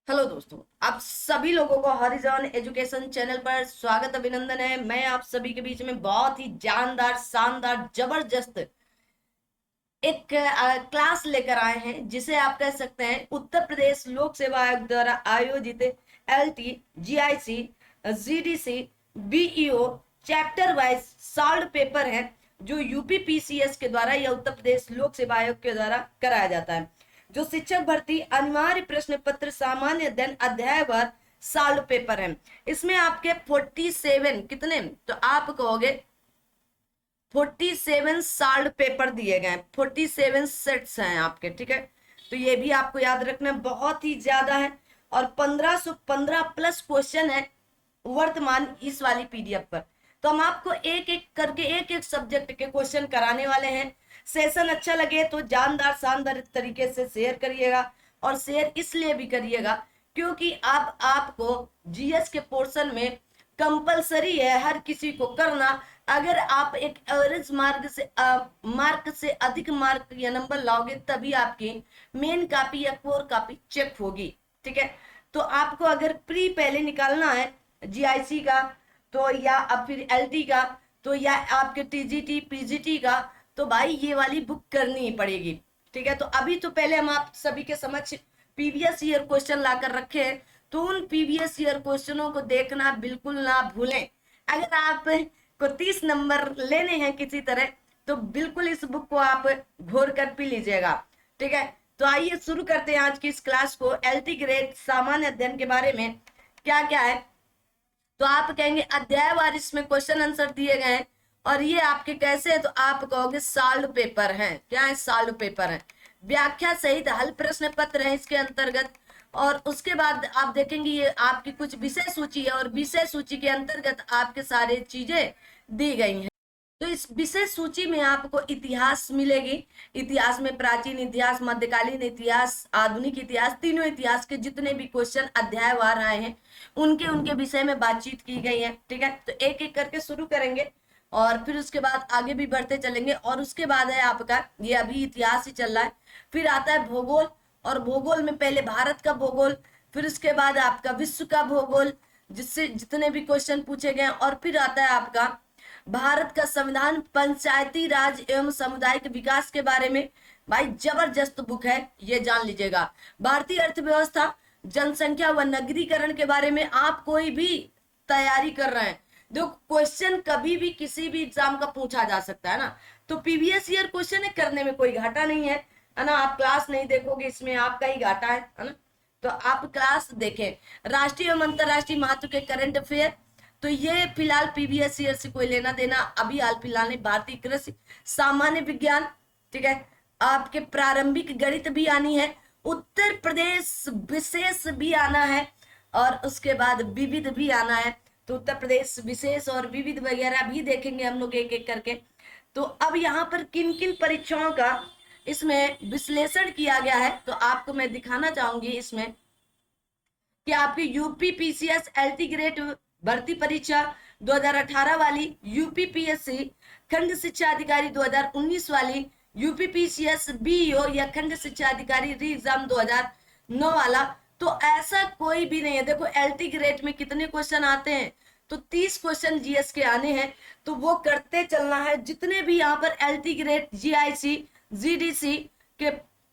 Hello दोस्तों, आप सभी लोगों को हॉरिजॉन एजुकेशन चैनल पर स्वागत अभिनंदन है। मैं आप सभी के बीच में बहुत ही जानदार शानदार जबरदस्त एक क्लास लेकर आए हैं, जिसे आप कह सकते हैं उत्तर प्रदेश लोक सेवा आयोग द्वारा आयोजित LT, GIC, GDC, BEO chapter wise solve paper है, जो यूपी पीसीएस के द्वारा या उत्तर प्रदेश लोक सेवा आयोग के द्वारा कराया जाता है। जो शिक्षक भर्ती अनिवार्य प्रश्न पत्र सामान्य अध्ययन अध्यायवार सॉल्व पेपर है। इसमें आपके 47 कितने, तो आप कहोगे 47 सॉल्व पेपर दिए गए, 47 सेट्स हैं आपके, ठीक है। तो ये भी आपको याद रखना, बहुत ही ज्यादा है। और 1515 प्लस क्वेश्चन है वर्तमान इस वाली पीडीएफ पर। तो हम आपको एक एक करके एक एक सब्जेक्ट के क्वेश्चन कराने वाले हैं। सेशन अच्छा लगे तो जानदार शानदार तरीके से शेयर करिएगा, और शेयर इसलिए भी करिएगा क्योंकि आप आपको जीएस के पोर्शन में कंपलसरी है हर किसी को करना। अगर आप एक एवरेज मार्क से अधिक मार्क या नंबर लाओगे तभी आपकी मेन कॉपी या कोर कॉपी चेक होगी, ठीक है। तो आपको अगर प्री पहले निकालना है जीआईसी का, तो या अब फिर एलटी का, तो या आपके टीजीटी पीजीटी का, तो भाई ये वाली बुक करनी ही पड़ेगी, ठीक है। तो अभी तो पहले हम आप सभी के समक्ष प्रीवियस ईयर क्वेश्चन लाकर रखे हैं, तो उन प्रीवियस ईयर क्वेश्चनों को देखना बिल्कुल ना भूलें। अगर आप को 30 नंबर लेने हैं किसी तरह, तो बिल्कुल इस बुक को आप घोर कर पी लीजिएगा, ठीक है। तो आइए शुरू करते हैं आज की इस क्लास को। एलटी ग्रेड सामान्य अध्ययन के बारे में क्या क्या है, तो आप कहेंगे अध्यायवार इसमें क्वेश्चन आंसर दिए गए हैं, और ये आपके कैसे है, तो आप कहोगे सॉल्व पेपर है। क्या है? सॉल्व पेपर है। व्याख्या सहित हल प्रश्न पत्र है इसके अंतर्गत। और उसके बाद आप देखेंगे ये आपकी कुछ विषय सूची है, और विषय सूची के अंतर्गत आपके सारे चीजें दी गई हैं। तो इस विषय सूची में आपको इतिहास मिलेगी। इतिहास में प्राचीन इतिहास, मध्यकालीन इतिहास, आधुनिक इतिहास, तीनों इतिहास के जितने भी क्वेश्चन अध्यायवार आए हैं उनके उनके विषय में बातचीत की गई है, ठीक है। तो एक एक करके शुरू करेंगे और फिर उसके बाद आगे भी बढ़ते चलेंगे। और उसके बाद है आपका, ये अभी इतिहास ही चल रहा है, फिर आता है भूगोल। और भूगोल में पहले भारत का भूगोल, फिर उसके बाद आपका विश्व का भूगोल, जिससे जितने भी क्वेश्चन पूछे गए, और फिर आता है आपका भारत का संविधान, पंचायती राज एवं सामुदायिक विकास के बारे में। भाई जबरदस्त बुक है, ये जान लीजिएगा। भारतीय अर्थव्यवस्था, जनसंख्या व नगरीकरण के बारे में। आप कोई भी तैयारी कर रहे हैं, देखो क्वेश्चन कभी भी किसी भी एग्जाम का पूछा जा सकता है ना। तो प्रीवियस ईयर क्वेश्चन है, करने में कोई घाटा नहीं है ना। आप क्लास नहीं देखोगे इसमें आपका ही घाटा है ना। तो आप क्लास देखें। राष्ट्रीय एवं अंतरराष्ट्रीय महत्व के करंट अफेयर, तो ये फिलहाल प्रीवियस ईयर से कोई लेना देना अभी हाल फिलहाल नहीं। भारतीय कृषि, सामान्य विज्ञान, ठीक है। आपके प्रारंभिक गणित भी आनी है, उत्तर प्रदेश विशेष भी आना है, और उसके बाद विविध भी आना है। तो उत्तर प्रदेश विशेष और विविध वगैरह भी देखेंगे हम लोग एक एक करके। तो अब यहाँ पर किन किन परीक्षाओं का इसमें विश्लेषण किया गया है, तो आपको मैं दिखाना चाहूंगी इसमें कि आपकी यूपी पीसीएस एलटी ग्रेड भर्ती परीक्षा 2018 वाली, यूपी पीएससी खंड शिक्षा अधिकारी 2019 वाली, यूपी पीसीएस बीईओ या खंड शिक्षा अधिकारी री एग्जाम 2009 वाला। तो ऐसा कोई भी नहीं है। देखो एलटी ग्रेड में कितने क्वेश्चन आते हैं, तो 30 क्वेश्चन जीएस के आने हैं, तो वो करते चलना है। जितने भी यहाँ पर एलटी ग्रेड, जीआईसी, जीडीसी के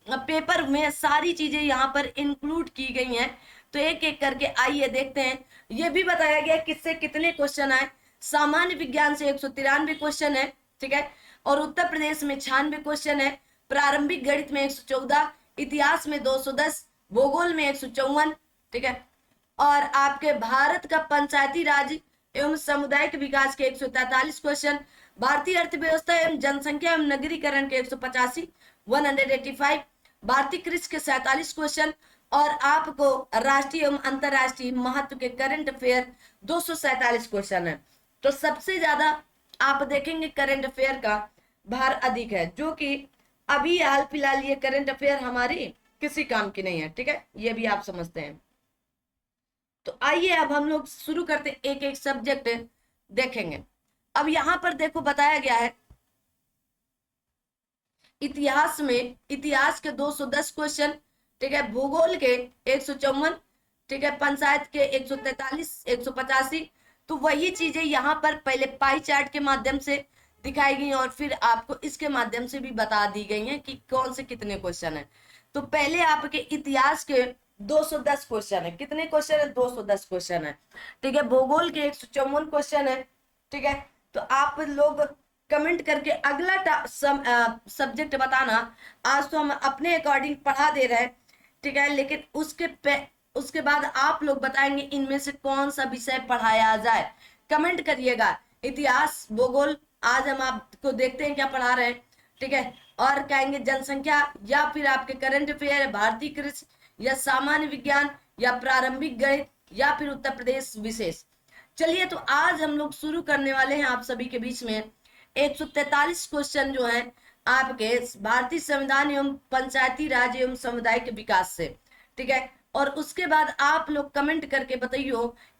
पेपर में सारी चीजें यहाँ पर इंक्लूड की गई हैं। तो एक एक करके आइए देखते हैं। ये भी बताया गया किससे कितने क्वेश्चन आए। सामान्य विज्ञान से 193 क्वेश्चन है, ठीक है। और उत्तर प्रदेश में 96 क्वेश्चन है। प्रारंभिक गणित में 114, इतिहास में 210, भूगोल में 154, ठीक है। और आपके भारत का पंचायती राज एवं सामुदायिक विकास के 143 क्वेश्चन, भारतीय अर्थव्यवस्था एवं जनसंख्या एवं नगरीकरण के 185, 185, भारतीय कृषि के 47 क्वेश्चन, और आपको राष्ट्रीय एवं अंतरराष्ट्रीय महत्व के करंट अफेयर 247 क्वेश्चन है। तो सबसे ज्यादा आप देखेंगे करंट अफेयर का भार अधिक है, जो कि अभी हाल फिलहाल ये करंट अफेयर हमारी किसी काम की नहीं है, ठीक है। ये भी आप समझते हैं। तो आइए अब हम लोग शुरू करते, एक एक सब्जेक्ट देखेंगे। अब यहां पर देखो बताया गया है इतिहास में, इतिहास के 210 क्वेश्चन, ठीक है। भूगोल के 154, ठीक है, पंचायत के 143, 185। तो वही चीजें यहाँ पर पहले पाई चार्ट के माध्यम से दिखाई गई और फिर आपको इसके माध्यम से भी बता दी गई हैं कि कौन से कितने क्वेश्चन है। तो पहले आपके इतिहास के 210 क्वेश्चन है। कितने क्वेश्चन है? 210 क्वेश्चन है। ठीक है, भूगोल के 154 क्वेश्चन है। ठीक है, तो आप लोग कमेंट करके अगला सब्जेक्ट बताना। आज तो हम अपने अकॉर्डिंग पढ़ा दे रहे हैं, ठीक है, लेकिन उसके बाद आप लोग बताएंगे इनमें से कौन सा विषय पढ़ाया जाए। कमेंट करिएगा। इतिहास, भूगोल, आज हम आपको देखते हैं क्या पढ़ा रहे हैं। ठीक है, और कहेंगे जनसंख्या, या फिर आपके करंट अफेयर, भारतीय कृषि, या सामान्य विज्ञान, या प्रारंभिक गणित, या फिर उत्तर प्रदेश विशेष। चलिए, तो आज हम लोग शुरू करने वाले हैं आप सभी के बीच में 143 क्वेश्चन जो हैं आपके भारतीय संविधान एवं पंचायती राज एवं सामुदायिक विकास से। ठीक है, और उसके बाद आप लोग कमेंट करके बताइए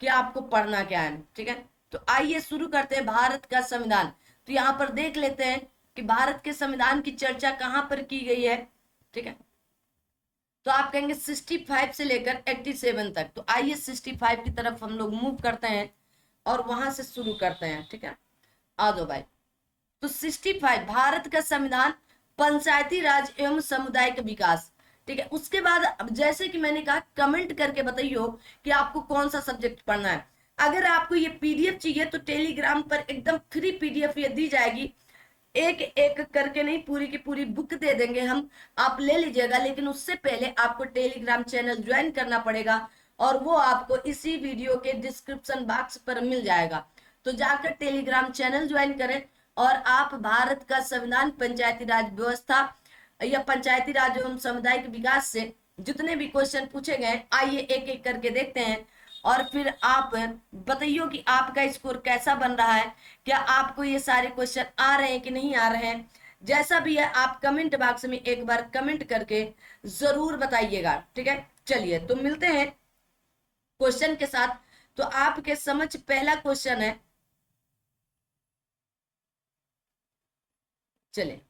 कि आपको पढ़ना क्या है। ठीक है, तो आइए शुरू करते हैं भारत का संविधान। तो यहाँ पर देख लेते हैं कि भारत के संविधान की चर्चा कहाँ पर की गई है। ठीक है, तो आप कहेंगे 65 से लेकर 87 तक। तो आइए 65 की तरफ हम लोग मूव करते हैं और वहां से शुरू करते हैं। ठीक है, आ जाओ भाई। तो 65 भारत का संविधान, पंचायती राज एवं सामुदायिक विकास। ठीक है, उसके बाद अब जैसे कि मैंने कहा कमेंट करके बताइए कि आपको कौन सा सब्जेक्ट पढ़ना है। अगर आपको ये पीडीएफ चाहिए तो टेलीग्राम पर एकदम फ्री पीडीएफ ये दी जाएगी। एक एक करके नहीं, पूरी की पूरी बुक दे देंगे हम, आप ले लीजिएगा। लेकिन उससे पहले आपको टेलीग्राम चैनल ज्वाइन करना पड़ेगा और वो आपको इसी वीडियो के डिस्क्रिप्शन बॉक्स पर मिल जाएगा। तो जाकर टेलीग्राम चैनल ज्वाइन करें और आप भारत का संविधान, पंचायती राज व्यवस्था या पंचायती राज एवं सामुदायिक विकास से जितने भी क्वेश्चन पूछे गए, आइए एक एक करके देखते हैं और फिर आप बताइए कि आपका स्कोर कैसा बन रहा है। क्या आपको ये सारे क्वेश्चन आ रहे हैं कि नहीं आ रहे हैं? जैसा भी है आप कमेंट बॉक्स में एक बार कमेंट करके जरूर बताइएगा। ठीक है, चलिए तो मिलते हैं क्वेश्चन के साथ। तो आपके समझ पहला क्वेश्चन है, चलिए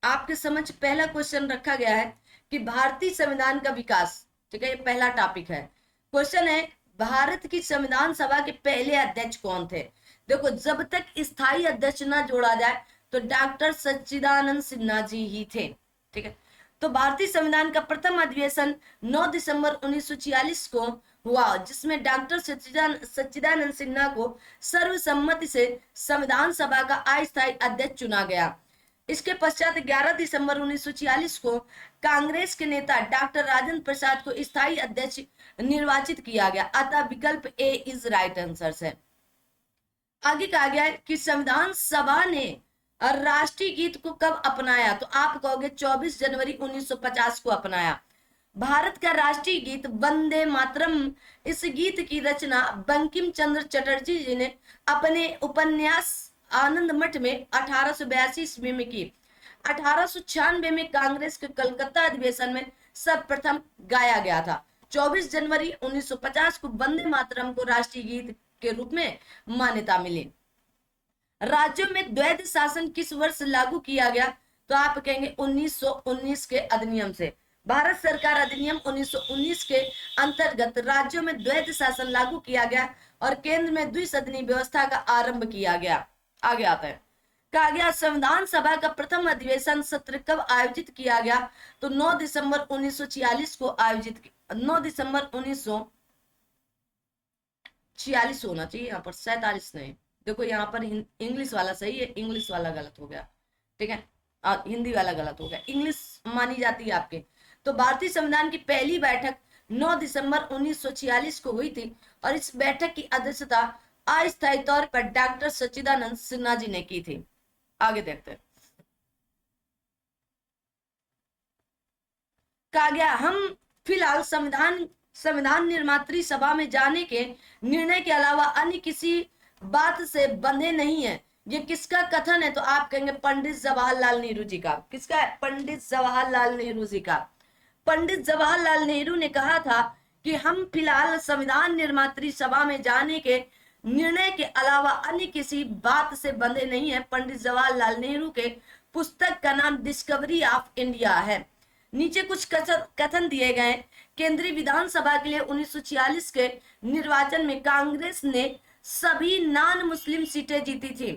आपके समझ पहला क्वेश्चन रखा गया है कि भारतीय संविधान का विकास। ठीक है, ये पहला टॉपिक है। क्वेश्चन है, भारत की संविधान सभा के पहले अध्यक्ष कौन थे? देखो, जब तक स्थायी अध्यक्ष ना जोड़ा जाए तो डॉक्टर सच्चिदानंद सिन्हा जी ही थे। ठीक है, तो भारतीय संविधान का प्रथम अधिवेशन 9 दिसंबर 1946 को हुआ, जिसमें डॉक्टर सच्चिदानंद सिन्हा को सर्वसम्मति से संविधान सभा का अस्थायी अध्यक्ष चुना गया। इसके पश्चात 11 दिसंबर 1946 को कांग्रेस के नेता डॉक्टर राजेंद्र प्रसाद को स्थायी अध्यक्ष निर्वाचित किया गया। अतः विकल्प ए इज राइट आंसर है। आगे कहा गया है कि संविधान सभा ने राष्ट्रीय गीत को कब अपनाया? तो आप कहोगे 24 जनवरी 1950 को अपनाया। भारत का राष्ट्रीय गीत वंदे मातरम, इस गीत की रचना बंकिम चंद्र चटर्जी जी ने अपने उपन्यास आनंद मठ में 1882 ईस्वी में की। 1896 में कांग्रेस के कलकत्ता अधिवेशन में सर्वप्रथम गाया गया था। 24 जनवरी 1950 को वंदे मातरम को राष्ट्रीय गीत के रूप में मान्यता मिली। राज्यों में द्वैध शासन किस वर्ष लागू किया गया? तो आप कहेंगे 1919 के अधिनियम से। भारत सरकार अधिनियम 1919 के अंतर्गत राज्यों में द्वैध शासन लागू किया गया और केंद्र में द्विसदनी व्यवस्था का आरंभ किया गया। आगे आता है, कहा गया संविधान सभा का प्रथम अधिवेशन सत्र कब आयोजित किया गया? तो 9 दिसंबर 1946 को आयोजित, 9 दिसंबर 1946 होना चाहिए, यहाँ पर 47 नहीं। देखो यहाँ पर इंग्लिश वाला सही है, इंग्लिश वाला गलत हो गया। ठीक है, हिंदी वाला गलत हो गया, इंग्लिश मानी जाती है आपके। तो भारतीय संविधान की पहली बैठक 9 दिसंबर 1946 को हुई थी और इस बैठक की अध्यक्षता अस्थायी तौर पर डॉक्टर सच्चिदानंद सिन्हा जी ने की थी। आगे देखते हैं, कहा गया हम फिलहाल संविधान निर्मात्री सभा में जाने के निर्णय के अलावा अन्य किसी बात से बंधे नहीं है। ये किसका कथन है? तो आप कहेंगे पंडित जवाहरलाल नेहरू जी का। किसका है? पंडित जवाहरलाल नेहरू जी का। पंडित जवाहरलाल नेहरू ने कहा था कि हम फिलहाल संविधान निर्मात्री सभा में जाने के निर्णय के अलावा अन्य किसी बात से बंधे नहीं है। पंडित जवाहरलाल नेहरू के पुस्तक का नाम डिस्कवरी ऑफ इंडिया है। नीचे कुछ कथन दिए गए कि केंद्रीय विधानसभा के लिए 1946 के निर्वाचन में कांग्रेस ने सभी नॉन मुस्लिम सीटें जीती थी।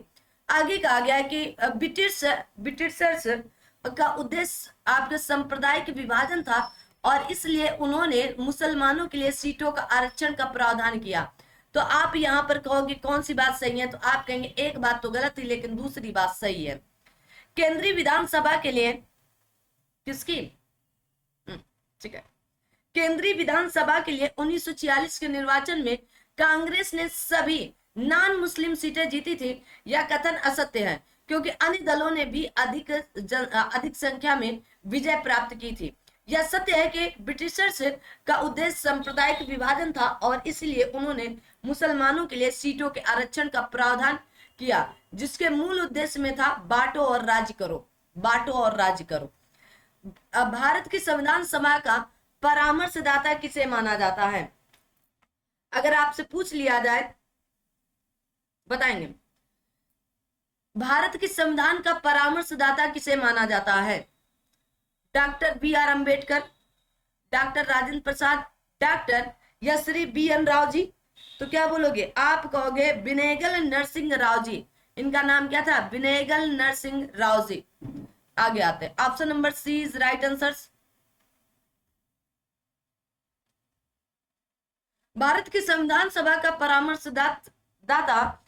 आगे कहा गया है कि ब्रिटिशर्स का उद्देश्य आपके सांप्रदायिक विभाजन था और इसलिए उन्होंने मुसलमानों के लिए सीटों का आरक्षण का प्रावधान किया। तो आप यहाँ पर कहोगे कौन सी बात सही है, तो आप कहेंगे एक बात तो गलत थी लेकिन दूसरी बात सही है। केंद्रीय विधानसभा के लिए किसकी, ठीक है, केंद्रीय विधानसभा के लिए 1946 के निर्वाचन में कांग्रेस ने सभी नॉन मुस्लिम सीटें जीती थी। यह कथन असत्य है क्योंकि अन्य दलों ने भी अधिक संख्या में विजय प्राप्त की थी। यह सत्य है कि ब्रिटिशर्स का उद्देश्य सांप्रदायिक विभाजन था और इसलिए उन्होंने मुसलमानों के लिए सीटों के आरक्षण का प्रावधान किया, जिसके मूल उद्देश्य में था बांटो और राज करो, बांटो और राज करो। भारत की संविधान सभा का परामर्शदाता किसे माना जाता है? अगर आपसे पूछ लिया जाए, बताएंगे भारत की संविधान का परामर्शदाता किसे माना जाता है? Doctor B R. Ambedkar, doctor Rajendra Prasad, doctor या श्री बी.एन. राव जी? तो क्या बोलोगे? आप कहोगे विनेगल नरसिंह राव जी। इनका नाम क्या था? विनेगल नरसिंह राव जी। आगे आते हैं, option number C is right answer. Bharat की संविधान सभा का परामर्शदाता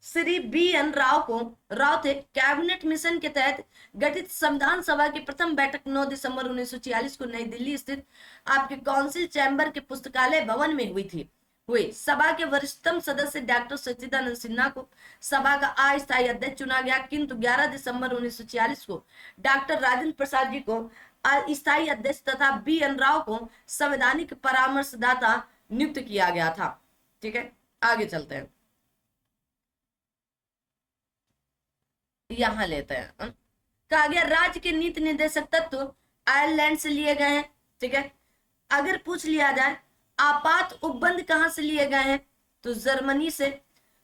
श्री बी.एन. राव थे। कैबिनेट मिशन के तहत गठित संविधान सभा की प्रथम बैठक 9 दिसंबर 1946 को नई दिल्ली स्थित आपके काउंसिल चैम्बर के पुस्तकालय भवन में हुई। सभा के वरिष्ठतम सदस्य डॉक्टर सच्चिदानंद सिन्हा को सभा का अस्थायी अध्यक्ष चुना गया, किंतु 11 दिसंबर 1946 को डॉक्टर राजेंद्र प्रसाद जी को अस्थायी अध्यक्ष तथा बी.एन. राव को संवैधानिक परामर्शदाता नियुक्त किया गया था। ठीक है, आगे चलते हैं, यहां लेते हैं। कहा गया राज्य के नीति निर्देशक तत्व आयरलैंड से लिए गए हैं। ठीक है, अगर पूछ लिया जाए आपात उपबंध कहां से लिए गए हैं, तो जर्मनी से।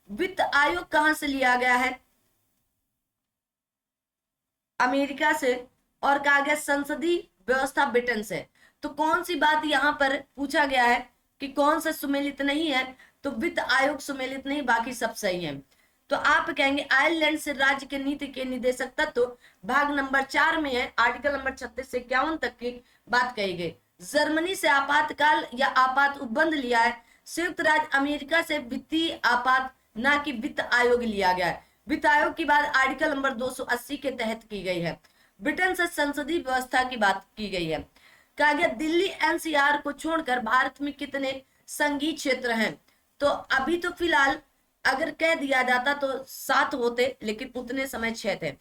वित्त आयोग कहां से लिया गया है? अमेरिका से। और कहा गया संसदीय व्यवस्था ब्रिटेन से। तो कौन सी बात यहां पर पूछा गया है कि कौन सा सुमेलित नहीं है? तो वित्त आयोग सुमेलित नहीं, बाकी सब सही है। तो आप कहेंगे आयरलैंड से राज्य के नीति के निर्देशक तत्व भाग नंबर 4 में है, आर्टिकल नंबर 36 से 51 तक की बात कही गई। जर्मनी से आपातकाल या आपात उपबंध लिया है। संयुक्त राज्य अमेरिका से वित्तीय आपात ना कि वित्त आयोग लिया गया है। वित्त आयोग की बात आर्टिकल नंबर 280 के तहत की गई है। ब्रिटेन से संसदीय व्यवस्था की बात की गई है। कहा गया दिल्ली एनसीआर को छोड़कर भारत में कितने संघीय क्षेत्र हैं? तो अभी तो फिलहाल अगर कह दिया जाता तो 7 होते, लेकिन उतने समय 6 थे।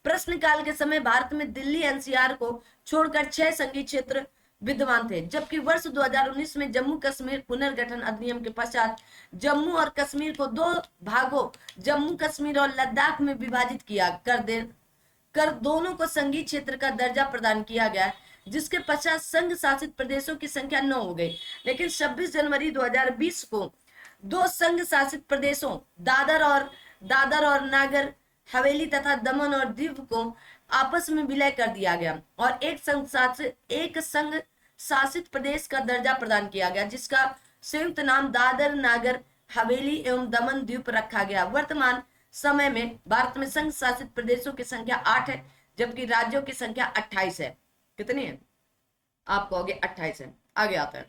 प्रश्नकाल के समय भारत में दिल्ली एनसीआर को छोड़कर 6 संघीय क्षेत्र विद्यमान थे, जबकि वर्ष 2019 में जम्मू कश्मीर पुनर्गठन अधिनियम के पश्चात जम्मू और कश्मीर को 2 भागों जम्मू कश्मीर और लद्दाख में विभाजित किया कर दोनों को संघीय क्षेत्र का दर्जा प्रदान किया गया, जिसके पश्चात संघ शासित प्रदेशों की संख्या 9 हो गई। लेकिन 26 जनवरी 2020 को 2 संघ शासित प्रदेशों दादर और नागर हवेली तथा दमन और दीव को आपस में विलय कर दिया गया और एक संघ शासित प्रदेश का दर्जा प्रदान किया गया, जिसका संयुक्त नाम दादर नागर हवेली एवं दमन द्वीप रखा गया। वर्तमान समय में भारत में संघ शासित प्रदेशों की संख्या 8 है, जबकि राज्यों की संख्या 28 है। कितनी है? आप कहोगे 28 है। आगे आता है,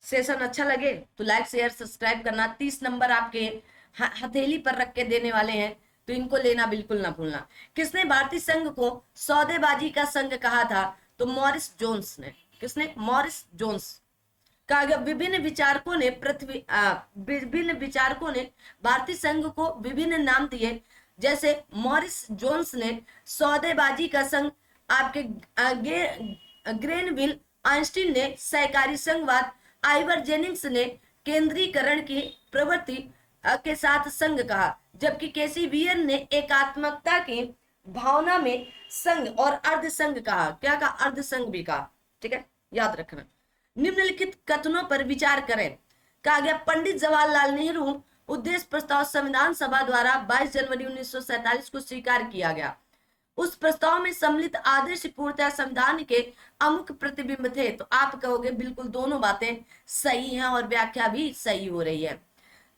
सेशन अच्छा लगे तो लाइक शेयर सब्सक्राइब करना। 30 नंबर आपके हथेली पर रख के देने वाले हैं, तो इनको लेना बिल्कुल ना भूलना। किसने भारतीय संघ को सौदेबाजी का संघ कहा था? तो मॉरिस जोन्स ने। किसने? Morris Jones. कहा गया विभिन्न विचारकों ने भारतीय संघ को विभिन्न नाम दिए, जैसे मॉरिस जोन्स ने सौदेबाजी का संघ, आपके ग्रेनविल आइंस्टीन ने सहकारी संघवाद, आइवर जेनिंग्स ने केंद्रीकरण की प्रवृत्ति के साथ संघ कहा, जबकि केसी वियर ने एकात्मकता की भावना में संघ और अर्ध संघ कहा। क्या कहा? अर्ध संघ भी कहा। ठीक है, याद रखना। निम्नलिखित कथनों पर विचार करें। कहा गया पंडित जवाहरलाल नेहरू उद्देश्य प्रस्ताव संविधान सभा द्वारा 22 जनवरी 1947 को स्वीकार किया गया उस प्रस्ताव में सम्मिलित आदर्श पूर्णतः संविधान के अमुक प्रतिबिंब थे। तो आप कहोगे बिल्कुल दोनों बातें सही हैं और व्याख्या भी सही हो रही है।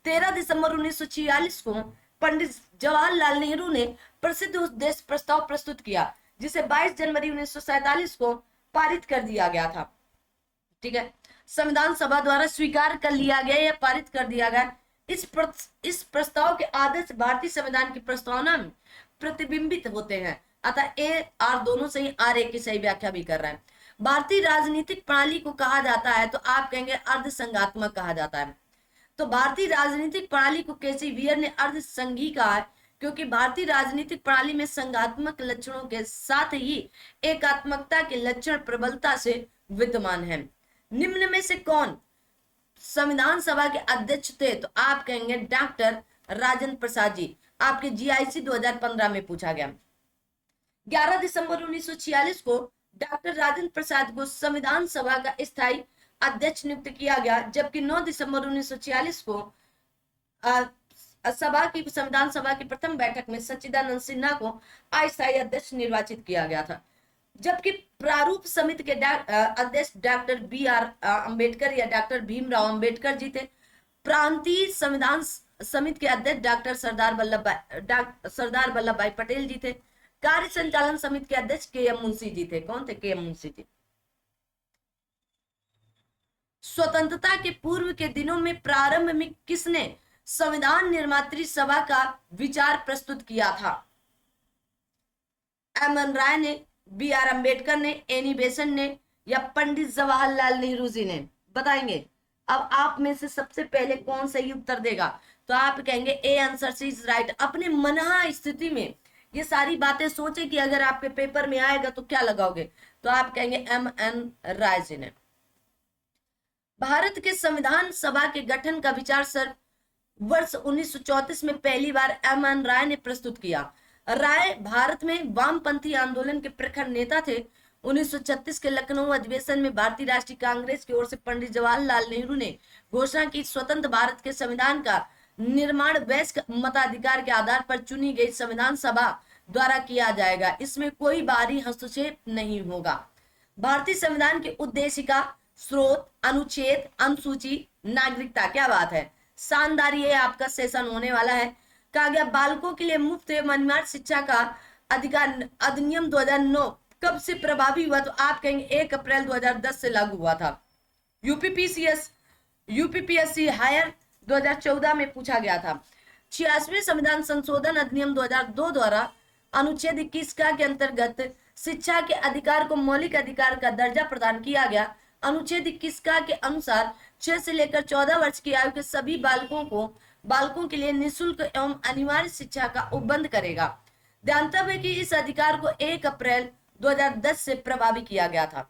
13 दिसंबर 1946 को पंडित जवाहरलाल नेहरू ने प्रसिद्ध उद्देश्य प्रस्ताव प्रस्तुत किया, जिसे 22 जनवरी 1947 को पारित कर दिया गया था। ठीक है, संविधान सभा द्वारा स्वीकार कर लिया गया या पारित कर दिया गया। इस प्रस्ताव के आदर्श भारतीय संविधान की प्रस्तावना में प्रतिबिंबित होते हैं। अतः ए आर दोनों सही, आर ए की सही व्याख्या भी कर रहा है। भारतीय राजनीतिक प्रणाली को कहा जाता है, तो आप कहेंगे अर्ध संघात्मक कहा जाता है। तो भारतीय राजनीतिक प्रणाली को केसी वियर ने अर्ध संघी कहा है, क्योंकि भारतीय राजनीतिक प्रणाली में संघात्मक लक्षणों के साथ ही एकात्मकता के लक्षण प्रबलता से विद्यमान है। निम्न में से कौन संविधान सभा के अध्यक्ष थे? तो आप कहेंगे डॉक्टर राजेंद्र प्रसाद जी। आपके जीआईसी 2015 में पूछा गया। 11 दिसंबर 1946 को डॉक्टर राजेंद्र प्रसाद को संविधान सभा का स्थायी अध्यक्ष नियुक्त किया गया, जबकि 9 दिसंबर 1946 को संविधान सभा की प्रथम बैठक में सच्चिदानंद सिन्हा को अस्थायी अध्यक्ष निर्वाचित किया गया था। जबकि प्रारूप समिति के अध्यक्ष डॉक्टर बी आर अम्बेडकर या डॉक्टर भीमराव अम्बेडकर जी थे। प्रांतीय संविधान समिति के अध्यक्ष डॉक्टर सरदार वल्लभ भाई पटेल जी थे। कार्य संचालन समिति के अध्यक्ष के एम मुंशी जी थे। कौन थे? के एम मुंशी जी। स्वतंत्रता के पूर्व के दिनों में प्रारंभ में किसने संविधान निर्मात्री सभा का विचार प्रस्तुत किया था? एम एन राय ने, बी आर अम्बेडकर ने, एनी बेसेंट ने या पंडित जवाहरलाल नेहरू जी ने? बताएंगे। अब आप में से सबसे पहले कौन सही उत्तर देगा? तो आप कहेंगे ए आंसर इज राइट। अपने मनहा स्थिति में ये सारी बातें सोचे कि अगर आपके पेपर में आएगा तो क्या लगाओगे, तो आप कहेंगे एम एन राय जी ने। भारत के संविधान सभा के गठन का विचार सर वर्ष 1934 में पहली बार एम एन राय ने प्रस्तुत किया। राय भारत में वामपंथी आंदोलन के प्रखर नेता थे। 1936 के लखनऊ अधिवेशन में भारतीय राष्ट्रीय कांग्रेस की ओर से पंडित जवाहरलाल नेहरू ने घोषणा की, स्वतंत्र भारत के संविधान का निर्माण वयस्क मताधिकार के आधार पर चुनी गई संविधान सभा द्वारा किया जाएगा, इसमें कोई बाहरी हस्तक्षेप नहीं होगा। भारतीय संविधान के उद्देशिका, स्रोत, अनुच्छेद, अनुसूची, नागरिकता। क्या बात है, शानदार ये आपका सेशन होने वाला है। कहा गया बालकों के लिए मुफ्त एवं अनिवार्य शिक्षा का अधिकार अधिनियम 2009 कब से प्रभावी हुआ? तो आप कहेंगे 1 अप्रैल 2010 से लागू हुआ था। यूपीपीएससी हायर 2014 में पूछा गया था। 86वें संविधान संशोधन अधिनियम 2002 द्वारा अनुच्छेद 21 के अंतर्गत शिक्षा के अधिकार को मौलिक अधिकार का दर्जा प्रदान किया गया। अनुच्छेद 21 के अनुसार 6 से लेकर 14 वर्ष की आयु के सभी बालकों के लिए निःशुल्क एवं अनिवार्य शिक्षा का उपबंध करेगा। ध्यातव्य कि इस अधिकार को 1 अप्रैल 2010 से प्रभावी किया गया था।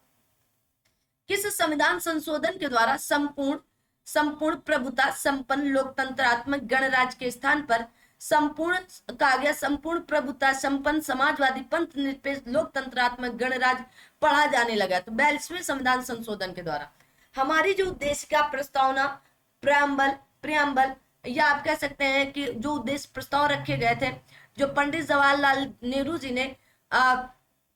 किस संविधान संशोधन के द्वारा संपूर्ण प्रभुता संपन्न लोकतंत्रात्मक गणराज्य के स्थान पर संपूर्ण प्रभुता संपन्न समाजवादी पंथ निरपेक्ष लोकतंत्रात्मक गणराज्य पढ़ा जाने लगा? तो 42वें संविधान संशोधन के द्वारा हमारी जो उद्देशिका प्रस्तावना, प्रियम्बल या आप कह सकते हैं कि जो उद्देश्य प्रस्ताव रखे गए थे, जो पंडित जवाहरलाल नेहरू जी ने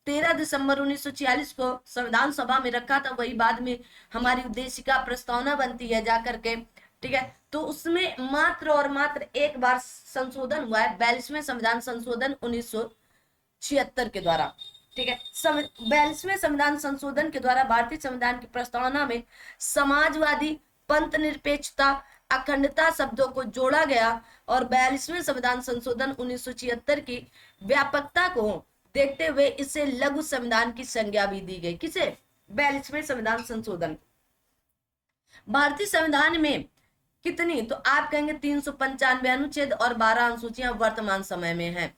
13 दिसंबर 1946 को संविधान सभा में रखा था, वही बाद में हमारी उद्देशिका प्रस्तावना बनती है जाकर के। ठीक है, तो उसमें मात्र और मात्र एक बार संशोधन हुआ है, 42वें संविधान संशोधन 1976 के द्वारा। ठीक है, 42वें संविधान संशोधन के द्वारा भारतीय संविधान की प्रस्तावना में समाजवादी, पंथ निरपेक्षता, अखंडता शब्दों को जोड़ा गया और 42वें संविधान संशोधन 1976 की व्यापकता को देखते हुए इसे लघु संविधान की संज्ञा भी दी गई। किसे? 42वें संविधान संशोधन। भारतीय संविधान में कितनी? तो आप कहेंगे 395 अनुच्छेद और 12 अनुसूचियां वर्तमान समय में हैं।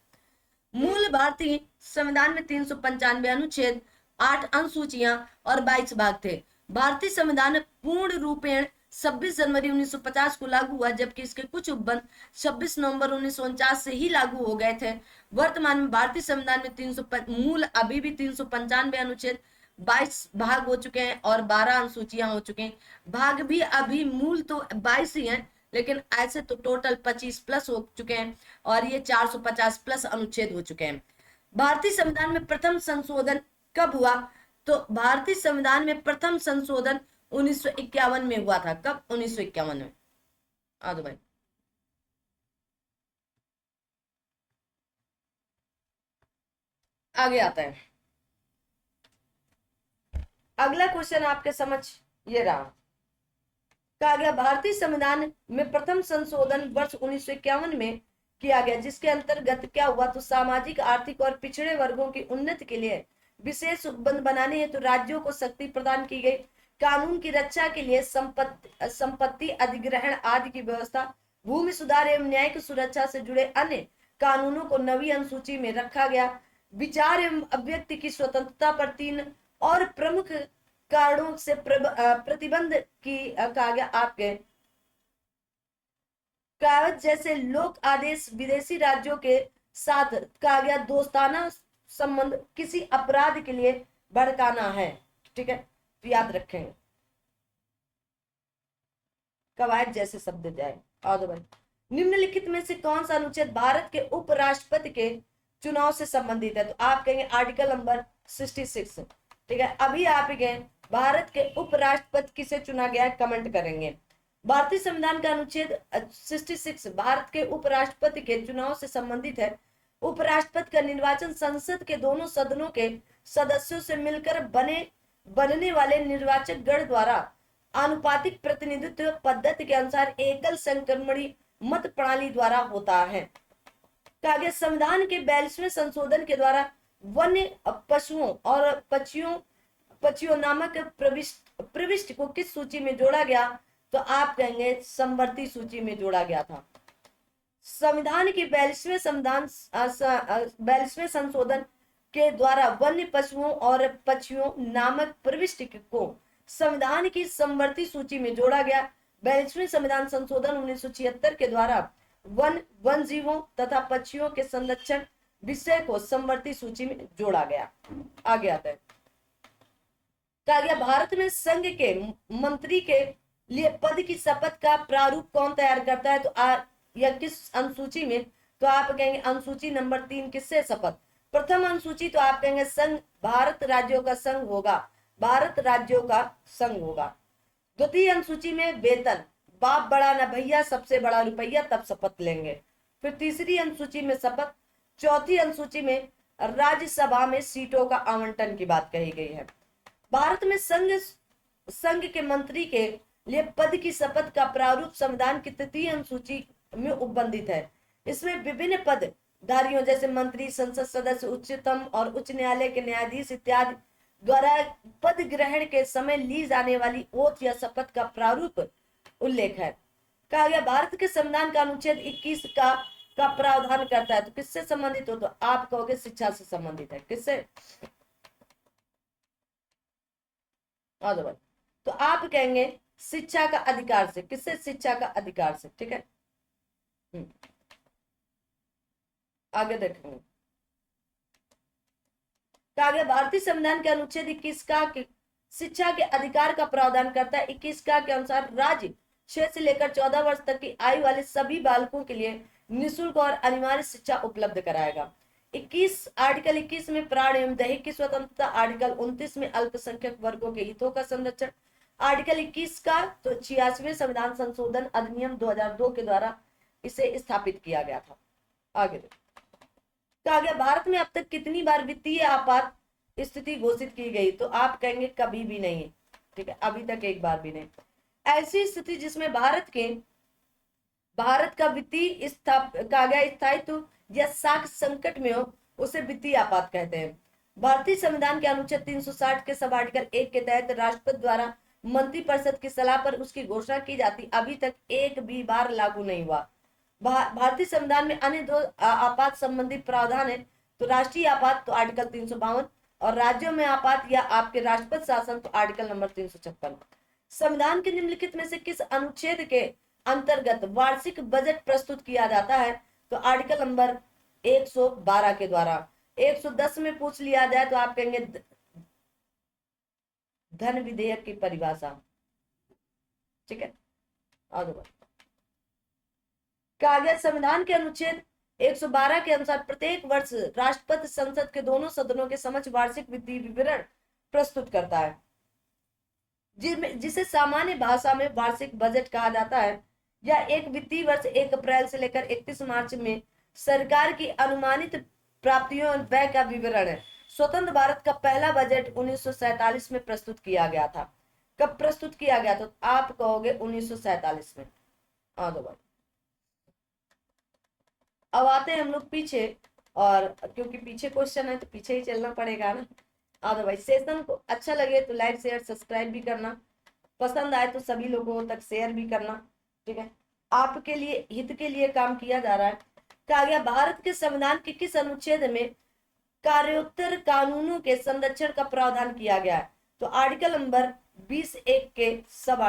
मूल भारतीय संविधान में 395 अनुच्छेद, 8 अनुसूचियां और 22 भाग थे। भारतीय संविधान पूर्ण रूपेण 26 जनवरी 1950 को लागू हुआ, जबकि इसके कुछ उपबंध 26 नवंबर 1949 से ही लागू हो गए थे। वर्तमान में भारतीय संविधान में मूल अभी भी 395 अनुच्छेद, 22 भाग हो चुके हैं और 12 अनुसूचियां हो चुके हैं। भाग भी अभी मूल तो 22 ही हैं, लेकिन ऐसे तो टोटल 25 प्लस हो चुके हैं और ये 450 प्लस अनुच्छेद हो चुके हैं। भारतीय संविधान में प्रथम संशोधन कब हुआ? तो भारतीय संविधान में प्रथम संशोधन 1951 में हुआ था। कब? 1951 में। दो भाई, आगे आता है अगला क्वेश्चन आपके समझ ये रहा। कहा गया भारतीय संविधान में प्रथम संशोधन वर्ष 1951 में किया गया, जिसके अंतर्गत क्या हुआ? तो सामाजिक, आर्थिक और पिछड़े वर्गों की उन्नति के लिए विशेष उपबंध बनाने हेतु राज्यों को शक्ति प्रदान की गई। कानून की रक्षा के लिए संपत्ति अधिग्रहण आदि की व्यवस्था, भूमि सुधार एवं न्यायिक सुरक्षा से जुड़े अन्य कानूनों को नवी अनुसूची में रखा गया। विचार एवं अभिव्यक्ति की स्वतंत्रता पर 3 और प्रमुख कारणों से प्रतिबंध की कहा गया आपके कागज जैसे लोक आदेश, विदेशी राज्यों के साथ कहा गया दोस्ताना संबंध, किसी अपराध के लिए भड़काना है। ठीक है, तो याद रखेंगे कवायद जैसे शब्द जाए। और भाई, निम्नलिखित में से कौन सा अनुच्छेद भारत के उपराष्ट्रपति के चुनाव से संबंधित है? तो आप कहेंगे आर्टिकल नंबर 66। ठीक है, अभी आप कहें भारत के उपराष्ट्रपति किसे चुना गया है, कमेंट करेंगे। भारतीय संविधान का अनुच्छेद 66 भारत के उपराष्ट्रपति के चुनाव से संबंधित है। उपराष्ट्रपति का निर्वाचन संसद के दोनों सदनों के सदस्यों से मिलकर बनने वाले निर्वाचक गण द्वारा आनुपातिक प्रतिनिधित्व पद्धति के अनुसार एकल संक्रमणी मत प्रणाली द्वारा होता है। आगे संविधान के 42वें संशोधन के द्वारा वन्य पशुओं और पक्षियों नामक प्रविष्ट को किस सूची में जोड़ा गया? तो आप कहेंगे समवर्ती सूची में जोड़ा गया था। संविधान के 42वें संशोधन के द्वारा वन्य पशुओं और पक्षियों नामक प्रविष्ट को संविधान की समवर्ती सूची में जोड़ा गया। 42वें संविधान संशोधन 1976 के द्वारा वन जीवों तथा पक्षियों के संरक्षण विषय को समवर्ती सूची में जोड़ा गया। आगे आता है, कहा गया भारत में संघ के मंत्री के लिए पद की शपथ का प्रारूप कौन तैयार करता है? तो यह किस अनुसूची में? तो आप कहेंगे अनुसूची नंबर 3। किससे शपथ? प्रथम अनुसूची तो आप कहेंगे संघ, भारत राज्यों का संघ होगा, भारत राज्यों का संघ होगा। द्वितीय अनुसूची में वेतन, बाप बड़ा न भैया, सबसे बड़ा रुपया, तब शपथ लेंगे। फिर तीसरी अनुसूची में शपथ। चौथी अनुसूची में राज्यसभा में सीटों का आवंटन की बात कही गई है। भारत में संघ के मंत्री के लिए पद की शपथ का प्रारूप संविधान की तृतीय अनुसूची में उपबंधित है। इसमें विभिन्न पद धारियों जैसे मंत्री, संसद सदस्य, उच्चतम और उच्च न्यायालय के न्यायाधीश इत्यादि द्वारा पद ग्रहण के समय ली जाने वाली ओथ या शपथ का प्रारूप उल्लेख है। कहा गया भारत के संविधान का अनुच्छेद 21 का प्रावधान करता है। तो किससे संबंधित हो? तो आप कहोगे शिक्षा से संबंधित है। किससे? तो आप कहेंगे शिक्षा का अधिकार से। किससे? शिक्षा का अधिकार से। ठीक है, आगे देखेंगे। कहा गया भारतीय संविधान के अनुच्छेद 21 का शिक्षा के अधिकार का प्रावधान करता है। 21 का के अनुसार राज्य 6 से लेकर 14 वर्ष तक की आयु वाले सभी बालकों के लिए निःशुल्क और अनिवार्य शिक्षा उपलब्ध कराएगा। आर्टिकल 21 में प्राण एवं दैहिक की स्वतंत्रता। आर्टिकल 29 में अल्पसंख्यक वर्गों के हितों का संरक्षण। आर्टिकल 21 का तो 86वें संविधान संशोधन अधिनियम 2002 के द्वारा इसे स्थापित किया गया था। आगे कहा गया भारत में अब तक कितनी बार वित्तीय आपात स्थिति घोषित की गई? तो आप कहेंगे कभी भी नहीं। ठीक है, अभी तक एक बार भी नहीं। ऐसी स्थिति जिसमें भारत का वित्तीय कहा गया स्थायित्व या साख संकट में हो, उसे वित्तीय आपात कहते हैं। भारतीय संविधान के अनुच्छेद 360 के सब आर्टिकल 1 के तहत राष्ट्रपति द्वारा मंत्रिपरिषद की सलाह पर उसकी घोषणा की जाती, अभी तक एक भी बार लागू नहीं हुआ। भारतीय संविधान में अन्य 2 आपात संबंधी प्रावधान है। तो राष्ट्रीय आपात तो आर्टिकल 352 और राज्यों में आपात या आपके राष्ट्रपति शासन तो आर्टिकल नंबर 356। संविधान के निम्नलिखित में से किस अनुच्छेद के अंतर्गत वार्षिक बजट प्रस्तुत किया जाता है? तो आर्टिकल नंबर 112 के द्वारा। 110 में पूछ लिया जाए तो आप कहेंगे धन विधेयक की परिभाषा। ठीक है, कहा गया संविधान के अनुच्छेद 112 के अनुसार प्रत्येक वर्ष राष्ट्रपति संसद के दोनों सदनों के समक्ष वार्षिक वित्तीय विवरण प्रस्तुत करता है, जिसे सामान्य भाषा में वार्षिक बजट कहा जाता है। यह एक वित्तीय वर्ष 1 अप्रैल से लेकर 31 मार्च में सरकार की अनुमानित प्राप्तियों और व्यय का विवरण है। स्वतंत्र भारत का पहला बजट 1947 में प्रस्तुत किया गया था। कब प्रस्तुत किया गया? तो आप कहोगे 1947 में। अब आते हैं हम लोग पीछे, और क्योंकि पीछे क्वेश्चन है तो पीछे ही चलना पड़ेगा ना। अदरवाइज सेशन को अच्छा लगे तो लाइक शेयर सब्सक्राइब भी करना, पसंद आए तो सभी लोगों तक शेयर भी करना, ठीक है। आपके लिए हित के लिए काम किया जा रहा है। कहा गया भारत के संविधान के किस अनुच्छेद में कार्योत्तर कानूनों के संरक्षण का प्रावधान किया गया है? तो आर्टिकल नंबर 20(1) के सब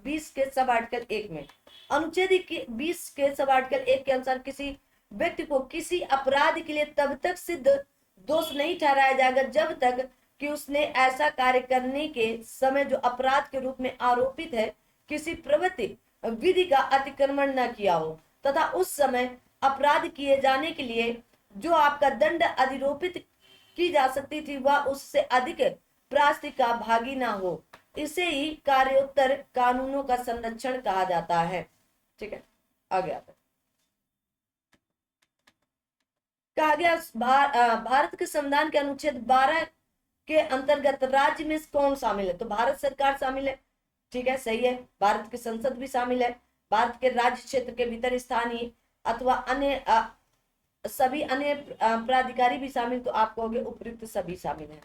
20 के सब आर्टिकल 1 में अनुच्छेद 20 के सब आर्टिकल 1 के अनुसार किसी व्यक्ति को किसी अपराध के लिए तब तक सिद्ध दोष नहीं ठहराया जाएगा जब तक कि उसने ऐसा कार्य करने के समय जो अपराध के रूप में आरोपित है किसी प्रवृत्ति विधि का अतिक्रमण न किया हो, तथा उस समय अपराध किए जाने के लिए जो आपका दंड अधिरोपित की जा सकती थी वह उससे अधिक प्रायश्चित का भागी ना हो। इसे ही कार्योत्तर कानूनों का संरक्षण कहा जाता है, ठीक है। आगे आता है, कहा गया भारत के संविधान के अनुच्छेद 12 के अंतर्गत राज्य में कौन शामिल है? तो भारत सरकार शामिल है, ठीक है, सही है। भारत की संसद भी शामिल है। भारत के राज्य क्षेत्र के भीतर स्थानीय अथवा अन्य सभी अन्य प्राधिकारी भी शामिल, तो आप कहोगे उपयुक्त सभी शामिल है।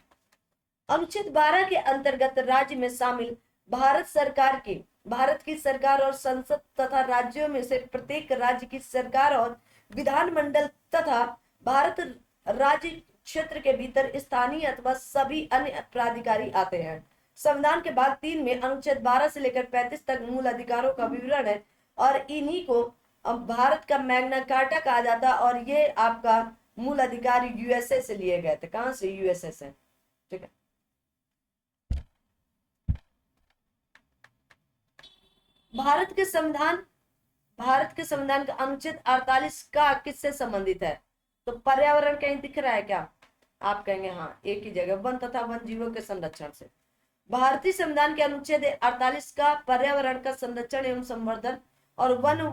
अनुच्छेद 12 के अंतर्गत राज्य में शामिल भारत की सरकार और संसद तथा राज्यों में से प्रत्येक राज्य की सरकार और विधानमंडल तथा भारत राज्य क्षेत्र के भीतर स्थानीय अथवा सभी अन्य प्राधिकारी आते हैं। संविधान के भाग 3 में अनुच्छेद 12 से लेकर 35 तक मूल अधिकारों का विवरण है और इन्हीं को भारत का मैग्ना कार्टा कहा जाता है। और ये आपका मूल अधिकार यूएसए से लिए गए थे। कहां से? यूएसए से, ठीक है। भारत के संविधान का अनुच्छेद 48 का किससे संबंधित है? तो पर्यावरण कहीं दिख रहा है क्या? आप कहेंगे हाँ, एक ही जगह, वन तथा वन जीवों के संरक्षण से। भारतीय संविधान के अनुच्छेद 48 का पर्यावरण का संरक्षण एवं संवर्धन और वन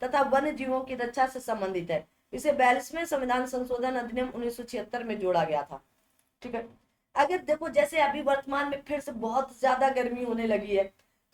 तथा वन जीवों की रक्षा से संबंधित है। इसे 42वें संविधान संशोधन अधिनियम 1976 में जोड़ा गया था, ठीक है। अगर देखो जैसे अभी वर्तमान में फिर से बहुत ज्यादा गर्मी होने लगी है,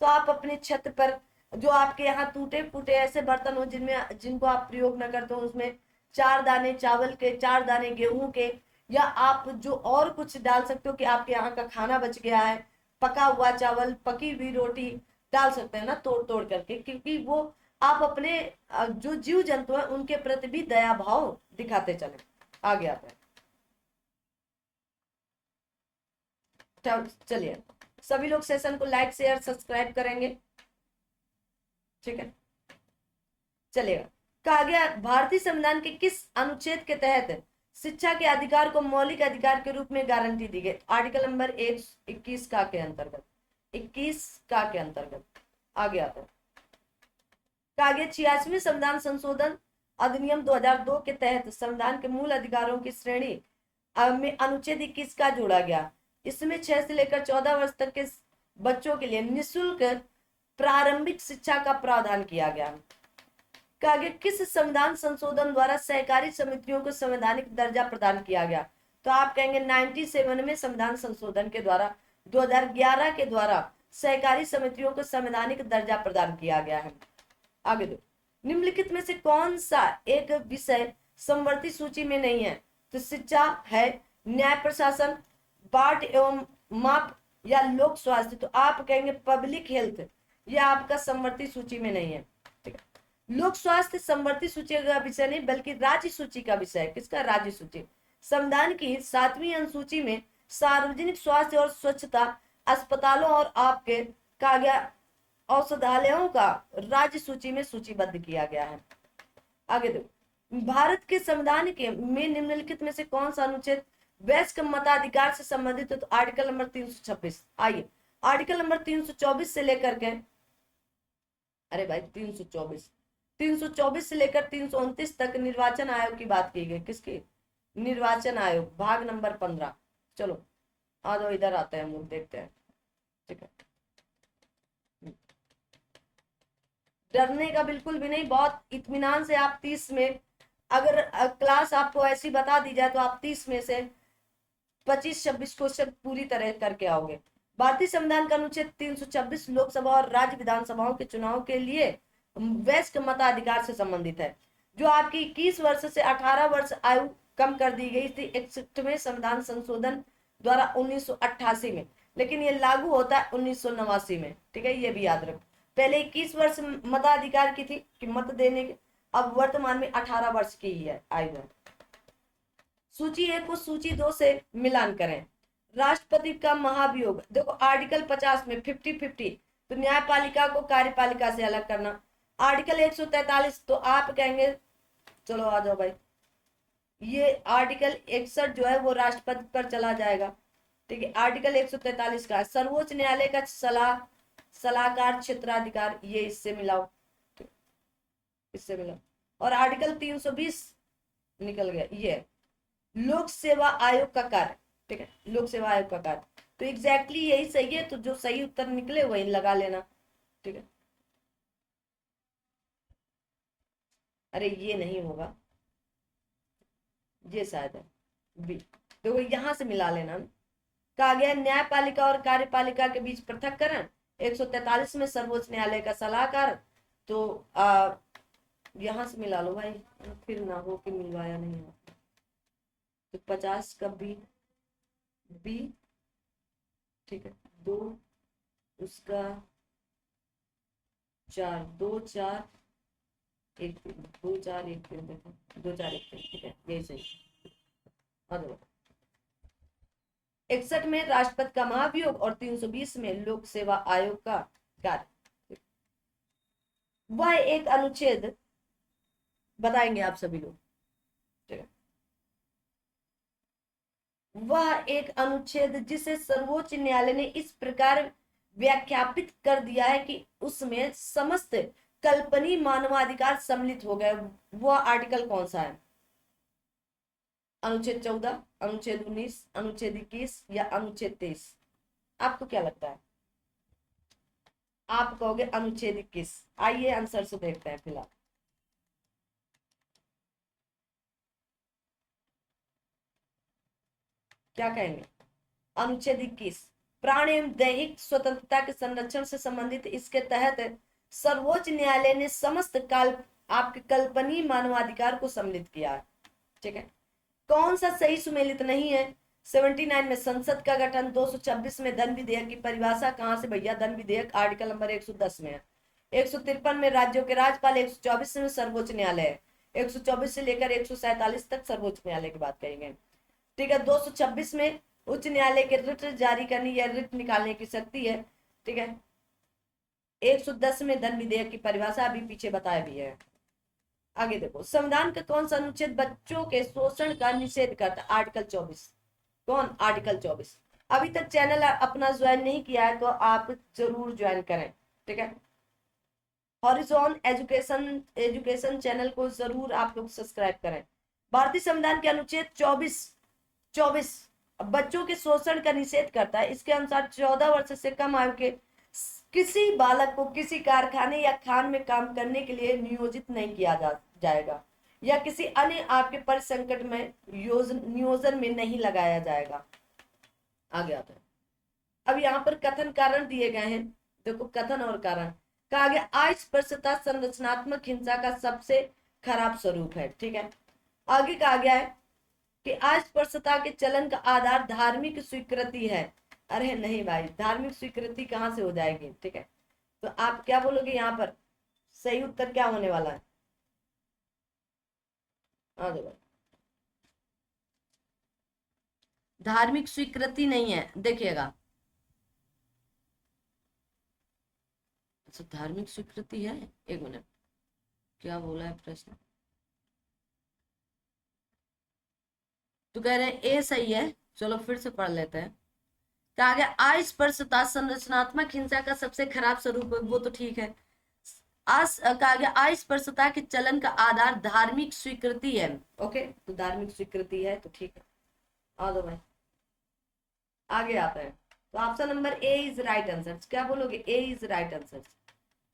तो आप अपनी छत पर जो आपके यहाँ टूटे फूटे ऐसे बर्तन हो जिनको आप प्रयोग न करते हो, उसमें 4 दाने चावल के, 4 दाने गेहूं के, या आप जो और कुछ डाल सकते हो कि आपके यहाँ का खाना बच गया है, पका हुआ चावल, पकी हुई रोटी डाल सकते हैं ना तोड़ तोड़ करके, क्योंकि वो आप अपने जो जीव जंतु है उनके प्रति भी दया भाव दिखाते चले। आगे आता है, चलिए सभी लोग सेशन को लाइक शेयर सब्सक्राइब करेंगे, ठीक है, चलेगा। कहा गया भारतीय संविधान के किस अनुच्छेद के तहत शिक्षा के अधिकार को मौलिक अधिकार के रूप में गारंटी दी गई? आर्टिकल नंबर 21 का के अंतर्गत, 21 का के अंतर्गत। आगे आता है, कहा गया 86वें संविधान संशोधन अधिनियम 2002 के तहत संविधान के मूल अधिकारों की श्रेणी में अनुच्छेद 21 का जोड़ा गया। इसमें 6 से लेकर 14 वर्ष तक के बच्चों के लिए निःशुल्क प्रारंभिक शिक्षा का प्रावधान किया गया। कहा गया किस संविधान संशोधन द्वारा सहकारी समितियों को संवैधानिक दर्जा प्रदान किया गया? तो आप कहेंगे 97 में संविधान संशोधन के द्वारा 2011 के द्वारा सहकारी समितियों को संवैधानिक दर्जा प्रदान किया गया है। आगे दो, निम्नलिखित में से कौन सा एक विषय समवर्ती सूची में नहीं है? तो शिक्षा है, न्याय प्रशासन, बाट एवं माप, या लोक स्वास्थ्य। तो आप कहेंगे पब्लिक हेल्थ, यह आपका समवर्ती सूची में नहीं है, ठीक है। लोक स्वास्थ्य समवर्ती सूची का विषय नहीं बल्कि राज्य सूची का विषय है। किसका? राज्य सूची। संविधान की 7वीं अनुसूची में सार्वजनिक स्वास्थ्य और स्वच्छता अस्पतालों और आपके कहा गया औषधालयों का राज्य सूची में सूचीबद्ध किया गया है। आगे देखो, भारत के संविधान के में निम्नलिखित में से कौन सा अनुच्छेद वयस्क मताधिकार से संबंधित है? तो आर्टिकल नंबर 326। आइए आर्टिकल नंबर 324 से लेकर के, अरे भाई 324, 324 से लेकर 329 तक निर्वाचन आयोग की बात की गई। किसकी? निर्वाचन आयोग, भाग नंबर 15। चलो आ जाओ, इधर आते हैं, हम लोग देखते हैं। ठीक है, डरने का बिल्कुल भी नहीं, बहुत इत्मीनान से आप 30 में, अगर क्लास आपको ऐसी बता दी जाए तो आप 30 में से 25-26 क्वेश्चन पूरी तरह करके आओगे। भारतीय संविधान का अनुच्छेद 326 लोकसभा और राज्य विधानसभाओं के चुनाव के लिए वयस्क मताधिकार से संबंधित है। जो आपकी 21 वर्ष से 18 वर्ष आयु कम कर दी गई थी 61वें संविधान संशोधन द्वारा 1988 में, लेकिन ये लागू होता है 1989 में। ठीक है, ये भी याद रखो। पहले 21 वर्ष मताधिकार की थी कि मत देने के, अब वर्तमान में 18 वर्ष की ही है आयु है। सूची 1 को सूची 2 से मिलान करें। राष्ट्रपति का महाभियोग, देखो आर्टिकल 50 में 50-50, तो न्यायपालिका को कार्यपालिका से अलग करना। आर्टिकल 143, तो आप कहेंगे चलो आ जाओ भाई, ये आर्टिकल 61 जो है वो राष्ट्रपति पर चला जाएगा। ठीक है, आर्टिकल 143 का सर्वोच्च न्यायालय का सलाहकार क्षेत्राधिकार, ये इससे मिलाओ, इससे मिलाओ। और आर्टिकल 320 निकल गया, ये लोक सेवा आयोग का कार्य। ठीक है, लोक सेवा आयोग का कार्य, तो एग्जैक्टली यही सही है, तो जो सही उत्तर निकले वही लगा लेना। ठीक है, अरे ये नहीं होगा, ये शायद है बी, देखो यहां से मिला लेना। कहा गया न्यायपालिका और कार्यपालिका के बीच पृथक्करण, 143 में सर्वोच्च न्यायालय का सलाहकार, तो यहां से मिला लो भाई, फिर ना हो कि मिलवाया नहीं हो। तो 50 का बी, बी। ठीक है, 2 उसका 4, 2 4 1 3, 2 4 1 3, देखो 2 4 1 3। ठीक है, यही सही। और 61 में राष्ट्रपति का महाभियोग और 320 में लोक सेवा आयोग का कार्य। वह एक अनुच्छेद बताएंगे आप सभी लोग। ठीक है, वह एक अनुच्छेद जिसे सर्वोच्च न्यायालय ने इस प्रकार व्याख्यापित कर दिया है कि उसमें समस्त कल्पनीय मानवाधिकार सम्मिलित हो गए, वह आर्टिकल कौन सा है? अनुच्छेद 14, अनुच्छेद 19, अनुच्छेद 21 या अनुच्छेद 23? आपको क्या लगता है? आप कहोगे अनुच्छेद 21। आइए आंसर से देखते हैं फिलहाल। क्या कहेंगे? अनुच्छेद 21 प्राण एवं दैहिक स्वतंत्रता के संरक्षण से संबंधित, इसके तहत सर्वोच्च न्यायालय ने समस्त आपके कल्पनीय मानवाधिकार को सम्मिलित किया है। ठीक है, कौन सा सही सुमेलित नहीं है? 79 में संसद का गठन, 226 में धन विधेयक की परिभाषा कहां से भैया? धन विधेयक आर्टिकल नंबर 110 में है। 153 में राज्यों के राज्यपाल, 124 में सर्वोच्च न्यायालय है। 124 से लेकर 147 तक सर्वोच्च न्यायालय की बात करेंगे। ठीक है, 226 में उच्च न्यायालय के रिट जारी करने या रिट निकालने की शक्ति है। ठीक है, 110 में धन विधेयक की परिभाषा अभी पीछे बताया भी है। आगे देखो, संविधान का कौन सा अनुच्छेद बच्चों के शोषण का निषेध करता है? आर्टिकल 24। कौन? आर्टिकल 24। अभी तक चैनल अपना ज्वाइन नहीं किया है तो आप जरूर ज्वाइन करें। ठीक है, हॉरिजॉन एजुकेशन चैनल को जरूर आप लोग सब्सक्राइब करें। भारतीय संविधान के अनुच्छेद 24 बच्चों के शोषण का निषेध करता है। इसके अनुसार 14 वर्ष से कम आयु के किसी बालक को किसी कारखाने या खान में काम करने के लिए नियोजित नहीं किया जाएगा या किसी अन्य आपके परिसंकट में नियोजन में नहीं लगाया जाएगा। आगे आता है, अब यहाँ पर कथन कारण दिए गए हैं। देखो कथन और कारण कहा गया, अस्पृश्यता संरचनात्मक हिंसा का सबसे खराब स्वरूप है। ठीक है, आगे कहा गया है कि अस्पृश्यता के चलन का आधार धार्मिक स्वीकृति है। अरे नहीं भाई, धार्मिक स्वीकृति कहां से हो जाएगी? ठीक है, तो आप क्या बोलोगे यहाँ पर? सही उत्तर क्या होने वाला है? धार्मिक स्वीकृति नहीं है, देखिएगा। अच्छा, धार्मिक स्वीकृति है, एक मिनट, क्या बोला है प्रश्न? तो कह रहे हैं ए सही है। चलो फिर से पढ़ लेते हैं। कहा गया अस्पृश्यता संरचनात्मक हिंसा का सबसे खराब स्वरूप है, वो तो ठीक है। कहा गया अस्पृश्यता के चलन का आधार धार्मिक स्वीकृति है। ओके, तो धार्मिक स्वीकृति है तो ठीक है। आ दो भाई, आगे आता है। तो option number A is right answer. क्या बोलोगे? ए इज राइट आंसर।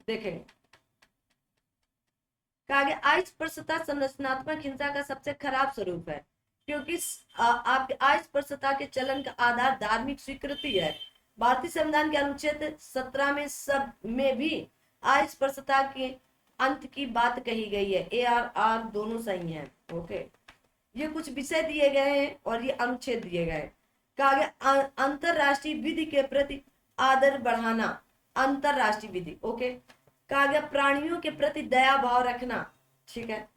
देखेंगे, कहा गया अस्पृश्यता संरचनात्मक हिंसा का सबसे खराब स्वरूप है, क्योंकि आपके अस्पृश्यता के चलन का आधार धार्मिक स्वीकृति है। भारतीय संविधान के अनुच्छेद 17 में सब में भी अस्पृश्यता के अंत की बात कही गई है। ए और आर दोनों सही हैं। ओके, ये कुछ विषय दिए गए हैं और ये अनुच्छेद दिए गए हैं। कहा गया अंतरराष्ट्रीय विधि के प्रति आदर बढ़ाना, अंतरराष्ट्रीय विधि। ओके, कहा गया प्राणियों के प्रति दया भाव रखना, ठीक है।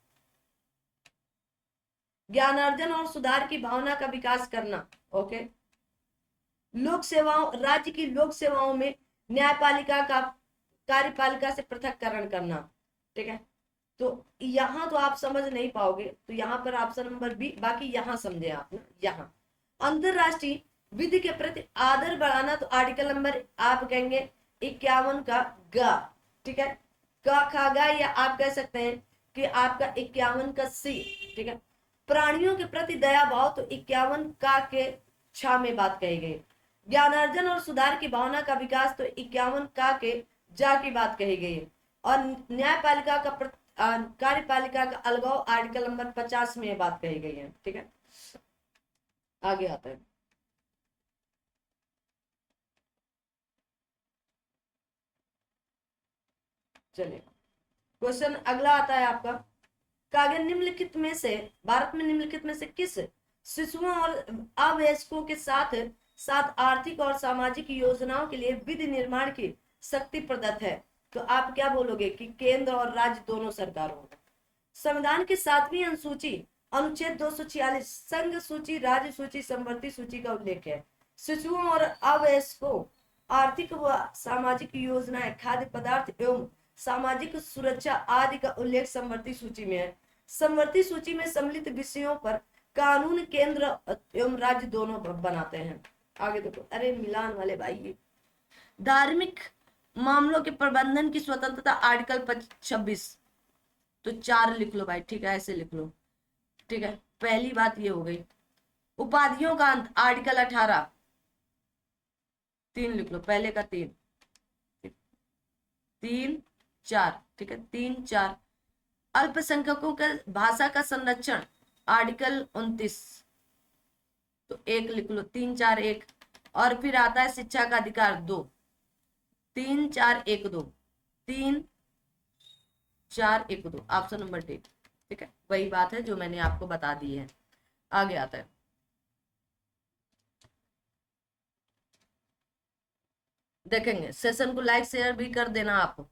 ज्ञानार्जन और सुधार की भावना का विकास करना। ओके, लोक सेवाओं, राज्य की लोक सेवाओं में न्यायपालिका का कार्यपालिका से पृथककरण करना, ठीक है। तो यहाँ तो आप समझ नहीं पाओगे, तो यहाँ पर ऑप्शन नंबर बी, बाकी यहाँ समझे आप ना। यहाँ अंतरराष्ट्रीय विधि के प्रति आदर बढ़ाना, तो आर्टिकल नंबर आप कहेंगे 51 का ग, ठीक है। क खा गा, या आप कह सकते हैं कि आपका 51 का सी, ठीक है। प्राणियों के प्रति दया भाव, तो 51 का के छा में बात कही गई। ज्ञानार्जन और सुधार की भावना का विकास, तो 51 का के जा की बात कही गई है। और न्यायपालिका का कार्यपालिका का अलगाव, आर्टिकल नंबर 50 में बात कही गई है, ठीक है। आगे आता है, चलिए क्वेश्चन अगला आता है आपका। कागज निम्नलिखित में से, भारत में निम्नलिखित में से किस शिशुओं और अवयस्कों के साथ साथ आर्थिक और सामाजिक योजनाओं के लिए विधि निर्माण की शक्ति प्रदत्त है? तो आप क्या बोलोगे कि केंद्र और राज्य दोनों सरकारों को। संविधान की 7वीं अनुसूची अनुच्छेद 246 संघ सूची, राज्य सूची, समवर्ती सूची का उल्लेख है। शिशुओं और अवयस्कों आर्थिक व सामाजिक योजनाएं, खाद्य पदार्थ एवं सामाजिक सुरक्षा आदि का उल्लेख समवर्ती सूची में है। समवर्ती सूची में सम्मिलित विषयों पर कानून केंद्र एवं राज्य दोनों बनाते हैं। आगे देखो, अरे मिलान वाले भाई, धार्मिक मामलों के प्रबंधन की स्वतंत्रता, आर्टिकल 26, तो 4 लिख लो भाई, ठीक है, ऐसे लिख लो, ठीक है। पहली बात ये हो गई। उपाधियों का अंत, आर्टिकल 18, 3 लिख लो, पहले का 3, 3 4, ठीक है, 3 4। अल्पसंख्यकों का भाषा का संरक्षण, आर्टिकल 29, तो 1 लिख लो, 3 4 1। और फिर आता है शिक्षा का अधिकार 2, 3 4 1 2, 3 4 1 2, ऑप्शन नंबर डी, ठीक है। वही बात है जो मैंने आपको बता दी है। आगे आता है, देखेंगे, सेशन को लाइक शेयर भी कर देना आप।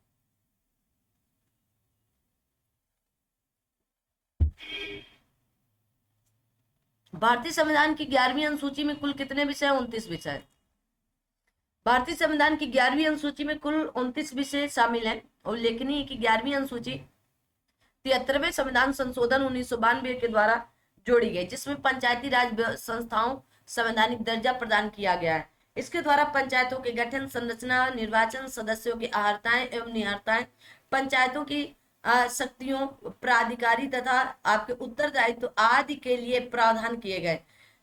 भारतीय संविधान की 11वीं अनुसूची में कुल कितने विषय? 29 विषय। भारतीय संविधान की 11वीं अनुसूची में कुल 29 विषय शामिल हैं। उल्लेखनीय कि 11वीं अनुसूची 73वें संविधान संशोधन 1992 के द्वारा जोड़ी गई, जिसमें पंचायती राज संस्थाओं संवैधानिक दर्जा प्रदान किया गया है। इसके द्वारा पंचायतों के गठन, संरचना, निर्वाचन, सदस्यों की अहर्ताएं एवं निहर्ताएं, पंचायतों की शक्तियों, प्राधिकारी तथा आपके उत्तरदायित्व आदि के लिए प्रावधान किए गए।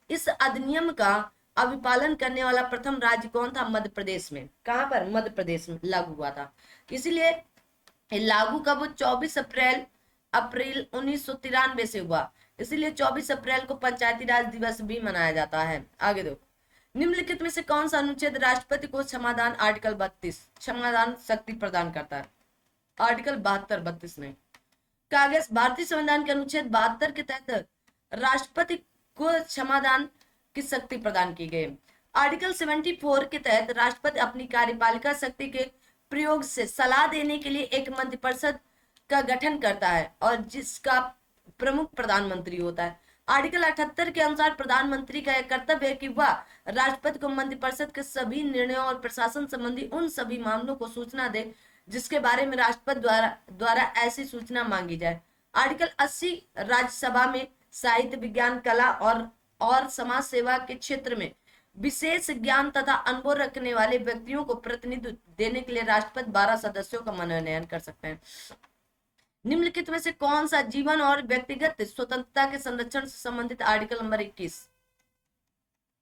इस अधिनियम का अभिपालन करने वाला प्रथम राज्य कौन था? मध्य प्रदेश में। कहां पर? मध्य प्रदेश में लागू हुआ था। इसीलिए लागू कब? 24 अप्रैल 1993 से हुआ। इसीलिए 24 अप्रैल को पंचायती राज दिवस भी मनाया जाता है। आगे देखो, निम्नलिखित में से कौन सा अनुच्छेद राष्ट्रपति को क्षमादान, आर्टिकल 32, क्षमादान शक्ति प्रदान करता है? आर्टिकल 72 32 में। कागज भारतीय संविधान के अनुच्छेद 72 के तहत राष्ट्रपति को क्षमादान की शक्ति प्रदान की गई। आर्टिकल 74 के तहत राष्ट्रपति अपनी कार्यपालिका शक्ति के प्रयोग से सलाह देने के लिए एक मंत्रिपरिषद का गठन करता है और जिसका प्रमुख प्रधानमंत्री होता है। आर्टिकल 78 के अनुसार प्रधानमंत्री का यह कर्तव्य है कि वह राष्ट्रपति को मंत्रिपरिषद के सभी निर्णयों और प्रशासन संबंधी उन सभी मामलों को सूचना दे जिसके बारे में राष्ट्रपति द्वारा ऐसी सूचना मांगी जाए। आर्टिकल 80 राज्यसभा में साहित्य, विज्ञान, कला और समाज सेवा के क्षेत्र में विशेष ज्ञान तथा अनुभव रखने वाले व्यक्तियों को प्रतिनिधित्व देने के लिए राष्ट्रपति 12 सदस्यों का मनोनयन कर सकते हैं। निम्नलिखित में से कौन सा जीवन और व्यक्तिगत स्वतंत्रता के संरक्षण से संबंधित आर्टिकल नंबर 21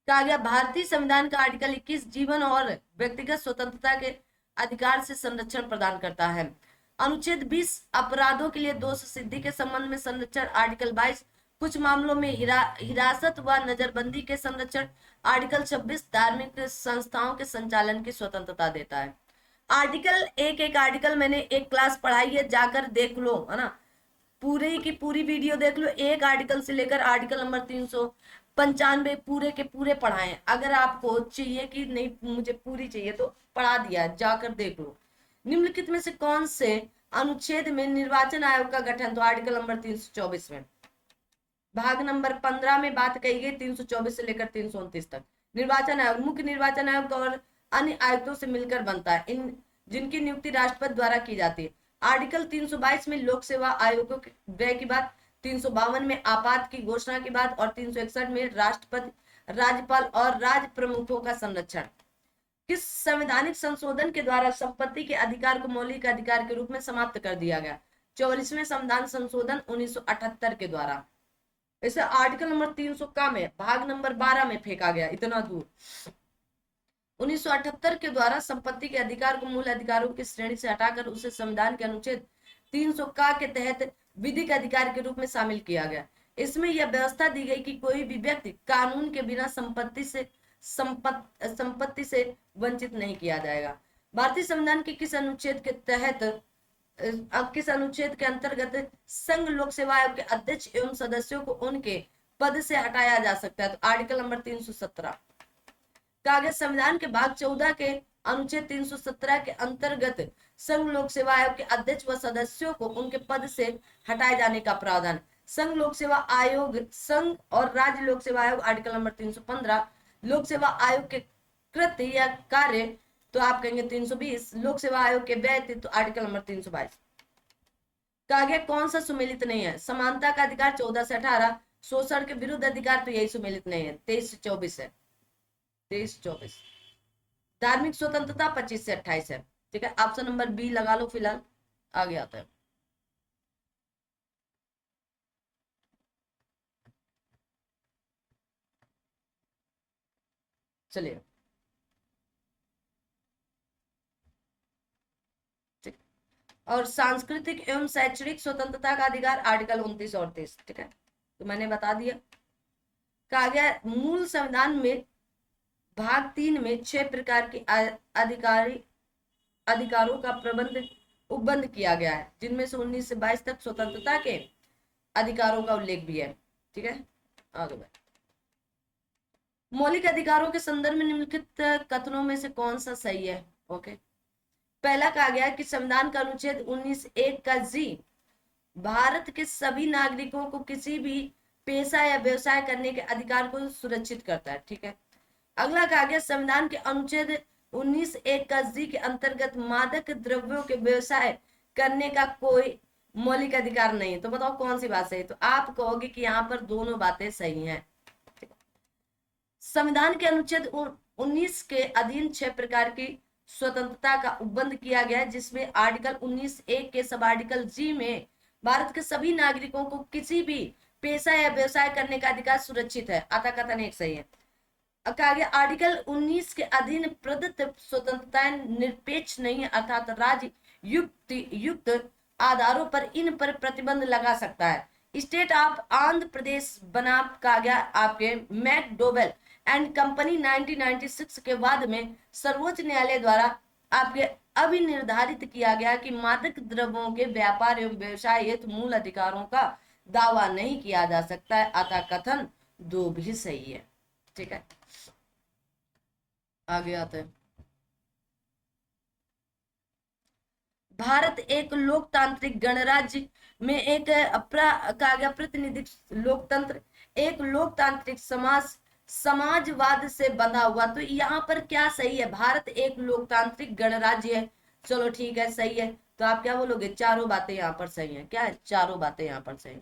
कहा गया? भारतीय संविधान का आर्टिकल 21 जीवन और व्यक्तिगत स्वतंत्रता के अधिकार से संरक्षण प्रदान करता है। अनुच्छेद 20 अपराधों के लिए दोष सिद्धि के संबंध में संरक्षण। आर्टिकल 22 कुछ मामलों में हिरासत व नजरबंदी के संरक्षण। आर्टिकल 26 धार्मिक संस्थाओं के संचालन की स्वतंत्रता देता है। आर्टिकल एक आर्टिकल मैंने एक क्लास पढ़ाई है, जाकर देख लो, है ना, पूरी की पूरी वीडियो देख लो। एक आर्टिकल से लेकर आर्टिकल नंबर 395 पूरे के पूरे पढ़ाए। अगर आपको चाहिए कि नहीं मुझे पूरी चाहिए तो पढ़ा दिया, जाकर देख लो। निम्नलिखित में से कौन से अनुच्छेद में निर्वाचन आयोग का गठन? तो आर्टिकल नंबर 324 में भाग नंबर 15 में बात कही गई 324 से लेकर 329 तक। निर्वाचन आयोग मुख्य निर्वाचन आयोग और अन्य आयुक्तों से मिलकर बनता है, इन जिनकी नियुक्ति राष्ट्रपति द्वारा की जाती है। आर्टिकल 322 में लोक सेवा आयोगों के व्यय की बात, 352 में आपात की घोषणा की बात और 361 में राष्ट्रपति, राज्यपाल और राज्य प्रमुखों का संरक्षण। किस संवैधानिक संशोधन के द्वारा संपत्ति के अधिकार को मौलिक अधिकार के रूप में समाप्त कर दिया गया? 44वें संविधान संशोधन 1978 के द्वारा। इसे आर्टिकल नंबर 300 का में भाग नंबर 12 में फेंका गया, इतना दूर। 1978 के द्वारा संपत्ति के अधिकार को मूल अधिकारों की श्रेणी से हटाकर उसे संविधान के अनुच्छेद 300 का के तहत विधिक अधिकार के रूप में शामिल किया गया। इसमें यह व्यवस्था दी गई कि कोई भी व्यक्ति कानून के बिना संपत्ति से वंचित नहीं किया जाएगा। भारतीय संविधान के किस अनुच्छेद के तहत किस अनुच्छेद के अंतर्गत संघ लोक सेवा आयोग के अध्यक्ष एवं सदस्यों को उनके पद से हटाया जा सकता है? तो आर्टिकल नंबर 317 कहा गया संविधान के भाग 14 के अनुच्छेद 317 के अंतर्गत संघ लोक सेवा आयोग के अध्यक्ष व सदस्यों को उनके पद से हटाए जाने का प्रावधान। संघ लोक सेवा आयोग, संघ और राज्य लोक सेवा आयोग आर्टिकल नंबर 315। लोक सेवा आयोग के कृत्य या कार्य तो आप कहेंगे 320। लोक सेवा आयोग के व्यय तो आर्टिकल नंबर 322। कहा गया कौन सा सुमेलित नहीं है? समानता का अधिकार 14 से 18, शोषण के विरुद्ध अधिकार तो यही सुमेलित नहीं है, 23 से 24 है, 23 24। धार्मिक स्वतंत्रता 25 से 28 है। ठीक है, ऑप्शन नंबर बी लगा लो फिलहाल, आगे आता है। चलिए और सांस्कृतिक एवं शैक्षणिक स्वतंत्रता का अधिकार आर्टिकल 29 और 30। ठीक है, तो मैंने बता दिया। कहा गया मूल संविधान में भाग 3 में 6 प्रकार के अधिकारों का उपबंध किया गया है, जिनमें से 19 से 22 तक स्वतंत्रता के अधिकारों का उल्लेख भी है। ठीक है, आगे बढ़े। मौलिक अधिकारों के संदर्भ में निम्नलिखित कथनों में से कौन सा सही है? ओके, पहला कहा गया कि संविधान का अनुच्छेद 19(1) का जी भारत के सभी नागरिकों को किसी भी पेशा या व्यवसाय करने के अधिकार को सुरक्षित करता है। ठीक है, अगला कहा गया संविधान के अनुच्छेद 19(1) का जी के अंतर्गत मादक द्रव्यों के व्यवसाय करने का कोई मौलिक अधिकार नहीं। तो बताओ कौन सी बात सही? तो आप कहोगे कि यहाँ पर दोनों बातें सही हैं। संविधान के अनुच्छेद 19 के अधीन 6 प्रकार की स्वतंत्रता का उपबंध किया गया है, जिसमें आर्टिकल 19(1) के सब आर्टिकल जी में भारत के सभी नागरिकों को किसी भी पेशा या व्यवसाय करने का अधिकार सुरक्षित है। अतः कथन एक सही है। कहा गया आर्टिकल 19 के अधीन प्रदत्त स्वतंत्रताएं निरपेक्ष नहीं है, अर्थात राज्य युक्त आधारों पर इन पर प्रतिबंध लगा सकता है। स्टेट ऑफ आंध्र प्रदेश बनाम कहा गया आपके मैकडोवेल एंड कंपनी 1996 के बाद में सर्वोच्च न्यायालय द्वारा आपके अभिनिर्धारित किया गया कि मादक द्रव्यों के व्यापार एवं व्यवसाय हेतु मूल अधिकारों का दावा नहीं किया जा सकता है। अतः कथन 2 भी सही है। ठीक है, आगे आते हैं। भारत एक लोकतांत्रिक गणराज्य में एक प्रतिनिधिक लोकतंत्र, एक लोकतांत्रिक समाजवाद से बंधा हुआ। तो यहाँ पर क्या सही है? भारत एक लोकतांत्रिक गणराज्य है। चलो ठीक है, सही है। तो आप क्या बोलोगे? चारों बातें यहाँ पर सही है। क्या है? चारों बातें यहाँ पर सही।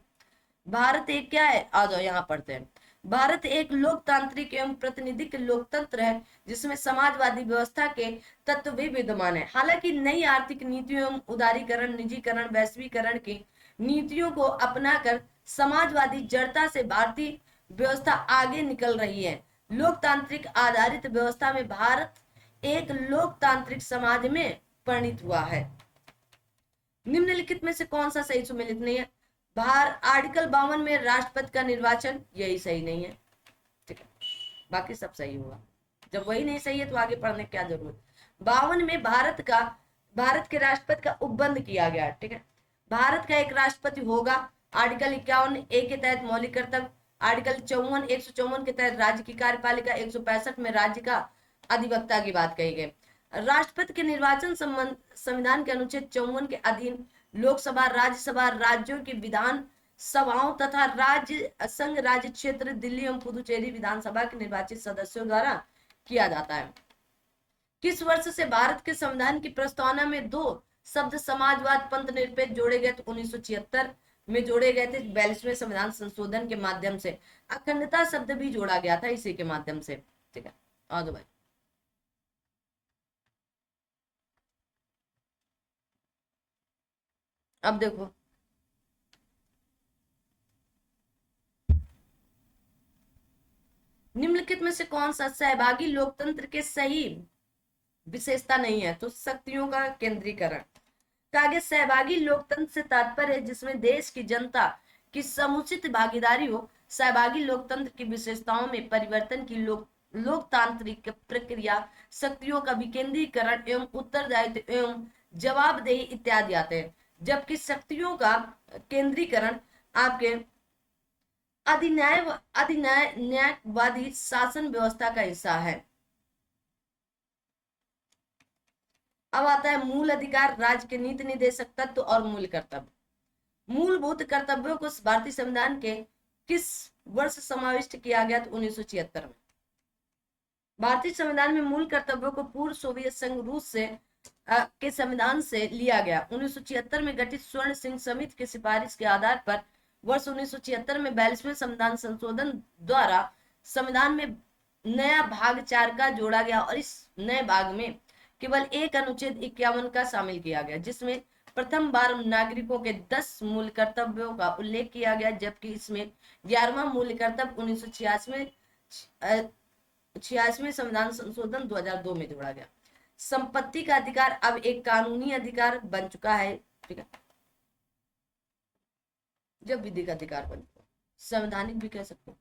भारत एक क्या है? आ जाओ यहाँ पढ़ते हैं। भारत एक लोकतांत्रिक एवं प्रतिनिधिक लोकतंत्र है जिसमें समाजवादी व्यवस्था के तत्व भी विद्यमान है। हालांकि नई आर्थिक नीतियों एवं उदारीकरण, निजीकरण, वैश्वीकरण की नीतियों को अपनाकर समाजवादी जड़ता से भारतीय व्यवस्था आगे निकल रही है। लोकतांत्रिक आधारित व्यवस्था में भारत एक लोकतांत्रिक समाज में परिणित हुआ है। निम्नलिखित में से कौन सा सही सुमेलित नहीं है? आर्टिकल 52 में राष्ट्रपति का निर्वाचन, यही सही नहीं है, ठीक है, बाकी सब सही होगा। जब वही नहीं सही है तो आगे पढ़ने की क्या जरूरत। 52 में भारत के राष्ट्रपति का उपबंध किया गया, ठीक है। भारत का एक राष्ट्रपति होगा। आर्टिकल 51 ए के तहत मौलिक कर्तव्य, आर्टिकल 154 के तहत राज्य की कार्यपालिका, 165 में राज्य का अधिवक्ता की बात कही गई। राष्ट्रपति के निर्वाचन संबंध संविधान के अनुच्छेद 54 के अधीन लोकसभा, राज्यसभा, राज्यों की विधान सभाओं तथा राज्य संघ राज्य क्षेत्र दिल्ली एवं पुदुचेरी विधानसभा के निर्वाचित सदस्यों द्वारा किया जाता है। किस वर्ष से भारत के संविधान की प्रस्तावना में दो शब्द समाजवाद, पंथ निरपेक्ष जोड़े गए? तो 1976 में जोड़े गए थे 42वें संविधान संशोधन के माध्यम से। अखंडता शब्द भी जोड़ा गया था इसी के माध्यम से, ठीक है। आ दो भाई। अब देखो, निम्नलिखित में से कौन सा सहभागी लोकतंत्र के सही विशेषता नहीं है? तो शक्तियों का केंद्रीकरण। आगे सहभागी लोकतंत्र से तात्पर्य है जिसमें देश की जनता की समुचित भागीदारी हो। सहभागी लोकतंत्र की विशेषताओं में परिवर्तन की लोकतांत्रिक प्रक्रिया, शक्तियों का विकेंद्रीकरण एवं उत्तरदायित्व एवं जवाबदेही इत्यादि आते हैं। जबकि शक्तियों का केंद्रीकरण आपके न्यायवादी शासन व्यवस्था का हिस्सा है। अब आता है मूल अधिकार, राज्य के नीति निर्देशक तत्व और मूल कर्तव्य। मूलभूत कर्तव्यों को भारतीय संविधान के किस वर्ष समाविष्ट किया गया? तो 1976 में। भारतीय संविधान में मूल कर्तव्यों को पूर्व सोवियत संघ रूस से के संविधान से लिया गया। 1976 में गठित स्वर्ण सिंह समिति की सिफारिश के आधार पर वर्ष 1976 में 42वें संविधान संशोधन द्वारा संविधान में नया भाग 4 का जोड़ा गया और इस नए भाग में केवल एक अनुच्छेद 51 का शामिल किया गया, जिसमें प्रथम बार नागरिकों के 10 मूल कर्तव्यों का उल्लेख किया गया, जबकि इसमें 11वां मूल कर्तव्य 1986 में संविधान संशोधन 2002 में जोड़ा गया। संपत्ति का अधिकार अब एक कानूनी अधिकार बन चुका है, ठीक है, जब विधिक अधिकार बन चुका, संवैधानिक भी कह सकते हो।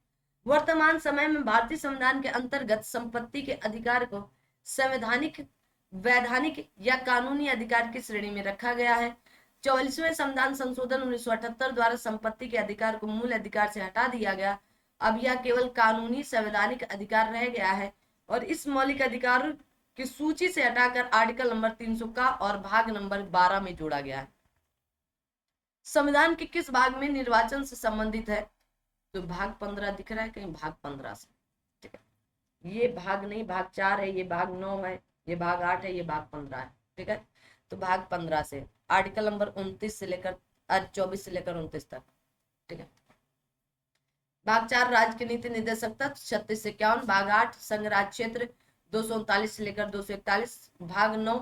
वर्तमान समय में भारतीय संविधान के अंतर्गत संपत्ति के अधिकार को संवैधानिक, वैधानिक या कानूनी अधिकार की श्रेणी में रखा गया है। 44वें संविधान संशोधन 1978 द्वारा संपत्ति के अधिकार को मूल अधिकार से हटा दिया गया। अब यह केवल कानूनी संवैधानिक अधिकार रह गया है और इस मौलिक अधिकार की सूची से हटाकर आर्टिकल नंबर 300 का और भाग नंबर 12 में जोड़ा गया है। संविधान के किस भाग में निर्वाचन से संबंधित है? तो भाग 15 दिख रहा है कहीं, भाग 15 से, ठीक है। ये भाग नहीं, भाग 4 है, ये भाग 9 है, ये भाग 8 है, ये भाग 15 है, ठीक है। तो भाग 15 से आर्टिकल नंबर 29 से लेकर 24 से लेकर 29 तक, ठीक है। भाग 4 राज्य की नीति निर्देशक तत्व 36 से 51, भाग 8 संघ राज्य क्षेत्र 239 से लेकर 241, भाग 9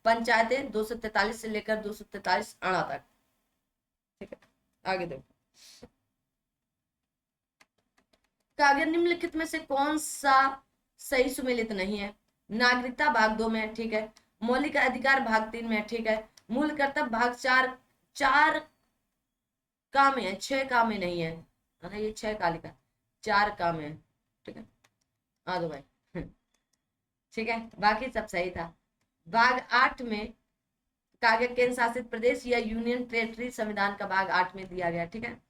पंचायतें 243 से लेकर 243 अणा तक, ठीक है। आगे देखो, आगे निम्नलिखित में से कौन सा सही सुमेलित नहीं है? नागरिकता भाग 2 में है, ठीक है। मौलिक अधिकार भाग 3 में है, ठीक है। मूल कर्तव्य भाग 4 का में है, 6 का में नहीं है, ये 6 का लिखा, 4 का में है, ठीक है। आ दो भाई, ठीक है, बाकी सब सही था। भाग 8 में कागज केंद्र शासित प्रदेश या यूनियन टेरिटरी संविधान का भाग 8 में दिया गया, ठीक है।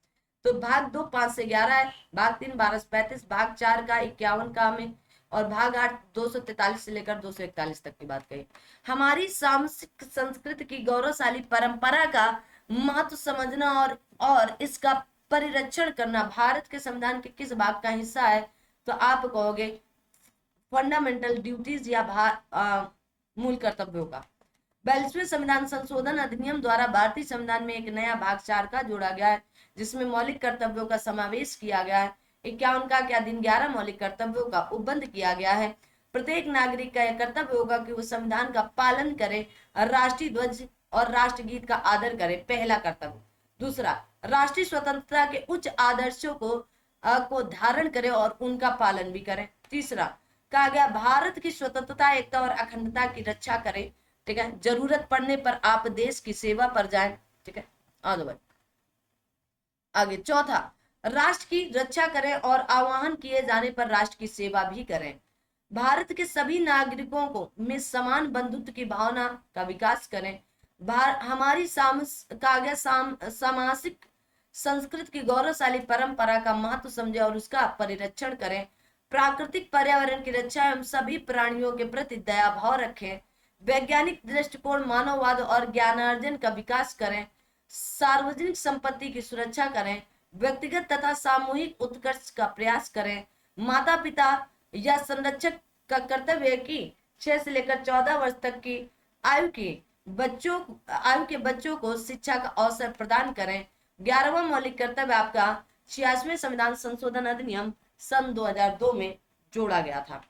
तो भाग 2 5 से 11 है, भाग 3 12 से 35, भाग 4 का 51 का में और भाग 8 243 से लेकर 241 तक की बात कही। हमारी सामाजिक संस्कृति की गौरवशाली परंपरा का महत्व समझना और इसका परिरक्षण करना भारत के संविधान के किस भाग का हिस्सा है? तो आप कहोगे फंडामेंटल ड्यूटीज या मूल कर्तव्यों का। 42वें संविधान संशोधन अधिनियम द्वारा भारतीय संविधान में एक नया भाग 4 का जोड़ा गया है, जिसमें मौलिक कर्तव्यों का समावेश किया गया है। 51 का क्या दिन 11 मौलिक कर्तव्यों का उपबंध किया गया है। प्रत्येक नागरिक का यह कर्तव्य होगा कि वो संविधान का पालन करे और राष्ट्रीय ध्वज और राष्ट्रगीत का आदर करे, पहला कर्तव्य। दूसरा, राष्ट्रीय स्वतंत्रता के उच्च आदर्शों को धारण करे और उनका पालन भी करे। तीसरा, कहा गया भारत की स्वतंत्रता, एकता और अखंडता की रक्षा करे, ठीक है, जरूरत पड़ने पर आप देश की सेवा पर जाएं, ठीक है। आगे चौथा, राष्ट्र की रक्षा करें और आह्वान किए जाने पर राष्ट्र की सेवा भी करें। भारत के सभी नागरिकों को में समान बंधुत्व की भावना का विकास करें। हमारी सामाजिक संस्कृति की गौरवशाली परंपरा का महत्व समझे और उसका परिरक्षण करें। प्राकृतिक पर्यावरण की रक्षा एवं सभी प्राणियों के प्रति दया भाव रखें। वैज्ञानिक दृष्टिकोण, मानववाद और ज्ञानार्जन का विकास करें। सार्वजनिक संपत्ति की सुरक्षा करें। व्यक्तिगत तथा सामूहिक उत्कर्ष का प्रयास करें। माता पिता या संरक्षक का कर्तव्य है कि 6 से लेकर 14 वर्ष तक की आयु के बच्चों को शिक्षा का अवसर प्रदान करें। 11वां मौलिक कर्तव्य आपका 86वें संविधान संशोधन अधिनियम सन 2002 में जोड़ा गया था।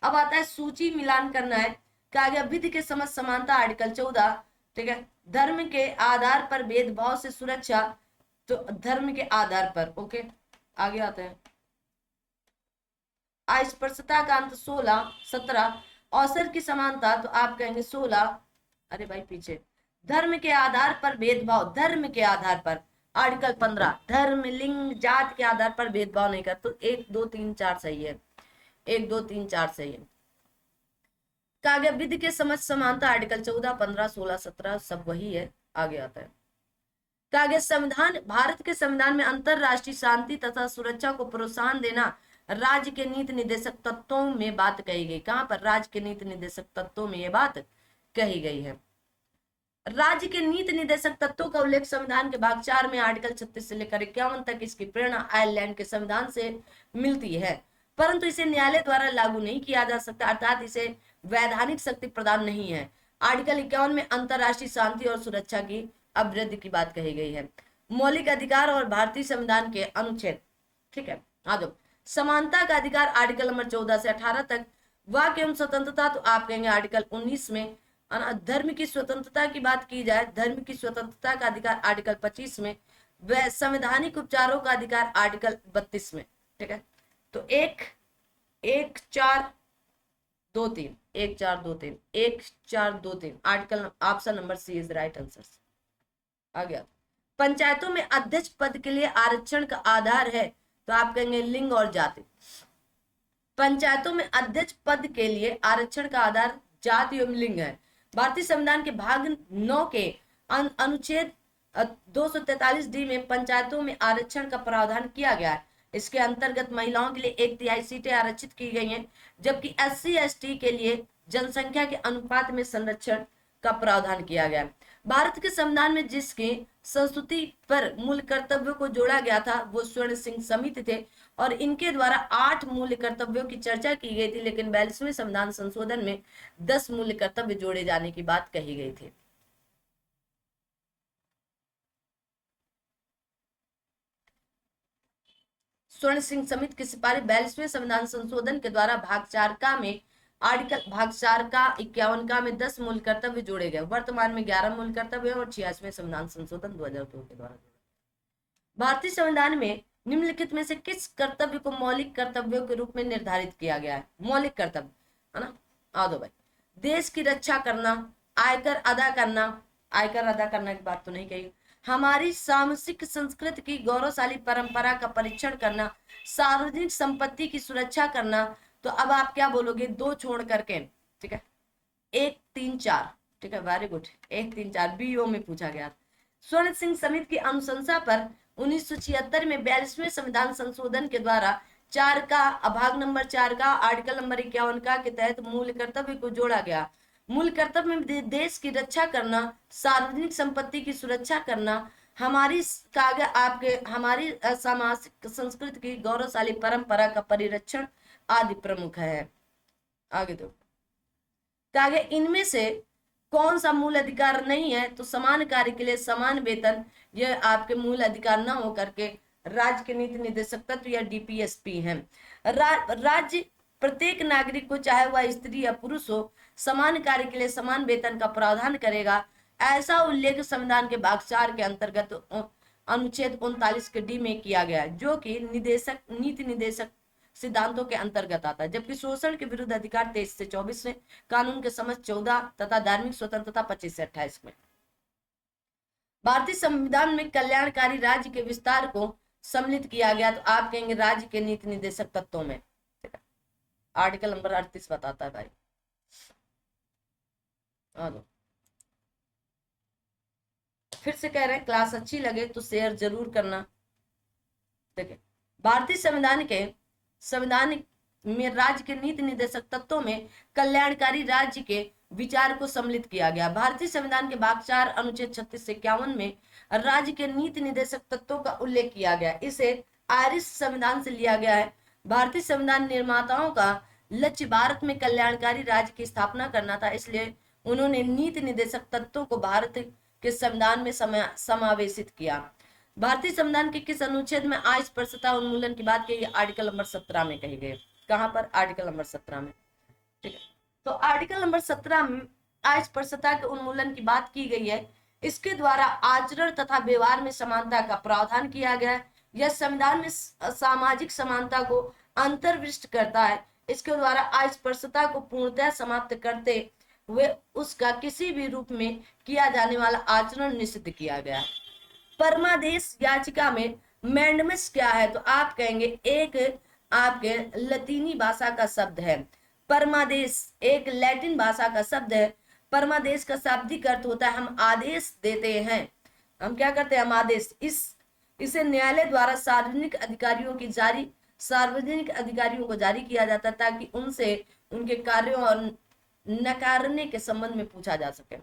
अब आता है सूची मिलान करना है। कहा गया विधि के समझ समानता, आर्टिकल 14, ठीक है। धर्म के आधार पर भेदभाव से सुरक्षा, तो धर्म के आधार पर, ओके। आगे आते हैं अस्पृश्यता का अंत 16, 17, अवसर की समानता, तो आप कहेंगे 16, अरे भाई पीछे, धर्म के आधार पर भेदभाव, धर्म के आधार पर आर्टिकल 15, धर्म, लिंग, जात के आधार पर भेदभाव नहीं कर, तो 1 2 3 4 सही है, 1 2 3 4 सही है। कहा गया विधि के समझ समानता, आर्टिकल 14, 15, 16, 17 सब वही है। आगे आता है, कहा गया संविधान, भारत के संविधान में अंतरराष्ट्रीय शांति तथा सुरक्षा को प्रोत्साहन देना राज्य के नीति निर्देशक तत्वों में बात कही गई। कहां पर? राज्य के नीति निर्देशक तत्वों में यह बात कही गई है। राज्य के नीति निर्देशक तत्वों का उल्लेख संविधान के भाग 4 में आर्टिकल 36 से लेकर 51 तक इसकी प्रेरणा आयरलैंड के संविधान से मिलती है, परंतु इसे न्यायालय द्वारा लागू नहीं किया जा सकता, अर्थात इसे वैधानिक शक्ति प्रदान नहीं है। आर्टिकल 51 में अंतरराष्ट्रीय शांति और सुरक्षा की अभिवृद्धि की बात कही गई है। मौलिक अधिकार और भारतीय संविधान के अनुच्छेद, ठीक है। समानता का अधिकार आर्टिकल नंबर 14 से 18 तक। वाक एवं स्वतंत्रता, तो आप कहेंगे आर्टिकल 19 में। धर्म की स्वतंत्रता की बात की जाए, धर्म की स्वतंत्रता का अधिकार आर्टिकल 25 में। व संवैधानिक उपचारों का अधिकार आर्टिकल 32 में, ठीक है। तो 1 4 2 3 1 4 2 3 1 4 2 3 article, option number C is right answer. आ गया। पंचायतों में अध्यक्ष पद के लिए आरक्षण का आधार है, तो आप कहेंगे लिंग और जाति। पंचायतों में अध्यक्ष पद के लिए आरक्षण का आधार जाति एवं लिंग है। भारतीय संविधान के भाग 9 के अनुच्छेद 243D में पंचायतों में आरक्षण का प्रावधान किया गया है। इसके अंतर्गत महिलाओं के लिए 1/3 सीटें आरक्षित की गई हैं, जबकि SC ST के लिए जनसंख्या के अनुपात में संरक्षण का प्रावधान किया गया है। भारत के संविधान में जिसके संस्तुति पर मूल कर्तव्यों को जोड़ा गया था वो स्वर्ण सिंह समिति थे और इनके द्वारा 8 मूल कर्तव्यों की चर्चा की गई थी, लेकिन 42वें संविधान संशोधन में 10 मूल कर्तव्य जोड़े जाने की बात कही गई थी। स्वर्ण सिंह समिति की सिफारिश 42वें संविधान संशोधन के द्वारा भाग 4 का में आर्टिकल भाग 4 का 51 का में 10 मूल कर्तव्य जोड़े गए। वर्तमान में 11 मूल कर्तव्य और 86वें संविधान संशोधन 2002 के द्वारा। भारतीय संविधान में निम्नलिखित में से किस कर्तव्य को मौलिक कर्तव्यों के रूप में निर्धारित किया गया है? मौलिक कर्तव्य है ना, आ दो भाई। देश की रक्षा करना, आयकर अदा करना, आयकर अदा करना की बात तो नहीं कही। हमारी सामाजिक संस्कृति की गौरवशाली परंपरा का परीक्षण करना, सार्वजनिक संपत्ति की सुरक्षा करना। तो अब आप क्या बोलोगे? 2 छोड़ करके, ठीक है, 1 3 4, ठीक है, वेरी गुड, 1 3 4 BO में पूछा गया। स्वर्ण सिंह समिति की अनुशंसा पर 1976 में 42वें संविधान संशोधन के द्वारा 4 का भाग नंबर 4 का आर्टिकल नंबर 51 का के तहत मूल कर्तव्य को जोड़ा गया। मूल कर्तव्य में देश की रक्षा करना, सार्वजनिक संपत्ति की सुरक्षा करना, हमारी हमारी सामाजिक संस्कृति की गौरवशाली परंपरा का परिरक्षण आदि प्रमुख है। आगे दो, आगे इनमें से कौन सा मूल अधिकार नहीं है? तो समान कार्य के लिए समान वेतन, यह आपके मूल अधिकार न होकर के राज्य के नीति निदेशक तत्व या डीपीएसपी हैं। राज्य प्रत्येक नागरिक को, चाहे वह स्त्री या पुरुष हो, समान कार्य के लिए समान वेतन का प्रावधान करेगा। ऐसा उल्लेख संविधान के भाग 4 के अंतर्गत अनुच्छेद 39 के डी में किया गया है, जो कि नीति निदेशक सिद्धांतों के अंतर्गत आता है। जबकि शोषण के विरुद्ध अधिकार 23 से 24 में, कानून के समझ 14 तथा धार्मिक स्वतंत्रता 25 से 28 में। भारतीय संविधान में कल्याणकारी राज्य के विस्तार को सम्मिलित किया गया, तो आप कहेंगे राज्य के नीति निदेशक तत्वों में। आर्टिकल नंबर 38 बताता है भाई। फिर से कह रहे हैं, क्लास अच्छी लगे तो शेयर जरूर करना। देखिए, भारतीय संविधान में राज्य के नीति निदेशक तत्वों में कल्याणकारी राज्य के विचार को सम्मिलित किया गया। भारतीय संविधान के भाग 4 अनुच्छेद 36 से 51 में राज्य के नीति निदेशक तत्वों का उल्लेख किया गया। इसे आयरिश संविधान से लिया गया है। भारतीय संविधान निर्माताओं का लक्ष्य भारत में कल्याणकारी राज्य की स्थापना करना था, इसलिए उन्होंने नीति निदेशक तत्वों को भारत के संविधान में समावेशित किया। भारतीय संविधान के किस अनुच्छेद में अस्पृश्यता उन्मूलन की बात की गई? आर्टिकल नंबर 17 में कही गई। कहां पर? आर्टिकल नंबर 17 में। ठीक है, तो आर्टिकल नंबर 17 में अस्पृश्यता के उन्मूलन की बात की गई है। इसके द्वारा आचरण तथा व्यवहार में समानता का प्रावधान किया गया है। यह संविधान में सामाजिक समानता को अंतर्विष्ट करता है। इसके द्वारा अस्पृश्यता को पूर्णतः समाप्त करते हुए उसका किसी भी रूप में किया जाने वाला आचरण निषिद्ध किया गया है। परमादेश याचिका में मैंडमस क्या है? तो आप कहेंगे एक आपके लतीनी भाषा का शब्द है। परमादेश एक लैटिन भाषा का शब्द है। परमादेश का शाब्दिक अर्थ होता है हम आदेश देते हैं। हम क्या करते हैं? हम आदेश। इसे न्यायालय द्वारा सार्वजनिक अधिकारियों को जारी किया जाता है, ताकि उनसे उनके कार्यों और नकारने के संबंध में पूछा जा सके।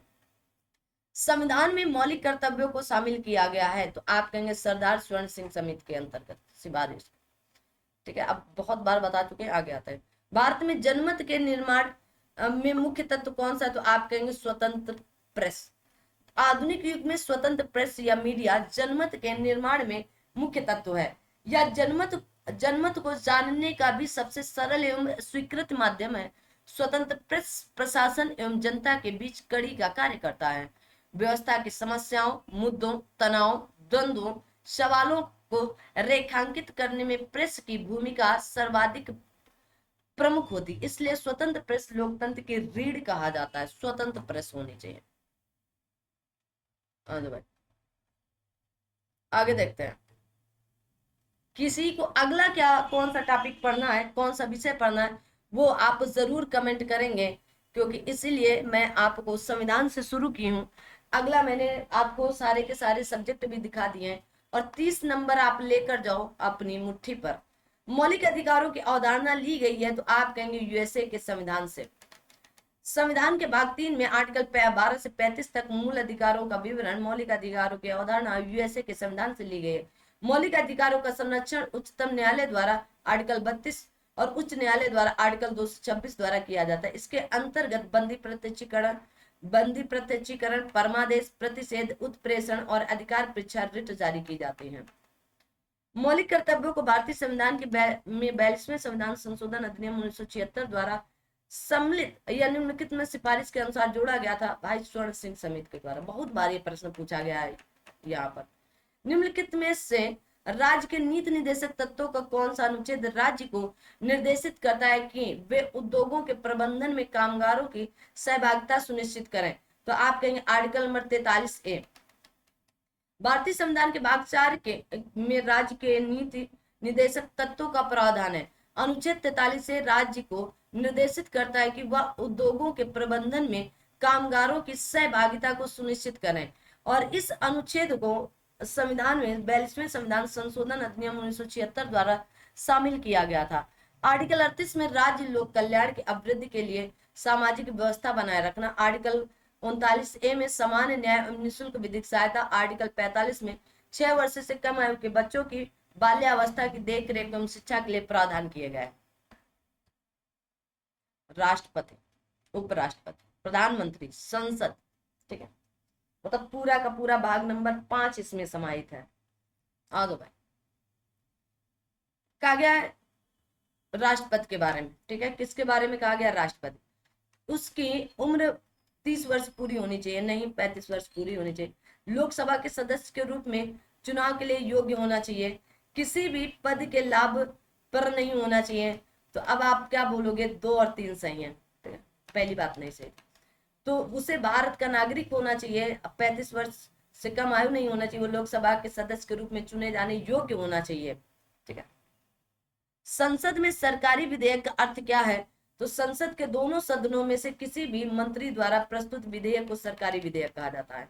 संविधान में मौलिक कर्तव्यों को शामिल किया गया है, तो आप कहेंगे सरदार स्वर्ण सिंह समिति के अंतर्गत सिफारिश। ठीक है, अब बहुत बार बता चुके हैं, आगे आता है। भारत में जनमत के निर्माण में मुख्य तत्व कौन सा है? तो आप कहेंगे स्वतंत्र प्रेस। आधुनिक युग में स्वतंत्र प्रेस या मीडिया जनमत के निर्माण में मुख्य तत्व है। यह जनमत को जानने का भी सबसे सरल एवं स्वीकृत माध्यम है। स्वतंत्र प्रेस प्रशासन एवं जनता के बीच कड़ी का कार्य करता है। व्यवस्था की समस्याओं, मुद्दों, तनाव, द्वंद्वों, सवालों को रेखांकित करने में प्रेस की भूमिका सर्वाधिक प्रमुख होती, इसलिए स्वतंत्र प्रेस लोकतंत्र की रीढ़ कहा जाता है। स्वतंत्र प्रेस होनी चाहिए। भाई आगे देखते हैं। किसी को अगला कौन सा टॉपिक पढ़ना है, कौन सा विषय पढ़ना है, वो आप जरूर कमेंट करेंगे, क्योंकि इसीलिए मैं आपको संविधान से शुरू की हूँ। अगला मैंने आपको सारे के सारे सब्जेक्ट भी दिखा दिए हैं, और 30 नंबर आप लेकर जाओ अपनी मुट्ठी पर। मौलिक अधिकारों की अवधारणा ली गई है, तो आप कहेंगे यूएसए के संविधान से। संविधान के भाग 3 में आर्टिकल 12 से 35 तक मूल अधिकारों का विवरण, मौलिक अधिकारों की अवधारणा यूएसए के संविधान से ली गई है। मौलिक अधिकारों का संरक्षण उच्चतम न्यायालय द्वारा आर्टिकल 32 और उच्च न्यायालय द्वारा आर्टिकल 226 द्वारा किया जाता है। इसके अंतर्गत बंदी प्रत्यक्षीकरण, परमादेश, प्रतिषेध, उत्प्रेषण और अधिकार परीक्षा रिट जारी की जाती है। मौलिक कर्तव्यों को भारतीय संविधान के 42वें संविधान संशोधन अधिनियम 1976 द्वारा सम्मिलित या निम्नलिखित में सिफारिश के अनुसार जोड़ा गया था भाई स्वर्ण सिंह समिति के द्वारा। बहुत बार ये प्रश्न पूछा गया है यहाँ पर। निम्नलिखित में से राज्य के नीति निदेशक तत्वों का कौन सा अनुच्छेद राज्य को निर्देशित करता है कि वे उद्योगों के प्रबंधन में कामगारों की सहभागिता सुनिश्चित करें? तो आप कहेंगे आर्टिकल नंबर 43A। भारतीय संविधान के भाग 4 में राज्य के नीति निदेशक तत्वों का प्रावधान है। अनुच्छेद 43 से राज्य को निर्देशित करता है कि वह उद्योगों के प्रबंधन में कामगारों की सहभागिता को सुनिश्चित करें, और इस अनुच्छेद को संविधान में 42वें संविधान संशोधन अधिनियम 1976 द्वारा शामिल किया गया था। आर्टिकल 38 में राज्य लोक कल्याण की अभिवृद्धि के लिए सामाजिक व्यवस्था बनाए रखना। आर्टिकल 39A में सामान्य न्याय एवं निःशुल्क विधिक सहायता। आर्टिकल 45 में 6 वर्ष से कम आयु के बच्चों की बाल्यावस्था की देखरेख एवं शिक्षा के लिए प्रावधान किए गए। राष्ट्रपति, उपराष्ट्रपति, प्रधानमंत्री, संसद, ठीक है, मतलब पूरा का पूरा भाग नंबर 5 इसमें समाहित है। आ दो भाई। कहा गया है राष्ट्रपति के बारे में, ठीक है, किसके बारे में कहा गया, राष्ट्रपति। उसकी उम्र 30 वर्ष पूरी होनी चाहिए, नहीं 35 वर्ष पूरी होनी चाहिए। लोकसभा के सदस्य के रूप में चुनाव के लिए योग्य होना चाहिए, किसी भी पद के लाभ पर नहीं होना चाहिए। तो अब आप क्या बोलोगे, 2 और 3 सही है, ठीक है? पहली बात नहीं सही। तो उसे भारत का नागरिक होना चाहिए, 35 वर्ष से कम आयु नहीं होना चाहिए, वो लोकसभा के सदस्य के रूप में चुने जाने योग्य होना चाहिए, ठीक है। संसद में सरकारी विधेयक का अर्थ क्या है, तो संसद के दोनों सदनों में से किसी भी मंत्री द्वारा प्रस्तुत विधेयक को सरकारी विधेयक कहा जाता है।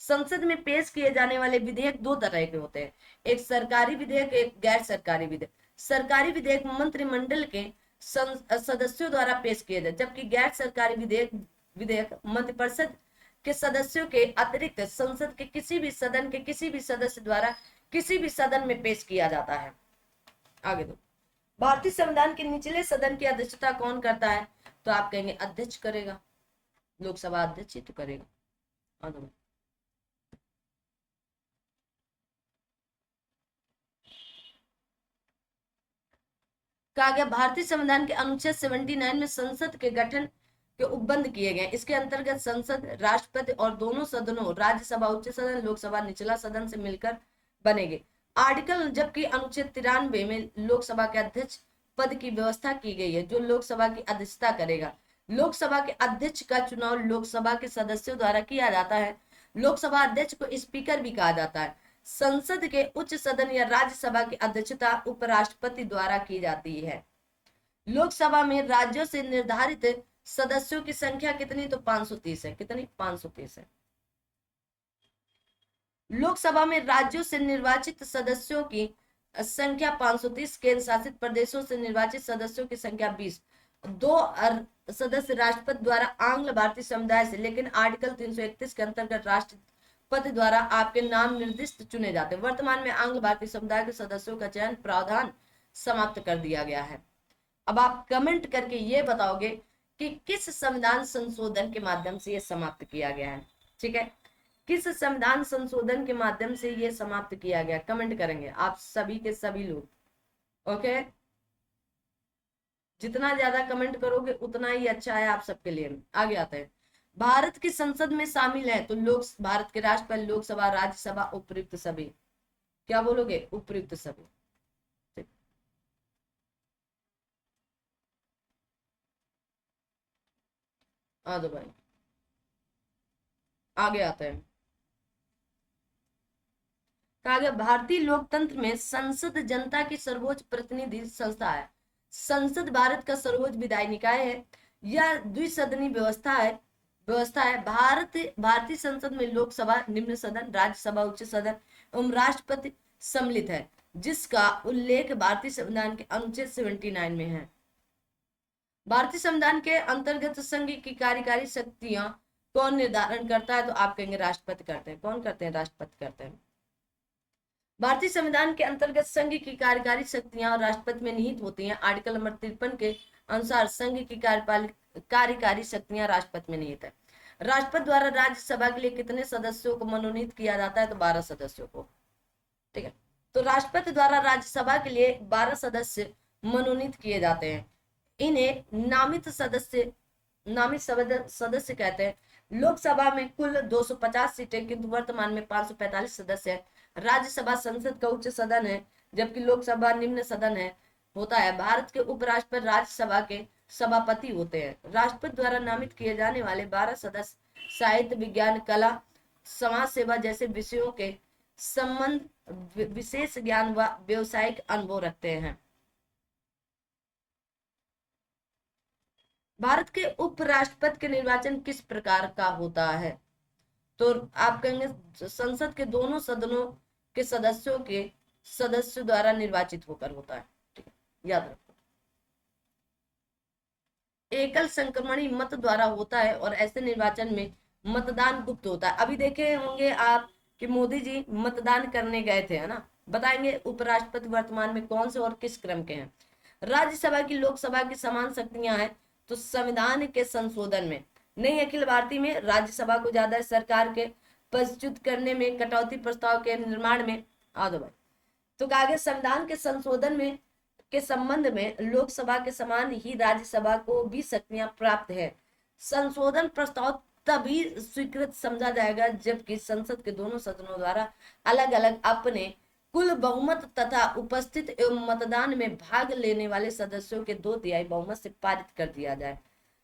संसद में पेश किए जाने वाले विधेयक 2 तरह के होते हैं, एक सरकारी विधेयक, एक गैर सरकारी विधेयक। सरकारी विधेयक मंत्रिमंडल के सदस्यों द्वारा पेश किए जाते, जबकि गैर सरकारी विधेयक विधेयक मंत्रिपरिषद के सदस्यों के अतिरिक्त संसद के किसी भी सदन के किसी भी सदस्य द्वारा किसी भी सदन में पेश किया जाता है। आगे दो, भारतीय संविधान के निचले सदन की अध्यक्षता कौन करता है, तो आप कहेंगे अध्यक्ष करेगा, लोकसभा अध्यक्ष ही तो करेगा। कहा गया भारतीय संविधान के अनुच्छेद 79 में संसद के गठन के उपबंध किए गए, इसके अंतर्गत संसद, राष्ट्रपति और दोनों सदनों, राज्यसभा उच्च सदन, लोकसभा निचला सदन से मिलकर बनेंगे। आर्टिकल, जबकि अनुच्छेद 93 में लोकसभा के अध्यक्ष पद की व्यवस्था की गई है, जो लोकसभा की अध्यक्षता करेगा। लोकसभा के अध्यक्ष का चुनाव लोकसभा के सदस्यों द्वारा किया जाता है। लोकसभा अध्यक्ष को स्पीकर भी कहा जाता है। संसद के उच्च सदन या राज्यसभा की अध्यक्षता उपराष्ट्रपति द्वारा की जाती है। लोकसभा में राज्यों से निर्धारित सदस्यों की संख्या कितनी, तो 530 है, कितनी, 530 है। लोकसभा में राज्यों से निर्वाचित सदस्यों की संख्या 530, केंद्र शासित प्रदेशों से निर्वाचित सदस्यों की संख्या 20। 2 सदस्य राष्ट्रपति द्वारा आंग्ल भारतीय समुदाय से, लेकिन आर्टिकल 331 के अंतर्गत राष्ट्रपति द्वारा आपके नाम निर्दिष्ट चुने जाते हैं। वर्तमान में आंग्ल भारतीय समुदाय के सदस्यों का चयन प्रावधान समाप्त कर दिया गया है। अब आप कमेंट करके ये बताओगे कि किस संविधान संशोधन के माध्यम से ये समाप्त किया गया है, ठीक है, किस संविधान संशोधन के माध्यम से ये समाप्त किया गया, कमेंट करेंगे आप सभी के सभी लोग। ओके, जितना ज्यादा कमेंट करोगे उतना ही अच्छा है आप सबके लिए। आगे आते हैं, भारत की संसद में शामिल है, तो लोक भारत के राष्ट्रपति, लोकसभा, राज्यसभा, उपयुक्त सभी। क्या बोलोगे, उपयुक्त सभी। आ दो भाई, आगे आते हैं। कहा गया भारतीय लोकतंत्र में संसद जनता की सर्वोच्च प्रतिनिधि संस्था है। संसद भारत का सर्वोच्च विधायी निकाय है। यह द्विसदनी व्यवस्था है। भारतीय संसद में लोकसभा, निम्न सदन, राज्यसभा, उच्च सदन एवं राष्ट्रपति सम्मिलित है, जिसका उल्लेख भारतीय संविधान के अनुच्छेद 79 में है। भारतीय संविधान के अंतर्गत संघ की कार्यकारी शक्तियां कौन निर्धारण करता है, तो आप कहेंगे राष्ट्रपति करते हैं। कौन करते हैं, राष्ट्रपति करते हैं। भारतीय संविधान के अंतर्गत संघ की कार्यकारी शक्तियां राष्ट्रपति में निहित होती हैं। आर्टिकल नंबर 53 के अनुसार संघ की कार्यकारी शक्तियां राष्ट्रपति में निहित है। राष्ट्रपति द्वारा राज्यसभा के लिए कितने सदस्यों को मनोनीत किया जाता है, तो 12 सदस्यों को, ठीक है। तो राष्ट्रपति द्वारा राज्यसभा के लिए 12 सदस्य मनोनीत किए जाते हैं। इन्हें नामित सदस्य कहते हैं। लोकसभा में कुल 250 सीटें, किंतु वर्तमान में 545 सदस्य हैं। राज्यसभा संसद का उच्च सदन है, जबकि लोकसभा निम्न सदन है होता है। भारत के उपराष्ट्रपति राज्यसभा के सभापति होते हैं। राष्ट्रपति द्वारा नामित किए जाने वाले 12 सदस्य साहित्य, विज्ञान, कला, समाज सेवा जैसे विषयों के संबंध, विशेष ज्ञान व व्यवसायिक अनुभव रखते हैं। भारत के उपराष्ट्रपति के निर्वाचन किस प्रकार का होता है, तो आप कहेंगे संसद के दोनों सदनों के सदस्यों द्वारा निर्वाचित होकर होता है, ठीक है, याद रखो। एकल संक्रमणी मत द्वारा होता है और ऐसे निर्वाचन में मतदान गुप्त होता है। अभी देखे होंगे आप कि मोदी जी मतदान करने गए थे, है ना। बताएंगे उपराष्ट्रपति वर्तमान में कौन से और किस क्रम के हैं। राज्यसभा की लोकसभा की समान शक्तियां हैं, तो संविधान के संशोधन में नई अखिल भारतीय में राज्यसभा को ज्यादा, सरकार के पदच्युत करने में, कटौती प्रस्ताव के निर्माण में। आ दो भाई, तो कहा गया संविधान के संशोधन में के संबंध में लोकसभा के समान ही राज्यसभा को भी शक्तियां प्राप्त है। संशोधन प्रस्ताव तभी स्वीकृत समझा जाएगा जबकि संसद के दोनों सदनों द्वारा अलग अलग अपने कुल बहुमत तथा उपस्थित एवं मतदान में भाग लेने वाले सदस्यों के 2/3 बहुमत से पारित कर दिया जाए।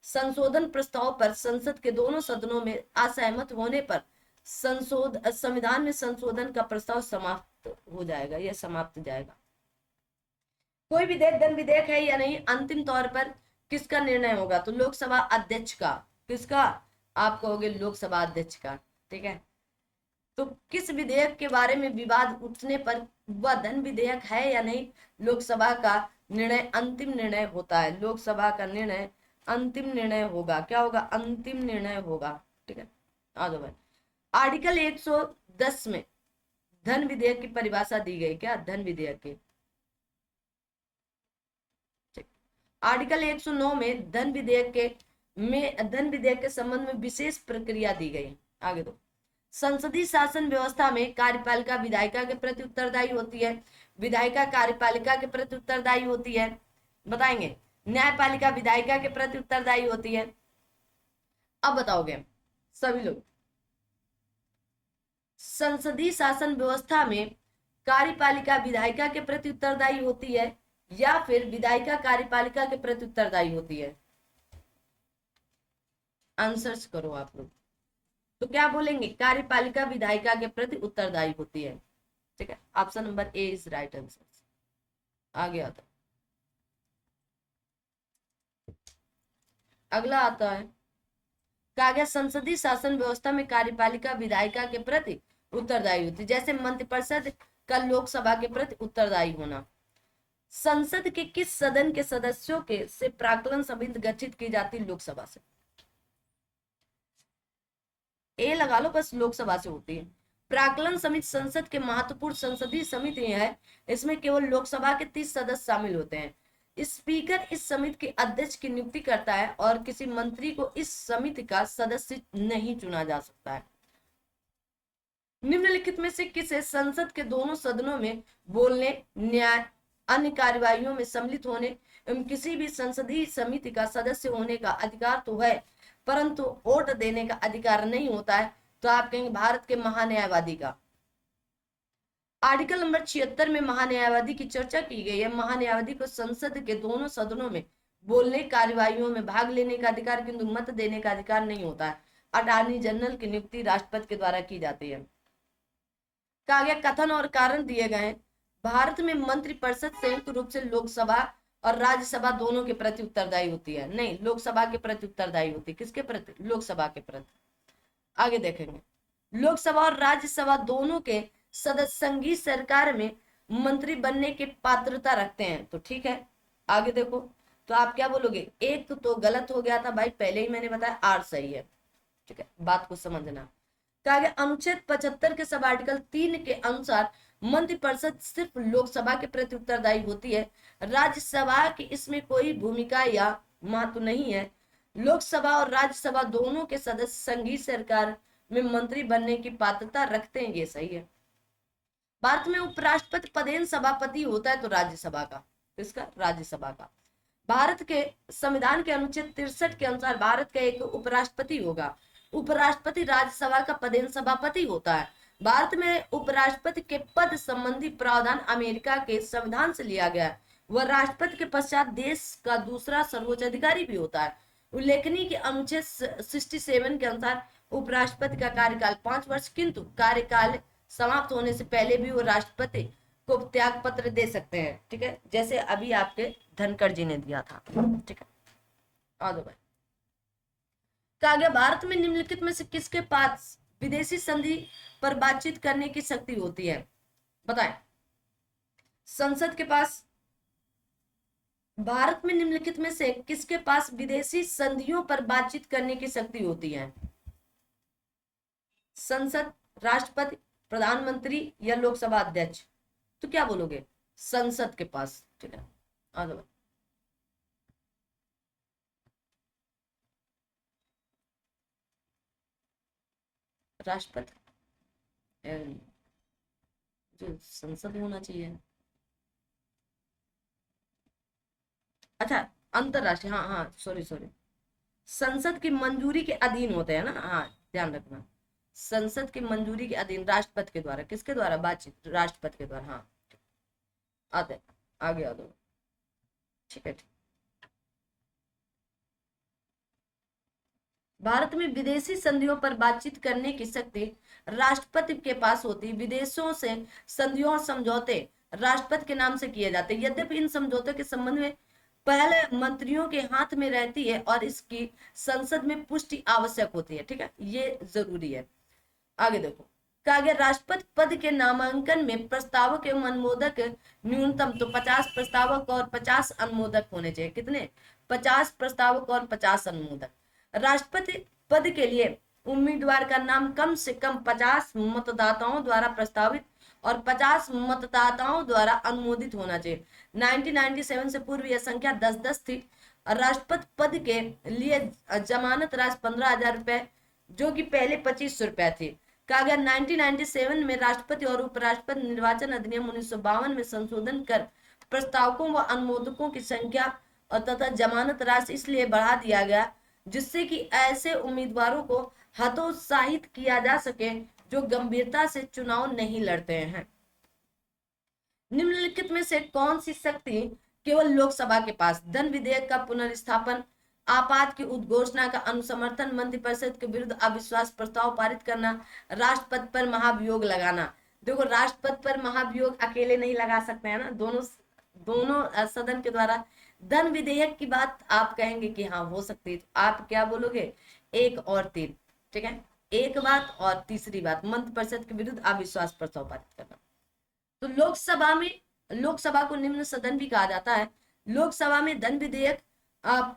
संशोधन प्रस्ताव पर संसद के दोनों सदनों में असहमत होने पर संविधान में संशोधन का प्रस्ताव समाप्त हो जाएगा, यह समाप्त जाएगा। कोई विधेयक धन विधेयक है या नहीं, अंतिम तौर पर किसका निर्णय होगा? तो लोकसभा अध्यक्ष का। किसका? आप कहोगे लोकसभा अध्यक्ष का, ठीक है। तो किस विधेयक के बारे में विवाद उठने पर वह धन विधेयक है या नहीं, लोकसभा का निर्णय अंतिम निर्णय होता है। लोकसभा का निर्णय अंतिम निर्णय होगा। क्या होगा? अंतिम निर्णय होगा, ठीक है। आ जाओ भाई, आर्टिकल 110 में धन विधेयक की परिभाषा दी गई। क्या? धन विधेयक की। आर्टिकल 109 में धन विधेयक के संबंध में विशेष प्रक्रिया दी गई। आगे दो, संसदीय शासन व्यवस्था में कार्यपालिका विधायिका के प्रति उत्तरदायी होती है, विधायिका कार्यपालिका के प्रति उत्तरदायी होती है। बताएंगे, न्यायपालिका विधायिका के प्रति उत्तरदायी होती है। अब बताओगे सभी लोग, संसदीय शासन व्यवस्था में कार्यपालिका विधायिका के प्रति उत्तरदायी होती है या फिर विधायिका कार्यपालिका के प्रति उत्तरदायी होती है? आंसर्स करो आप लोग। तो क्या बोलेंगे? कार्यपालिका विधायिका के प्रति उत्तरदायी होती है, ठीक है। Option number A is right answer. आगे आता, अगला आता है, कहा गया संसदीय शासन व्यवस्था में कार्यपालिका विधायिका के प्रति उत्तरदायी होती है, जैसे मंत्रिपरिषद का लोकसभा के प्रति उत्तरदायी होना। संसद के किस सदन के सदस्यों के से प्राक्कलन समिति गठित की जाती? लोकसभा से। ए लगा लो बस, लोकसभा से होती है। प्राक्कलन समिति संसद के महत्वपूर्ण संसदीय समिति है। इसमें केवल लोकसभा के 30 सदस्य शामिल होते हैं। स्पीकर इस समिति के अध्यक्ष की नियुक्ति करता है और किसी मंत्री को इस समिति का सदस्य नहीं चुना जा सकता है। निम्नलिखित में से किसे संसद के दोनों सदनों में बोलने, न्याय, अन्य कार्यवाहियों में सम्मिलित होने एवं किसी भी संसदीय समिति का सदस्य होने का अधिकार तो है, परंतु वोट देने का अधिकार नहीं होता है? तो आप कहेंगे भारत के महान्यायवादी का। आर्टिकल नंबर 76 में महान्यायवादी की चर्चा की गई है। महान्यायवादी को संसद के दोनों सदनों में बोलने, कार्यवाहियों में भाग लेने का अधिकार, किंतु मत देने का अधिकार नहीं होता है। अटॉर्नी जनरल की नियुक्ति राष्ट्रपति के द्वारा की जाती है। कहा गया कथन और कारण दिए गए। भारत में मंत्रिपरिषद संयुक्त रूप से लोकसभा और राज्यसभा दोनों के प्रति उत्तरदायी होती है। नहीं, लोकसभा के प्रति उत्तरदायी होती है। किसके प्रति? लोकसभा के प्रति। आगे देखेंगे, लोकसभा और राज्यसभा दोनों के सदस्य संघीय सरकार में मंत्री बनने की पात्रता रखते हैं। तो ठीक है, आगे देखो, तो आप क्या बोलोगे? एक तो गलत हो गया था भाई, पहले ही मैंने बताया, आर सही है, ठीक है। बात को समझना। कहा गया अनुच्छेद 75 के सब आर्टिकल 3 के अनुसार मंत्रिपरिषद सिर्फ लोकसभा के प्रति उत्तरदायी होती है। राज्यसभा की इसमें कोई भूमिका या महत्व नहीं है। लोकसभा और राज्यसभा दोनों के सदस्य संघीय सरकार में मंत्री बनने की पात्रता रखते हैं, ये सही है। भारत में उपराष्ट्रपति पदेन सभापति होता है, तो राज्यसभा का। किसका? राज्यसभा का। भारत के संविधान के अनुच्छेद 63 के अनुसार भारत का एक उपराष्ट्रपति होगा। उपराष्ट्रपति राज्यसभा का पदेन सभापति होता है। भारत में उपराष्ट्रपति के पद संबंधी प्रावधान अमेरिका के संविधान से लिया गया है। वह राष्ट्रपति के पश्चात देश का दूसरा सर्वोच्च अधिकारी भी होता है। उल्लेखनीय कि अनुच्छेद 67 के अनुसार उपराष्ट्रपति का कार्यकाल 5 वर्ष, किंतु कार्यकाल समाप्त होने से पहले भी वो राष्ट्रपति को त्याग पत्र दे सकते हैं, ठीक है, जैसे अभी आपके धनखड़ जी ने दिया था, ठीक है। आ दो भाई, कहा गया भारत में निम्नलिखित में से किसके पास विदेशी संधि पर बातचीत करने की शक्ति होती है? बताएं। संसद के पास, भारत में निम्नलिखित में से किसके पास विदेशी संधियों पर बातचीत करने की शक्ति होती है? संसद, राष्ट्रपति, प्रधानमंत्री या लोकसभा अध्यक्ष? तो क्या बोलोगे? संसद के पास, ठीक है। आ जाओ, राष्ट्रपति जो संसद होना चाहिए। अच्छा, अंतरराष्ट्रीय, हाँ हाँ, सॉरी सॉरी, संसद की मंजूरी के अधीन होते हैं ना, हाँ, ध्यान रखना। संसद की मंजूरी के अधीन, राष्ट्रपति के द्वारा, किसके द्वारा बातचीत, राष्ट्रपति के द्वारा, हाँ। आते, आगे आ दो, ठीक है, ठीक। भारत में विदेशी संधियों पर बातचीत करने की शक्ति राष्ट्रपति के पास होती। विदेशों से संधियों और समझौते राष्ट्रपति के नाम से किए जाते हैं। यद्यपि इन समझौतों के संबंध में पहले मंत्रियों के हाथ में रहती है और इसकी संसद में पुष्टि आवश्यक होती है, ठीक है, ये जरूरी है। आगे देखो, कहा गया राष्ट्रपति पद के नामांकन में प्रस्तावक एवं अनुमोदक न्यूनतम तो 50 प्रस्तावक और 50 अनुमोदक होने चाहिए। कितने? 50 प्रस्तावक और 50 अनुमोदक। राष्ट्रपति पद के लिए उम्मीदवार का नाम कम से कम 50 मतदाताओं द्वारा प्रस्तावित और 50 मतदाताओं द्वारा अनुमोदित होना चाहिए। 1997 से पूर्व यह संख्या 10-10 थी। राष्ट्रपति पद के लिए जमानत राशि 15,000 रुपए, जो कि पहले 2500 रुपया थी। कहा गया 1997 में राष्ट्रपति और उपराष्ट्रपति निर्वाचन अधिनियम 1952 में संशोधन कर प्रस्तावकों व अनुमोदकों की संख्या और तथा जमानत राशि इसलिए बढ़ा दिया गया जिससे कि ऐसे उम्मीदवारों को हतोत्साहित किया जा सके जो गंभीरता से चुनाव नहीं लड़ते हैं। निम्नलिखित में से कौन सी शक्ति केवल लोकसभा के पास? धन विधेयक का पुनर्स्थापन, आपात की उद्घोषणा का अनुसमर्थन, मंत्रिपरिषद के विरुद्ध अविश्वास प्रस्ताव पारित करना, राष्ट्रपति पर महाभियोग लगाना। देखो, राष्ट्रपति पर महाभियोग अकेले नहीं लगा सकते हैं ना, दोनों दोनों सदन के द्वारा। धन विधेयक की बात आप कहेंगे कि हाँ हो सकती है, आप क्या बोलोगे? 1 और 3, ठीक है, एक बात, और तीसरी बात मंत्रिपरिषद के विरुद्ध अविश्वास प्रस्ताव पारित करना। तो लोकसभा में, लोकसभा को निम्न सदन भी कहा जाता है। लोकसभा में धन विधेयक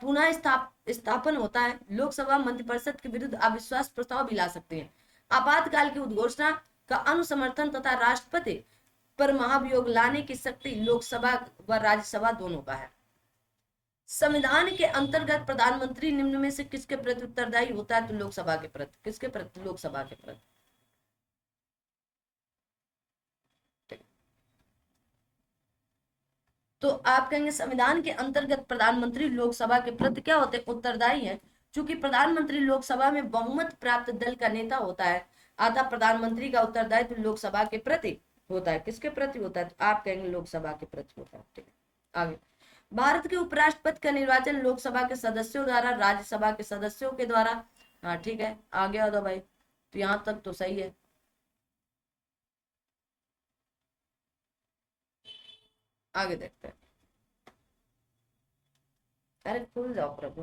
पुनः स्थापन होता है। लोकसभा मंत्रिपरिषद के विरुद्ध अविश्वास प्रस्ताव भी ला सकते हैं। आपातकाल की उद्घोषणा का अनुसमर्थन तथा राष्ट्रपति पर महाभियोग लाने की शक्ति लोकसभा व राज्यसभा दोनों का है। संविधान के अंतर्गत प्रधानमंत्री निम्न में से किसके प्रति उत्तरदायी होता है? तो लोकसभा के प्रति। किसके प्रति? लोकसभा के प्रति। तो आप कहेंगे संविधान के अंतर्गत प्रधानमंत्री लोकसभा के प्रति क्या होते हैं? उत्तरदायी है। चूंकि प्रधानमंत्री लोकसभा में बहुमत प्राप्त दल का नेता होता है, अतः प्रधानमंत्री का उत्तरदायित्व लोकसभा के प्रति होता है। किसके प्रति होता है? तो आप कहेंगे लोकसभा के प्रति होता है, ठीक है। आगे, भारत के उपराष्ट्रपति का निर्वाचन लोकसभा के सदस्यों द्वारा, राज्यसभा के सदस्यों के द्वारा। हाँ ठीक है, आगे आ दो भाई, तो यहाँ तक तो सही है। आगे देखते हैं। अरे खुल जाओ प्रभु।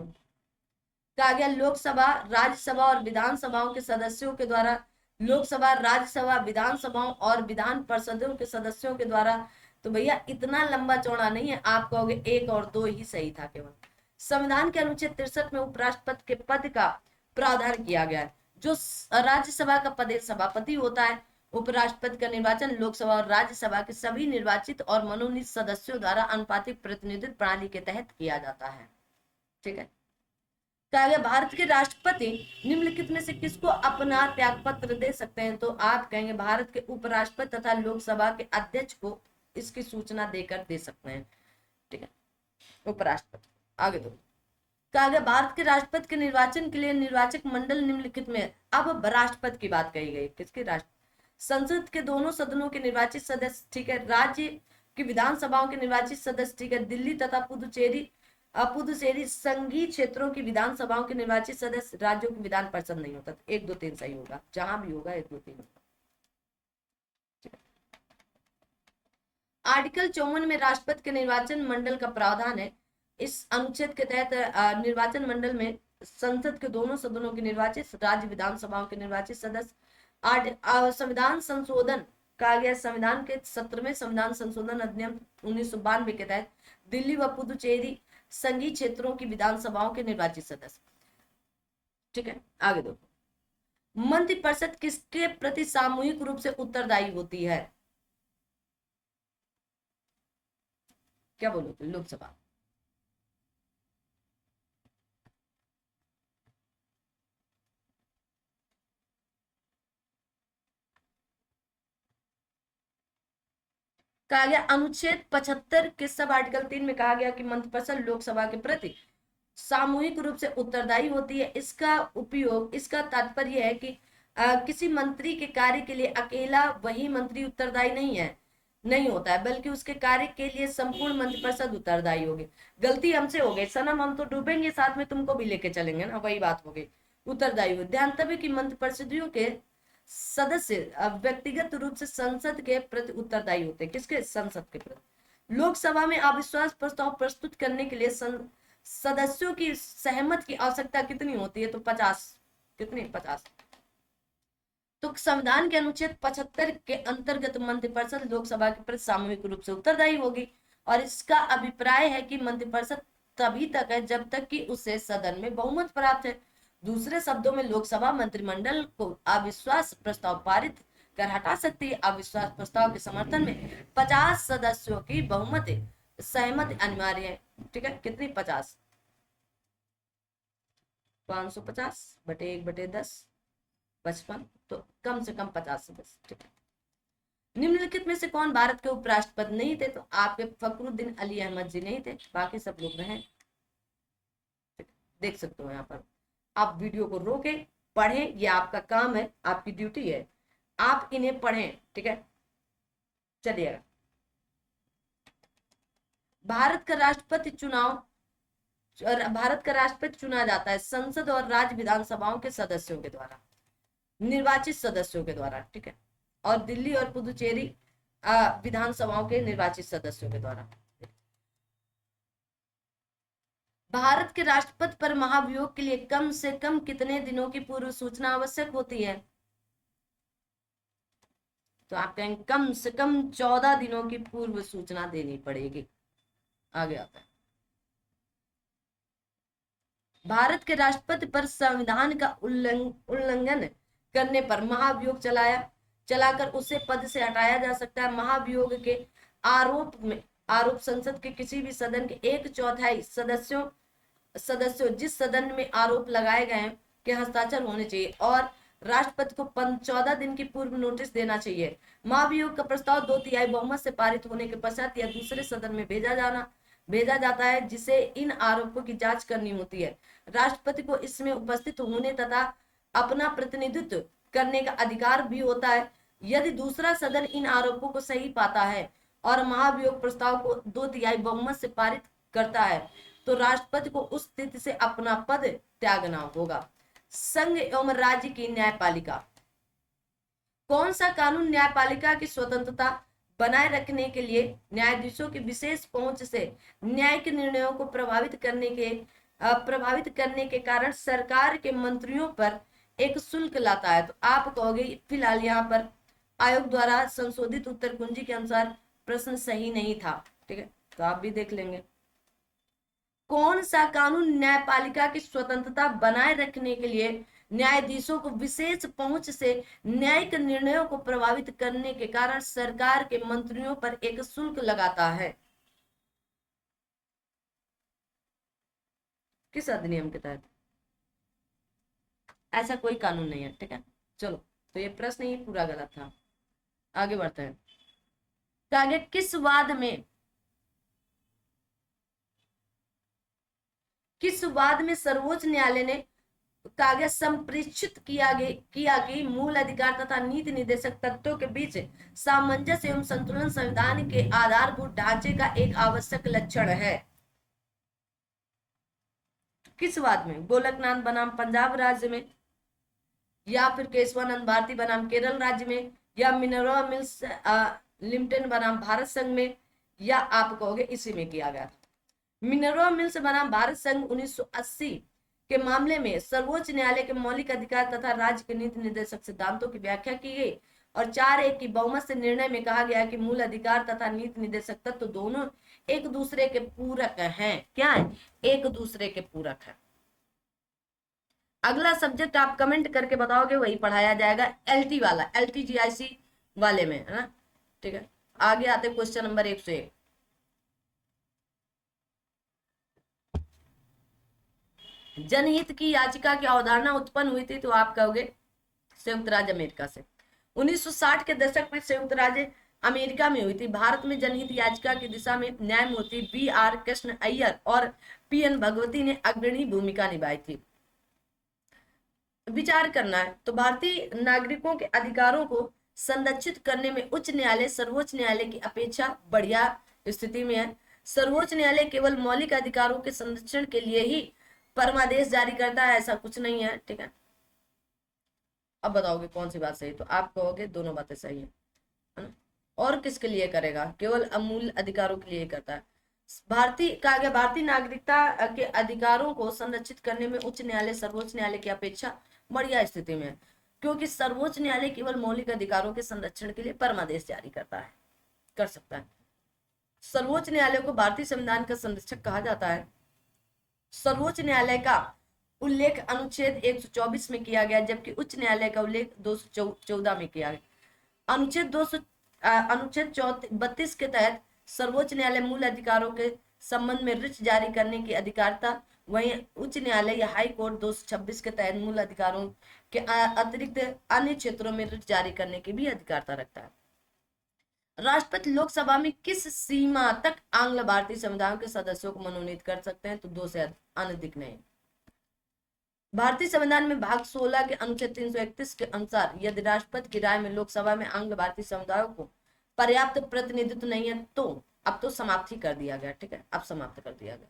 कहा गया लोकसभा, राज्यसभा और विधानसभाओं के सदस्यों के द्वारा। लोकसभा, राज्यसभा, विधानसभाओं और विधान परिषदों के सदस्यों के द्वारा। तो भैया इतना लंबा चौड़ा नहीं है, आप कहोगे 1 और 2 ही सही था केवल। संविधान के अनुच्छेद 63 में उपराष्ट्रपति के पद का प्रावधान किया गया है। जो राज्यसभा का पद सभापति होता है। उपराष्ट्रपति का निर्वाचन लोकसभा और राज्यसभा के सभी निर्वाचित और मनोनीत सदस्यों द्वारा अनुपातिक प्रतिनिधित्व प्रणाली के तहत किया जाता है, ठीक है। कहा गया भारत के राष्ट्रपति निम्नलिखित में से किसको अपना त्याग पत्र दे सकते हैं? तो आप कहेंगे भारत के उपराष्ट्रपति तथा लोकसभा के अध्यक्ष को इसकी सूचना देकर दे सकते हैं, ठीक है, उपराष्ट्रपति। आगे दो, कहा गया भारत के राष्ट्रपति के निर्वाचन के लिए निर्वाचक मंडल निम्नलिखित में। अब राष्ट्रपति की बात कही गई, किसके? राष्ट्र संसद के दोनों सदनों के निर्वाचित सदस्य, ठीक है, राज्य की विधानसभाओं के निर्वाचित सदस्य, ठीक है, दिल्ली तथा पुदुचेरी संघीय क्षेत्रों की विधानसभाओं के निर्वाचित सदस्य, राज्यों की विधान परिषद नहीं होता। 1 2 3 सही होगा, जहां भी होगा 1 2 3 होगा। आर्टिकल 54 में राष्ट्रपति के निर्वाचन मंडल का प्रावधान है। इस अनुच्छेद के तहत निर्वाचन मंडल में संसद के दोनों सदनों के निर्वाचित, राज्य विधानसभाओं के निर्वाचित सदस्य। संविधान संशोधन कहा गया संविधान के 17वें संविधान संशोधन अधिनियम 1992 के तहत दिल्ली व पुदुचेरी संघीय क्षेत्रों की विधानसभाओं के निर्वाचित सदस्य, ठीक है। आगे दो, मंत्रिपरिषद किसके प्रति सामूहिक रूप से उत्तरदायी होती है? क्या बोलोगे? लोकसभा। कहा गया अनुच्छेद 75 के सब आर्टिकल 3 में कहा गया कि मंत्रिपरिषद लोकसभा के प्रति सामूहिक रूप से उत्तरदायी होती है। इसका उपयोग, इसका तात्पर्य है कि किसी मंत्री के कार्य के लिए अकेला वही मंत्री उत्तरदायी नहीं होता है, बल्कि उसके कार्य के लिए संपूर्ण मंत्रिपरिषद उत्तरदायी होगी। गलती हमसे हो गई सनम, हम तो डूबेंगे साथ में तुमको भी लेके चलेंगे ना, वही बात हो गई, उत्तरदायी हो। ध्यान तभी कि मंत्रिपरिषदों के सदस्य व्यक्तिगत रूप से संसद के प्रति उत्तरदायी होते हैं। किसके? संसद के प्रति। लोकसभा में अविश्वास प्रस्ताव प्रस्तुत करने के लिए सदस्यों की सहमत की आवश्यकता कितनी होती है? तो 50। कितनी? 50। तो संविधान के अनुच्छेद 75 के अंतर्गत मंत्रिपरिषद लोकसभा के प्रति सामूहिक रूप से उत्तरदायी होगी। और इसका अभिप्राय है कि मंत्रिपरिषद तभी तक है जब तक कि उसे सदन में बहुमत प्राप्त है। दूसरे शब्दों में लोकसभा मंत्रिमंडल को अविश्वास प्रस्ताव पारित कर हटा सकती है। अविश्वास प्रस्ताव के समर्थन में 50 सदस्यों की बहुमत सहमति अनिवार्य है। ठीक है, कितनी? 50। 550 बटे 1/10 55, तो कम से कम 50 सदस्य। ठीक है। निम्नलिखित में से कौन भारत के उपराष्ट्रपति नहीं थे? तो आपके फखरुद्दीन अली अहमद जी नहीं थे, बाकी सब लोग रहे। देख सकते हो यहाँ पर, आप वीडियो को रोके पढ़ें, ये आपका काम है, आपकी ड्यूटी है, आप इन्हें पढ़ें। ठीक है, चलिएगा। भारत का राष्ट्रपति चुना जाता है संसद और राज्य विधानसभाओं के सदस्यों के द्वारा, निर्वाचित सदस्यों के द्वारा। ठीक है, और दिल्ली और पुदुचेरी विधानसभाओं के निर्वाचित सदस्यों के द्वारा। भारत के राष्ट्रपति पर महाभियोग के लिए कम से कम कितने दिनों की पूर्व सूचना आवश्यक होती है? तो आप कहेंगे कम से कम 14 दिनों की पूर्व सूचना देनी पड़ेगी। आगे आता है, भारत के राष्ट्रपति पर संविधान का उल्लंघन करने पर महाभियोग चलाकर उसे पद से हटाया जा सकता है। महाभियोग के आरोप संसद के किसी भी सदन के 1/4 सदस्यों जिस सदन में आरोप लगाए गए हैं के हस्ताक्षर होने चाहिए और राष्ट्रपति को 14 दिन की पूर्व नोटिस देना चाहिए। महाभियोग का प्रस्ताव 2/3 बहुमत से पारित होने के पश्चात या दूसरे सदन में भेजा जाता है जिसे इन आरोपों की जांच करनी होती है। राष्ट्रपति को इसमें उपस्थित होने तथा अपना प्रतिनिधित्व करने का अधिकार भी होता है। यदि दूसरा सदन इन आरोपों को सही पाता है और महाभियोग प्रस्ताव को 2/3 बहुमत से पारित करता है तो राष्ट्रपति को उस स्थिति से अपना पद त्यागना होगा। संघ एवं राज्य की न्यायपालिका। कौन सा कानून न्यायपालिका की स्वतंत्रता बनाए रखने के लिए न्यायाधीशों की विशेष पहुंच से न्यायिक निर्णयों को प्रभावित करने के कारण सरकार के मंत्रियों पर एक शुल्क लाता है? तो आप कहोगे फिलहाल यहाँ पर आयोग द्वारा संशोधित उत्तर कुंजी के अनुसार प्रश्न सही नहीं था। ठीक है, तो आप भी देख लेंगे। कौन सा कानून न्यायपालिका की स्वतंत्रता बनाए रखने के लिए न्यायाधीशों को विशेष पहुंच से न्यायिक निर्णयों को प्रभावित करने के कारण सरकार के मंत्रियों पर एक शुल्क लगाता है? किस अधिनियम के तहत? ऐसा कोई कानून नहीं है। ठीक है, चलो, तो ये प्रश्न ही पूरा गलत था। आगे बढ़ते हैं। तो आगे किस वाद में सर्वोच्च न्यायालय ने कागज संप्रेषित किया कि मूल अधिकार तथा नीति निर्देशक तत्वों के बीच सामंजस्य एवं संतुलन संविधान के आधारभूत ढांचे का एक आवश्यक लक्षण है? किस वाद में? गोलकनाथ बनाम पंजाब राज्य में, या फिर केशवानंद भारती बनाम केरल राज्य में, या मिनर्वा मिल्स लिमिटेड बनाम भारत संघ में, या आप कहोगे इसी में किया गया था? मिनर्वा मिल्स बनाम भारत संघ 1980 के मामले में सर्वोच्च न्यायालय के मौलिक अधिकार तथा राज्य के नीति निर्देशक सिद्धांतों की व्याख्या की गई और 4-1 की बहुमत से निर्णय में कहा गया कि मूल अधिकार तथा नीति निर्देशक तत्व दोनों एक दूसरे के पूरक हैं। क्या है? एक दूसरे के पूरक है। अगला सब्जेक्ट आप कमेंट करके बताओगे, वही पढ़ाया जाएगा एलटी वाला, LTGIC वाले में, है ना? ठीक है, आगे आते क्वेश्चन नंबर 101। जनहित की याचिका की अवधारणा उत्पन्न हुई थी? तो आप कहोगे संयुक्त राज्य अमेरिका से। 1960 के दशक में संयुक्त राज्य अमेरिका में हुई थी। भारत में जनहित याचिका की दिशा में न्यायमूर्ति बी.आर. कृष्ण अय्यर और पी.एन. भगवती ने अग्रणी भूमिका निभाई थी। विचार करना है तो भारतीय नागरिकों के अधिकारों को संरक्षित करने में उच्च न्यायालय सर्वोच्च न्यायालय की अपेक्षा बढ़िया स्थिति में है। सर्वोच्च न्यायालय केवल मौलिक अधिकारों के संरक्षण के लिए ही परमादेश जारी करता है, ऐसा कुछ नहीं है। ठीक है, अब बताओगे कौन सी बात सही, तो आप कहोगे दोनों बातें सही है ना। और किसके लिए करेगा, केवल अमूल्य अधिकारों के लिए करता है। भारतीय कहा गया भारतीय नागरिकता के अधिकारों को संरक्षित करने में उच्च न्यायालय सर्वोच्च न्यायालय की अपेक्षा बढ़िया स्थिति में है, क्योंकि सर्वोच्च न्यायालय केवल मौलिक अधिकारों के संरक्षण के लिए परमादेश जारी कर सकता है। सर्वोच्च न्यायालय को भारतीय संविधान का संरक्षक कहा जाता है। सर्वोच्च न्यायालय का उल्लेख अनुच्छेद 124 में किया गया, जबकि उच्च न्यायालय का उल्लेख 214 में किया गया। अनुच्छेद 32 के तहत सर्वोच्च न्यायालय मूल अधिकारों के संबंध में रिट जारी करने की अधिकारता, वहीं उच्च न्यायालय या हाई कोर्ट 226 के तहत मूल अधिकारों के अतिरिक्त अन्य क्षेत्रों में रिट जारी करने की भी अधिकारता रखता है। राष्ट्रपति लोकसभा में किस सीमा तक आंग्ल भारतीय संविधान के सदस्यों को मनोनीत कर सकते हैं, तो 2 से अधिक नहीं। भारतीय संविधान में भाग 16 के अनुच्छेद 331 के अनुसार यदि राष्ट्रपति की राय में लोकसभा में आंग्ल भारतीय समुदायों को पर्याप्त प्रतिनिधित्व नहीं है तो अब तो समाप्त ही कर दिया गया। ठीक है, अब समाप्त कर दिया गया।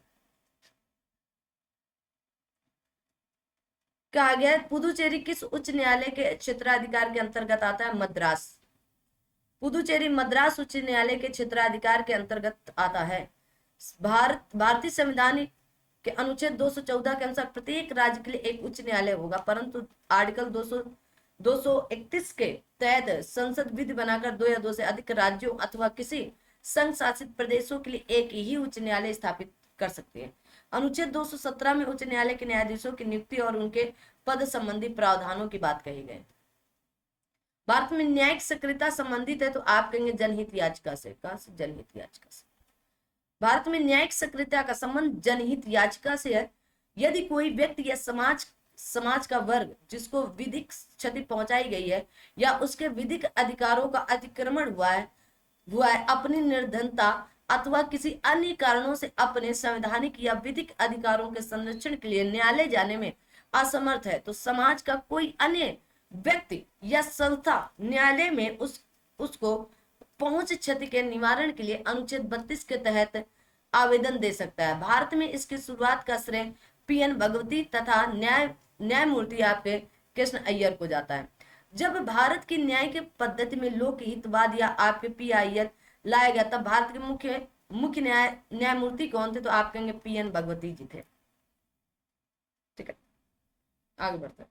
कहा गया पुदुचेरी किस उच्च न्यायालय के क्षेत्राधिकार के अंतर्गत आता है, मद्रास। पुदुचेरी मद्रास उच्च न्यायालय के क्षेत्राधिकार के अंतर्गत आता है। भारतीय संविधान के अनुच्छेद 214 के अनुसार प्रत्येक राज्य के लिए एक उच्च न्यायालय होगा, परंतु आर्टिकल 231 के तहत संसद विधि बनाकर 2 या 2 से अधिक राज्यों अथवा किसी संघ शासित प्रदेशों के लिए एक ही उच्च न्यायालय स्थापित कर सकती है। अनुच्छेद 217 में उच्च न्यायालय के न्यायाधीशों की नियुक्ति और उनके पद संबंधी प्रावधानों की बात कही गई। भारत में न्यायिक सक्रियता संबंधित है, तो आप कहेंगे जनहित याचिका से। कहां से, जनहित याचिका से। भारत में न्यायिक सक्रियता का संबंध जनहित याचिका से है। यदि कोई व्यक्ति या समाज का वर्ग जिसको विधिक क्षति पहुंचाई गई है या उसके विधिक अधिकारों का अतिक्रमण हुआ है अपनी निर्धनता अथवा किसी अन्य कारणों से अपने संवैधानिक या विधिक अधिकारों के संरक्षण के लिए न्यायालय जाने में असमर्थ है, तो समाज का कोई अन्य व्यक्ति या संस्था न्यायालय में उसको पहुंच क्षति के निवारण के लिए अनुच्छेद 32 के तहत आवेदन दे सकता है। भारत में इसकी शुरुआत का श्रेय पी.एन. भगवती तथा न्यायमूर्ति आपके कृष्ण अय्यर को जाता है। जब भारत की न्यायिक पद्धति में लोकहितवाद या आपके पी.अय्यर लाया गया तब भारत के मुख्य न्यायमूर्ति कौन थे, तो आप कहेंगे पी.एन. भगवती जी थे। ठीक है, आगे बढ़ते हैं।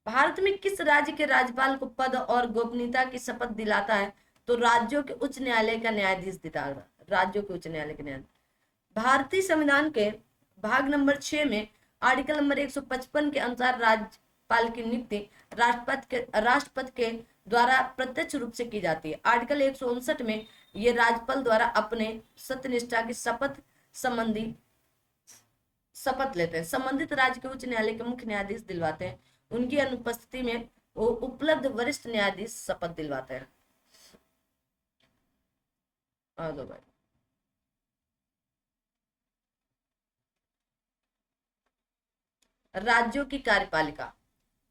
भारत में किस राज्य के राज्यपाल को पद और गोपनीयता की शपथ दिलाता है, तो राज्यों के उच्च न्यायालय का न्यायाधीश दिलाता है। राज्यों के उच्च न्यायालय के न्यायाधीश। भारतीय संविधान के भाग नंबर 6 में आर्टिकल नंबर 155 के अनुसार राज्यपाल की नियुक्ति राष्ट्रपति के द्वारा प्रत्यक्ष रूप से की जाती है। आर्टिकल 159 में ये राज्यपाल द्वारा अपने सत्यनिष्ठा की शपथ लेते हैं। संबंधित राज्य के उच्च न्यायालय के मुख्य न्यायाधीश दिलवाते हैं। उनकी अनुपस्थिति में वो उपलब्ध वरिष्ठ न्यायाधीश शपथ दिलवाते हैं। भाई राज्यों की कार्यपालिका।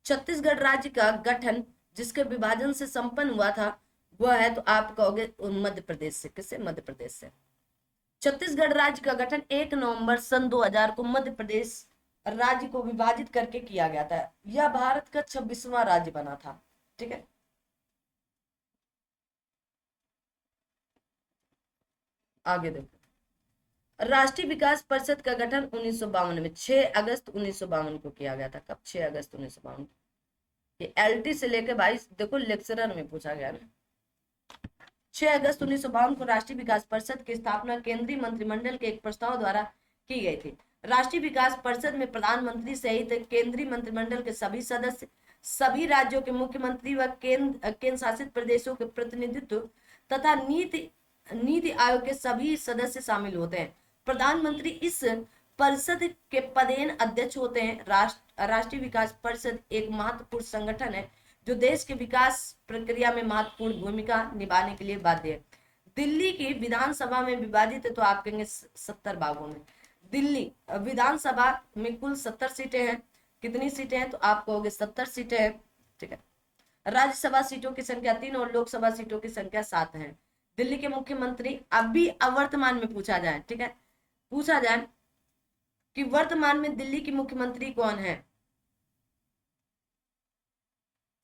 छत्तीसगढ़ राज्य का गठन जिसके विभाजन से संपन्न हुआ था वह है, तो आप कहोगे मध्य प्रदेश से। किससे, मध्य प्रदेश से। छत्तीसगढ़ राज्य का गठन 1 नवंबर सन 2000 को मध्य प्रदेश राज्य को विभाजित करके किया गया था। यह भारत का 26वां राज्य बना था। ठीक है, आगे देखो। राष्ट्रीय विकास परिषद का गठन 1952 में 6 अगस्त 1952 को किया गया था। कब, 6 अगस्त 1952। ये एलटी से लेकर 22 देखो लेक्चरर में पूछा गया ना। 6 अगस्त 1952 को राष्ट्रीय विकास परिषद की स्थापना केंद्रीय मंत्रिमंडल के एक प्रस्ताव द्वारा की गई थी। राष्ट्रीय विकास परिषद में प्रधानमंत्री सहित केंद्रीय मंत्रिमंडल के सभी सदस्य, सभी राज्यों के मुख्यमंत्री व केंद्र शासित प्रदेशों के प्रतिनिधित्व तथा नीति आयोग के सभी सदस्य शामिल होते हैं। प्रधानमंत्री इस परिषद के पदेन अध्यक्ष होते हैं। राष्ट्रीय विकास परिषद एक महत्वपूर्ण संगठन है जो देश के विकास प्रक्रिया में महत्वपूर्ण भूमिका निभाने के लिए बाध्य है। दिल्ली की विधानसभा में विभाजित है, तो आप कहेंगे 70 भागों में। दिल्ली विधानसभा में कुल 70 सीटें हैं। कितनी सीटें हैं, तो आप कहोगे 70 सीटें हैं, ठीक है। राज्यसभा सीटों की संख्या 3 और लोकसभा सीटों की संख्या 7 है। दिल्ली के मुख्यमंत्री अभी अवर्तमान में पूछा जाए, ठीक है, पूछा जाए कि वर्तमान में दिल्ली की मुख्यमंत्री कौन है,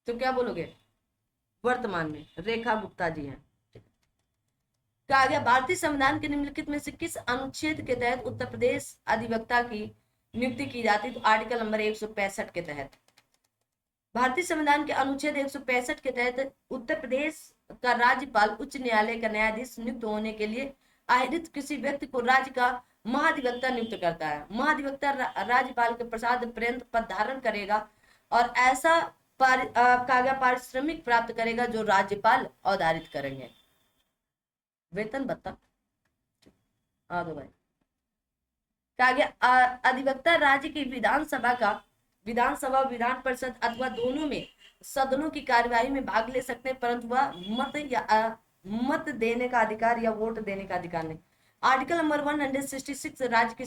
तो क्या बोलोगे? वर्तमान में रेखा गुप्ता जी हैं। कहा गया भारतीय संविधान के निम्नलिखित में से किस अनुच्छेद के तहत उत्तर प्रदेश अधिवक्ता की नियुक्ति की जाती, तो आर्टिकल नंबर 165 के तहत। भारतीय संविधान के अनुच्छेद 165 के तहत उत्तर प्रदेश का राज्यपाल उच्च न्यायालय का न्यायाधीश नियुक्त होने के लिए आहरित किसी व्यक्ति को राज्य का महाधिवक्ता नियुक्त करता है। महाधिवक्ता राज्यपाल के प्रसाद पर्यंत पद धारण करेगा और ऐसा पारिश्रमिक प्राप्त करेगा जो राज्यपाल अवधारित करेंगे। वेतन भत्ता आ दो भाई। कहा गया अधिवक्ता राज्य की विधानसभा विधान परिषद अथवा दोनों में सदनों की कार्यवाही में भाग ले सकते हैं, परंतु वह मत देने का अधिकार या वोट देने का अधिकार नहीं। आर्टिकल नंबर 166 राज्य की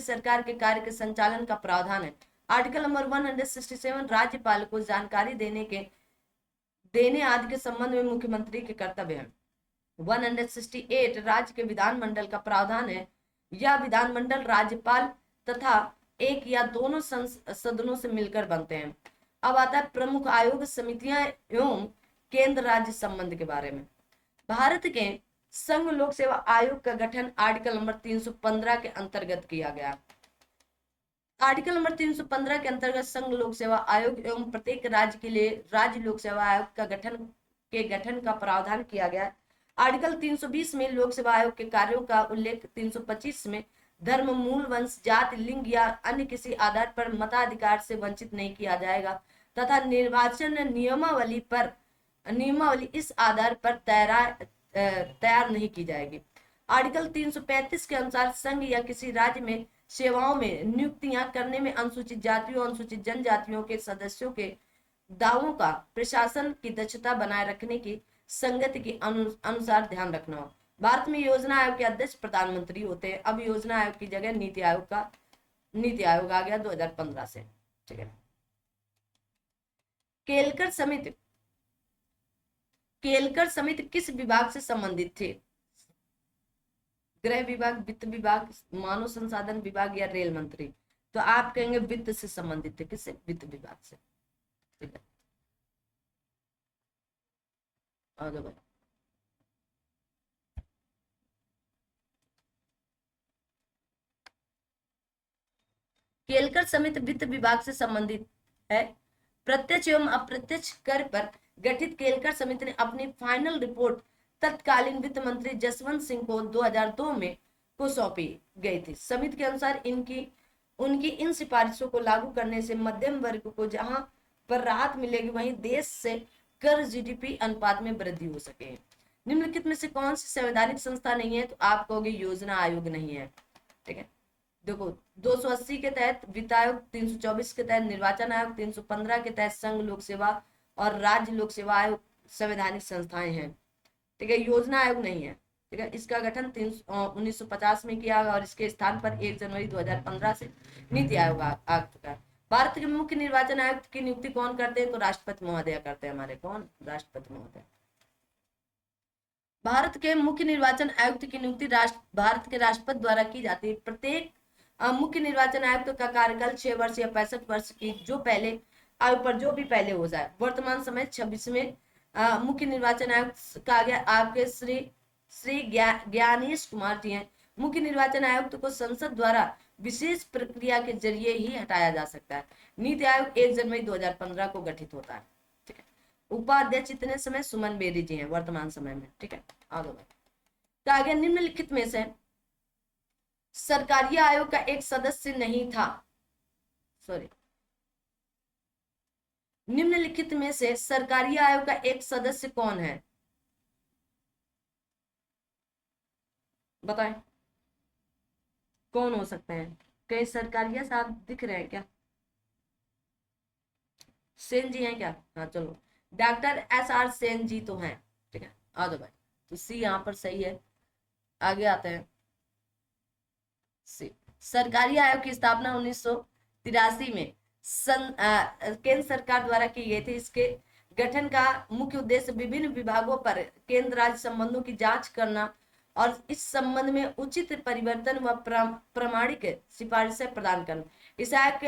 सरकार के कार्य के संचालन का प्रावधान है। आर्टिकल नंबर 167 राज्यपाल को जानकारी देने आदि के संबंध में मुख्यमंत्री के कर्तव्य है। 168 राज्य के विधानमंडल का प्रावधान है। यह विधानमंडल राज्यपाल तथा एक या दोनों सदनों से मिलकर बनते हैं। अब आता है प्रमुख आयोग, समितियां एवं केंद्र राज्य संबंध के बारे में। भारत के संघ लोक सेवा आयोग का गठन आर्टिकल नंबर 315 के अंतर्गत किया गया। आर्टिकल नंबर 315 के अंतर्गत संघ लोक सेवा आयोग एवं प्रत्येक राज्य के लिए राज्य लोक सेवा आयोग का गठन का प्रावधान किया गया। आर्टिकल 320 में लोक सेवा आयोग के कार्यों का उल्लेख 325 में धर्म, मूल, वंश, जाति, लिंग या अन्य किसी आधार पर मताधिकार से वंचित नहीं किया जाएगा तथा निर्वाचन नियमावली इस आधार पर तैयार नहीं की जाएगी। आर्टिकल 335 के अनुसार संघ या किसी राज्य में सेवाओं में नियुक्तियां करने में अनुसूचित जातियों, अनुसूचित जनजातियों के सदस्यों के दावों का प्रशासन की दक्षता बनाए रखने की संगति के अनुसार ध्यान रखना हो। भारत में योजना आयोग के अध्यक्ष प्रधानमंत्री होते हैं। अब योजना आयोग की जगह नीति आयोग आ गया 2015 से, ठीक है। केलकर समिति किस विभाग से संबंधित थे? गृह विभाग, वित्त विभाग, मानव संसाधन विभाग या रेल मंत्री? तो आप कहेंगे वित्त से संबंधित थे। किससे? वित्त विभाग से, ठीक है। आगे भाई। केलकर समिति वित्त विभाग से संबंधित है। प्रत्यक्ष एवं अप्रत्यक्ष कर पर गठित केलकर समिति ने अपनी फाइनल रिपोर्ट तत्कालीन वित्त मंत्री जसवंत सिंह को 2002 में को सौंपी गई थी। समिति के अनुसार उनकी इन सिफारिशों को लागू करने से मध्यम वर्ग को जहां पर राहत मिलेगी, वहीं देश से कर जीडीपी अनुपात में वृद्धि हो सके। निम्नलिखित में से कौन सी संवैधानिक संस्था नहीं है? तो आप कहोगे योजना आयोग नहीं है, ठीक है। देखो 280 के तहत वित्त आयोग, 324 के तहत निर्वाचन आयोग, 315 के तहत संघ लोक सेवा और राज्य लोक सेवा आयोग संवैधानिक संस्थाएं हैं, ठीक है। योजना आयोग नहीं है, ठीक है। इसका गठन 1950 में किया और इसके स्थान पर 1 जनवरी 2015 से नीति आयोग आ चुका है। भारत के मुख्य निर्वाचन आयुक्त की नियुक्ति कौन करते हैं? तो राष्ट्रपति महोदय करते हैं। हमारे कौन? राष्ट्रपति महोदय। भारत के मुख्य निर्वाचन आयुक्त की नियुक्ति भारत के राष्ट्रपति द्वारा की जाती है। प्रत्येक मुख्य निर्वाचन आयुक्त का कार्यकाल 6 वर्ष या 65 वर्ष की जो भी पहले हो जाए। वर्तमान समय 26वें मुख्य निर्वाचन आयुक्त का गया आपके श्री ज्ञानेश कुमार जी हैं। मुख्य निर्वाचन आयुक्त को संसद द्वारा विशेष प्रक्रिया के जरिए ही हटाया जा सकता है। नीति आयोग 1 जनवरी 2015 को गठित होता है, ठीक है। उपाध्यक्ष इतने समय सुमन बेदी जी हैं वर्तमान समय में, ठीक है। आगे तो आगे निम्नलिखित में से सरकारी आयोग का एक सदस्य नहीं था, निम्नलिखित में से सरकारी आयोग का एक सदस्य कौन है? बताएं कौन हो सकते हैं? कई सरकारिया साहब दिख रहे हैं क्या? सेन जी हैं क्या? हाँ चलो, डॉक्टर SR सेन जी तो हैं, ठीक है, आ जाओ भाई। तो सी यहाँ पर सही है। आगे आते हैं। सी, सरकारी आयोग की स्थापना 1983 में केंद्र सरकार द्वारा की गई थी। इसके गठन का मुख्य उद्देश्य विभिन्न विभागों पर केंद्र राज्य संबंधों की जांच करना और इस संबंध में उचित परिवर्तन व प्रामाणिक सिफारिशें प्रदान करना। इस आयोग के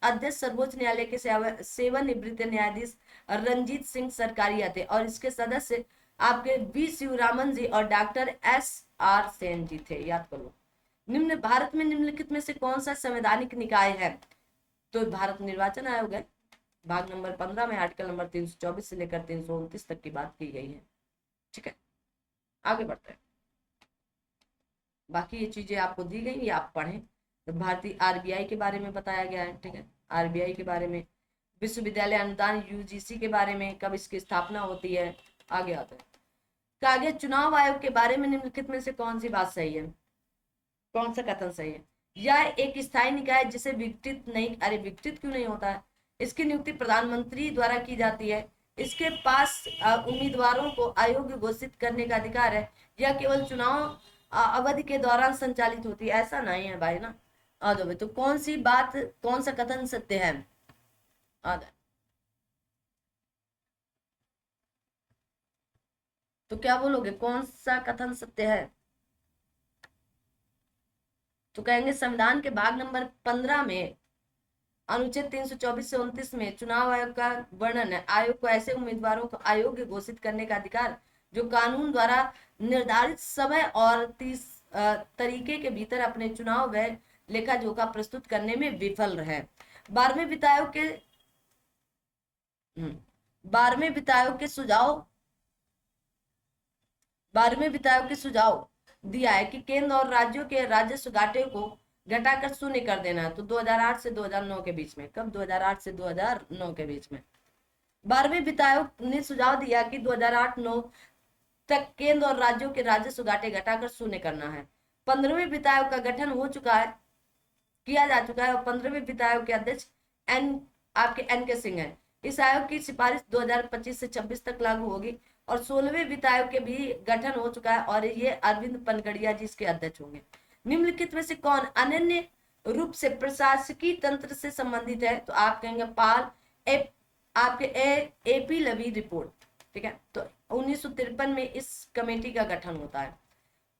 अध्यक्ष सर्वोच्च न्यायालय के सेवानिवृत्त न्यायाधीश रंजीत सिंह सरकारिया थे और इसके सदस्य आपके वी शिवरामन जी और डॉक्टर SR सेन जी थे, याद कर लो। निम्न भारत में निम्नलिखित में से कौन सा संवैधानिक निकाय है? तो भारत निर्वाचन आयोग है। भाग नंबर 15 में आर्टिकल नंबर 324 से लेकर 329 तक की बात की गई है, ठीक है। आगे बढ़ते हैं। बाकी ये चीजें आपको दी गई, ये आप पढ़ें। तो भारतीय RBI के बारे में बताया गया है, ठीक है, RBI के बारे में, विश्वविद्यालय अनुदान UGC के बारे में, कब इसकी स्थापना होती है। आगे आता है। तो आगे चुनाव आयोग के बारे में निम्नलिखित में से कौन सी बात सही है? कौन सा कथन सही है? यह एक स्थायी निकाय जिसे विघटित नहीं, अरे विघटित क्यों नहीं होता है? इसकी नियुक्ति प्रधानमंत्री द्वारा की जाती है। इसके पास उम्मीदवारों को अयोग्य घोषित करने का अधिकार है। यह केवल चुनाव अवधि के दौरान संचालित होती है, ऐसा नहीं है भाई ना। आ जाओ, तो कौन सी बात, कौन सा कथन सत्य है? आ जाए तो क्या बोलोगे, कौन सा कथन सत्य है? तो कहेंगे संविधान के भाग नंबर 15 में अनुच्छेद 324 से 29 में चुनाव आयोग का वर्णन है। आयोग को ऐसे उम्मीदवारों को अयोग्य घोषित करने का अधिकार जो कानून द्वारा निर्धारित समय और 30 तरीके के भीतर अपने चुनाव व लेखा जोखा प्रस्तुत करने में विफल रहे। 12वें वित्त आयोग के 12वें वित्त आयोग के सुझाव 12वें वित्त आयोग के सुझाव दिया है कि केंद्र और राज्यों के राजस्व घाटे को घटाकर शून्य कर देना है। तो 2008 से 2009 के बीच में, कब? 2008 से 2009 के बीच में 12वें वित्त आयोग ने सुझाव दिया कि 2008-9 तक केंद्र और राज्यों के राजस्व घाटे घटाकर शून्य करना है। 15वें वित्त आयोग का गठन हो चुका है, किया जा चुका है और 15वें वित्त आयोग के अध्यक्ष NK सिंह है। इस आयोग की सिफारिश 2025 से 26 तक लागू होगी और 16वें वित्त आयोग के भी गठन हो चुका है और ये अरविंद पनगड़िया जी इसके अध्यक्ष होंगे। निम्नलिखित में से कौन अनन्य रूप से प्रशासकीय तंत्र से संबंधित है? तो आप कहेंगे पाल आपके AP लवी रिपोर्ट, ठीक है। तो 1953 में इस कमेटी का गठन होता है।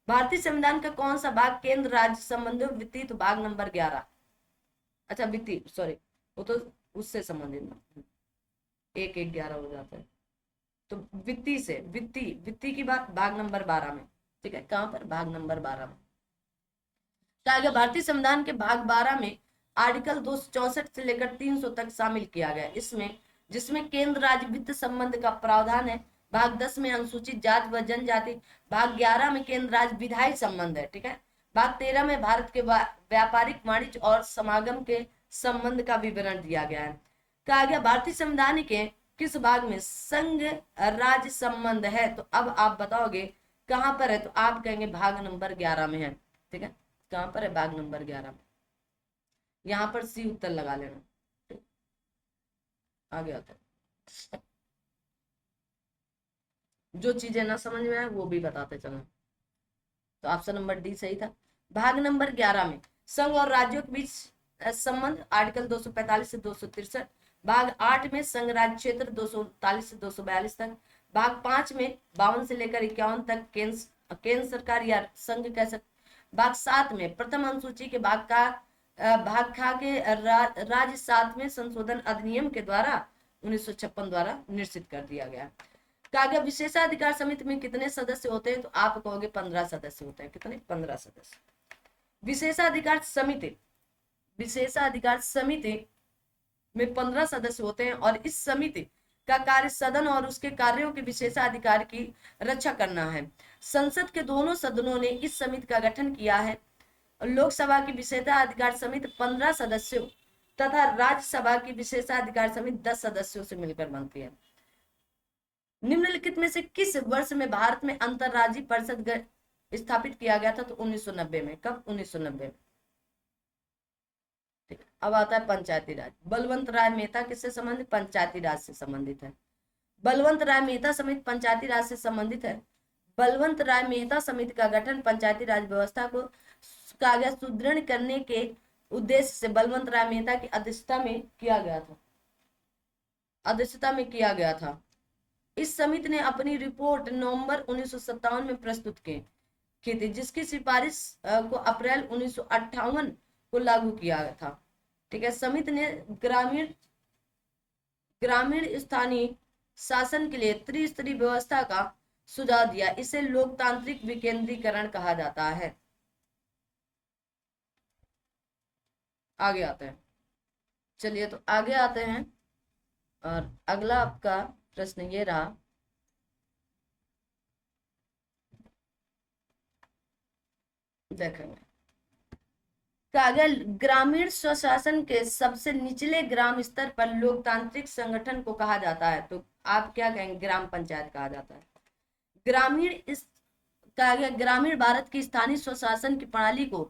भारतीय संविधान का कौन सा भाग केंद्र राज्य संबंधित वित्तीय? तो भाग नंबर 11, अच्छा वित्तीय, सॉरी वो तो उससे संबंधित ना, 1-1-11 हो जाता है। तो वित्तीय से वित्तीय की बात भाग नंबर 12 में, ठीक है। कहां पर? भाग नंबर 12 में। तो आगे भारतीय संविधान के भाग 12 में आर्टिकल 264 से लेकर 300 तक शामिल किया गया, इसमें जिसमें केंद्र राज्य वित्त संबंध का प्रावधान है। भाग 10 में अनुसूचित जाति व जनजाति, भाग 11 में केंद्र राज्य विधायी संबंध है, ठीक है। भाग 13 में भारत के व्यापारिक वाणिज्य और समागम के संबंध का विवरण दिया गया है। कहा गया भारतीय संविधान के किस भाग में संघ राज्य संबंध है? तो अब आप बताओगे कहां पर है? तो आप कहेंगे भाग नंबर 11 में है, ठीक है। कहां पर है? भाग नंबर 11 में। यहां पर सी उत्तर लगा लेना। आगे आता है, जो चीजें ना समझ में आए वो भी बताते चलना। तो ऑप्शन नंबर डी सही था। भाग नंबर 11 में संघ और राज्यों के बीच संबंध, आर्टिकल 245 से 263। भाग 8 में संघ राज्य क्षेत्र 239 से 242 तक। भाग 5 में 52 से लेकर 51 तक केंद्र सरकार या संघ कह सकते। भाग 7 में प्रथम अनुसूची के भाग खा के राज्य 7वें संशोधन अधिनियम के द्वारा 1956 द्वारा निश्चित कर दिया गया। कहा विशेषाधिकार समिति में कितने सदस्य होते हैं? तो आप कहोगे 15 सदस्य होते हैं। कितने? 15 सदस्य। विशेषाधिकार समिति में 15 सदस्य होते हैं और इस समिति का कार्य सदन और उसके कार्यों के विशेषाधिकार की रक्षा करना है। संसद के दोनों सदनों ने इस समिति का गठन किया है। लोकसभा की विशेषाधिकार समिति 15 सदस्यों तथा राज्यसभा की विशेषाधिकार समिति 10 सदस्यों से मिलकर बनती है। निम्नलिखित में से किस वर्ष में भारत में अंतरराज्यीय परिषद स्थापित किया गया था? तो 1990 में। कब? 1990 में, ठीक। अब आता है पंचायती राज। बलवंत राय मेहता किससे संबंधित? पंचायती राज से संबंधित है। बलवंत राय मेहता समिति पंचायती राज से संबंधित है। बलवंत राय मेहता समिति का गठन पंचायती राज व्यवस्था को कागज सुदृढ़ करने के उद्देश्य से बलवंत राय मेहता की अध्यक्षता में किया गया था। इस समिति ने अपनी रिपोर्ट नवंबर 1957 में प्रस्तुत की थी, जिसकी सिफारिश को अप्रैल 1958 को लागू किया गया था। ठीक है, समिति ने ग्रामीण स्थानीय शासन के लिए त्रिस्तरीय व्यवस्था का सुझाव दिया। इसे लोकतांत्रिक विकेंद्रीकरण कहा जाता है। आगे आते हैं, चलिए तो आगे आते हैं, और अगला आपका प्रश्न ये रहा, देखेंगे कागज ग्रामीण स्वशासन के सबसे निचले ग्राम स्तर पर लोकतांत्रिक संगठन को कहा जाता है। तो आप क्या कहेंगे? ग्राम पंचायत कहा जाता है। ग्रामीण भारत की स्थानीय स्वशासन की प्रणाली को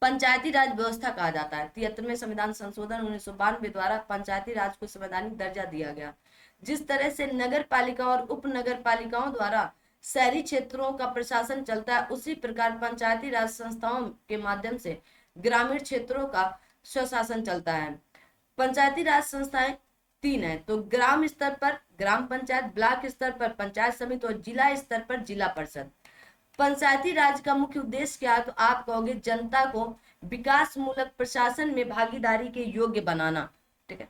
पंचायती राज व्यवस्था कहा जाता है। 73वें संविधान संशोधन 1992 द्वारा पंचायती राज को संवैधानिक दर्जा दिया गया। जिस तरह से नगर पालिका और उप नगर पालिकाओं द्वारा शहरी क्षेत्रों का प्रशासन चलता है, उसी प्रकार पंचायती राज संस्थाओं के माध्यम से ग्रामीण क्षेत्रों का स्वशासन चलता है। पंचायती राज संस्थाएं 3 है, तो ग्राम स्तर पर ग्राम पंचायत, ब्लॉक स्तर पर पंचायत समिति और जिला स्तर पर जिला परिषद। पंचायती राज का मुख्य उद्देश्य क्या है? तो आप कहोगे जनता को विकास मूलक प्रशासन में भागीदारी के योग्य बनाना। ठीक है,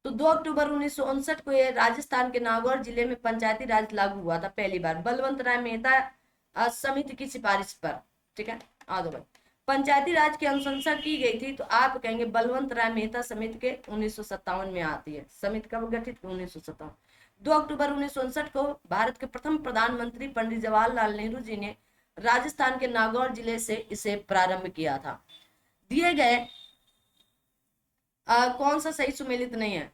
तो 2 अक्टूबर 1959 को ये राजस्थान के नागौर जिले में पंचायती राज लागू हुआ था पहली बार, बलवंत राय मेहता समिति की सिफारिश पर। ठीक है, आ दो भाई, पंचायती राज की अनुशंसा की गई थी, तो आप कहेंगे बलवंत राय मेहता समिति के 1957 में आती है। समिति कब गठित? 1957। 2 अक्टूबर 1959 को भारत के प्रथम प्रधानमंत्री पंडित जवाहरलाल नेहरू जी ने राजस्थान के नागौर जिले से इसे प्रारंभ किया था। दिए गए कौन सा सही सुमेलित नहीं है?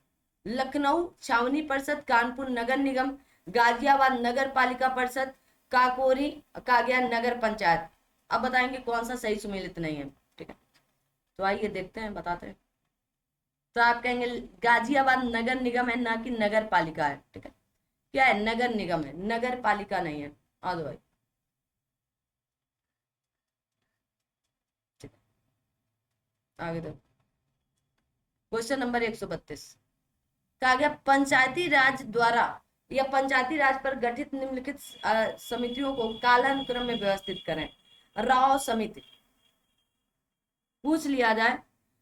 लखनऊ छावनी परिषद, कानपुर नगर निगम, गाजियाबाद नगर पालिका परिषद, काकोरी कागया नगर पंचायत। अब बताएंगे कौन सा सही सुमेलित नहीं है। ठीक है, तो आइए देखते हैं, बताते हैं। तो आप कहेंगे गाजियाबाद नगर निगम है, ना कि नगर पालिका है। ठीक है, क्या है? नगर निगम है, नगर पालिका नहीं है। आ दो भाई, ठीक है, आगे दो। क्वेश्चन नंबर 132 कहा गया पंचायती राज द्वारा या पंचायती राज पर गठित निम्नलिखित समितियों को कालानुक्रम में व्यवस्थित करें। राव समिति पूछ लिया जाए,